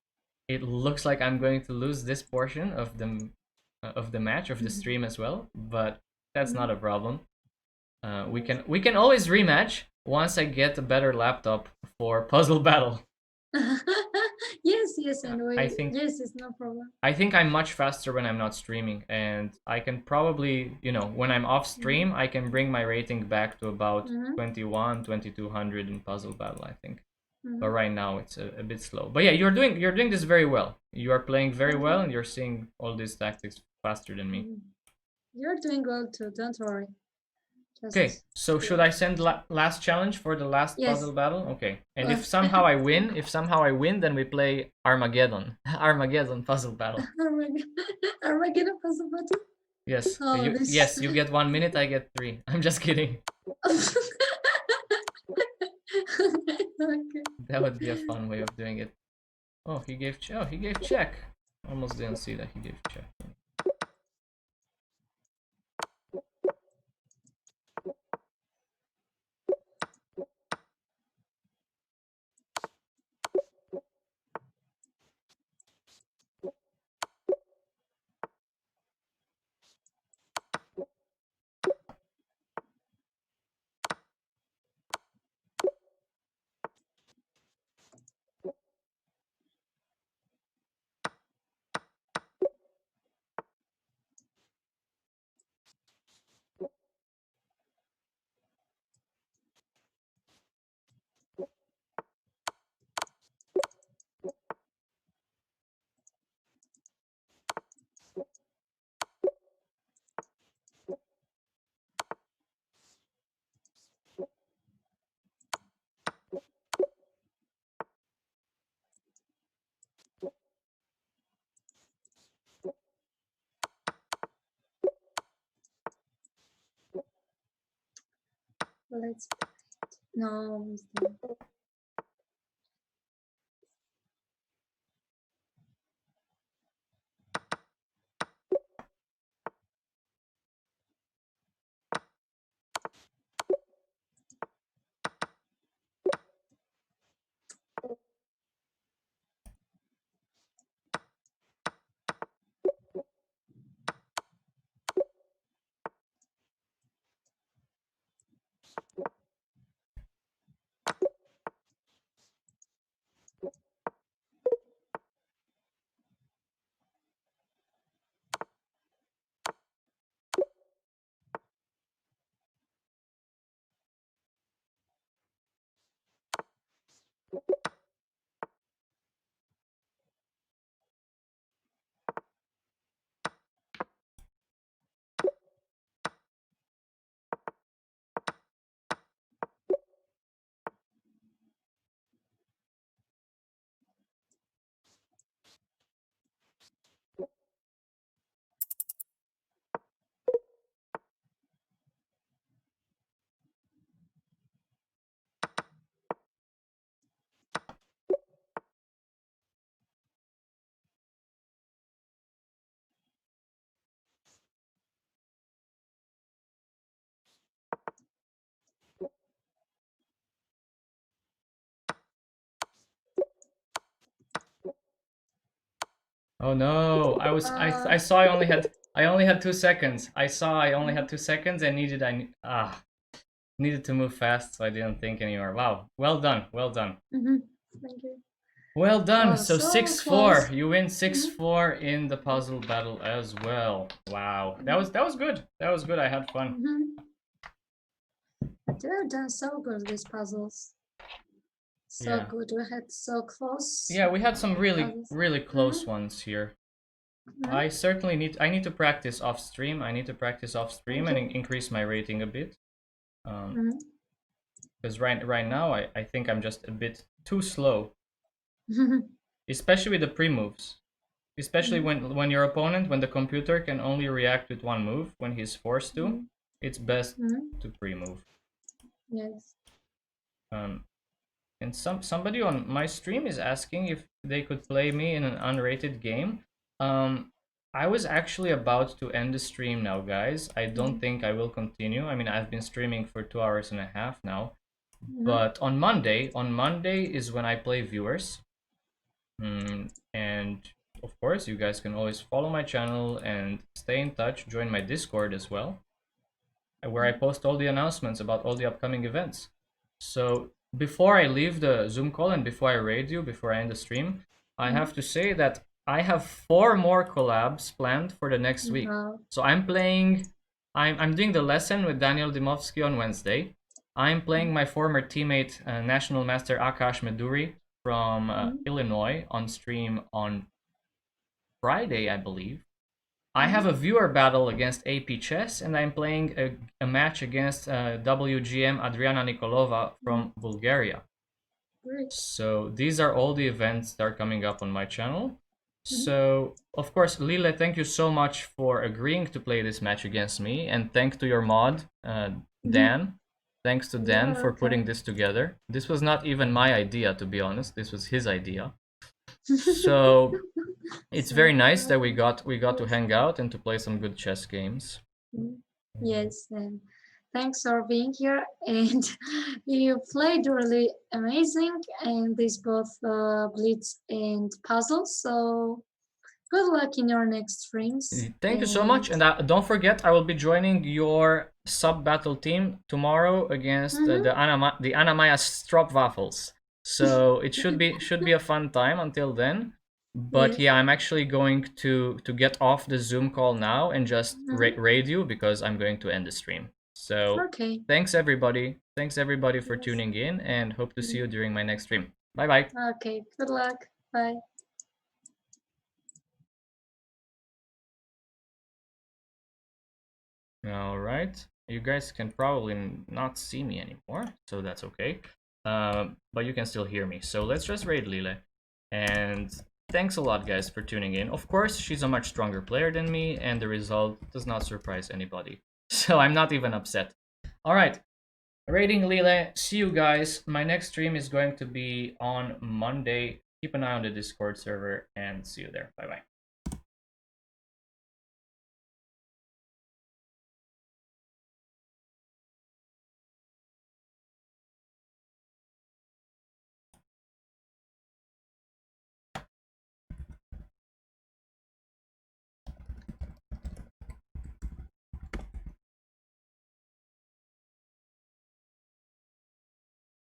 I'm going to lose this portion of the match, of the stream as well. But that's not a problem. We can always rematch once I get a better laptop for Puzzle Battle. Yes, and yes, it's no problem. I think I'm much faster when I'm not streaming, and I can probably, when I'm off stream, I can bring my rating back to about 2200 in Puzzle Battle, I think. But right now it's a bit slow. But yeah, you're doing this very well. You are playing very well, and you're seeing all these tactics faster than me. You're doing well too. Don't worry. Okay, so should I send last challenge for the last Puzzle Battle? Okay, and if somehow I win, then we play Armageddon. Armageddon Puzzle Battle. Armageddon Puzzle Battle? Yes. Yes, you get 1 minute, I get 3. I'm just kidding. Okay. That would be a fun way of doing it. Oh, he gave check. Almost didn't see that he gave check. Let's no. Oh no! I saw I only had 2 seconds. I saw I only had 2 seconds and needed to move fast, so I didn't think anymore. Wow, well done. Thank you. Well done. Oh, So so 6-4. close. You win 6-4 in the puzzle battle as well. Wow. That was good. That was good. I had fun. They've done so good, these puzzles. So Yeah. good. We had so close. Yeah, we had some really puzzles. close ones here. I certainly need to practice off stream. I need to practice off stream and increase my rating a bit. Because right now I think I'm just a bit too slow. Especially with the pre-moves. Especially when your opponent, when the computer can only react with one move when he's forced to, it's best to pre-move. Yes. And somebody on my stream is asking if they could play me in an unrated game. I was actually about to end the stream now, guys. I don't think I will continue. I mean, I've been streaming for 2 hours and a half now. But on Monday is when I play viewers. And of course, you guys can always follow my channel and stay in touch. Join my Discord as well, where I post all the announcements about all the upcoming events. So before I leave the Zoom call and before I raid you, before I end the stream, I have to say that I have 4 more collabs planned for the next week. So I'm doing the lesson with Daniel Dimovsky on Wednesday. I'm playing my former teammate, National Master Akash Meduri from Illinois on stream on Friday, I believe. I have a viewer battle against AP Chess, and I'm playing a match against WGM Adriana Nikolova from Bulgaria. Great. So these are all the events that are coming up on my channel. So, of course, Lile, thank you so much for agreeing to play this match against me, and thanks to your mod, Dan. Thanks to Dan for putting this together. This was not even my idea, to be honest. This was his idea. So it's very nice that we got to hang out and to play some good chess games. Yes, and thanks for being here. And you played really amazing, and these both blitz and puzzles. So good luck in your next streams. Thank you so much, and don't forget, I will be joining your sub battle team tomorrow against the Anamaya Stroopwafels. So it should be a fun time until then. But yeah, I'm actually going to get off the Zoom call now and just raid you because I'm going to end the stream. So thanks everybody. Thanks everybody for tuning in, and hope to see you during my next stream. Bye bye. Okay, good luck. Bye. All right, you guys can probably not see me anymore, so that's okay. But you can still hear me. So let's just raid Lile. And thanks a lot, guys, for tuning in. Of course, she's a much stronger player than me, and the result does not surprise anybody. So I'm not even upset. All right, raiding Lile. See you guys. My next stream is going to be on Monday. Keep an eye on the Discord server, and see you there. Bye-bye.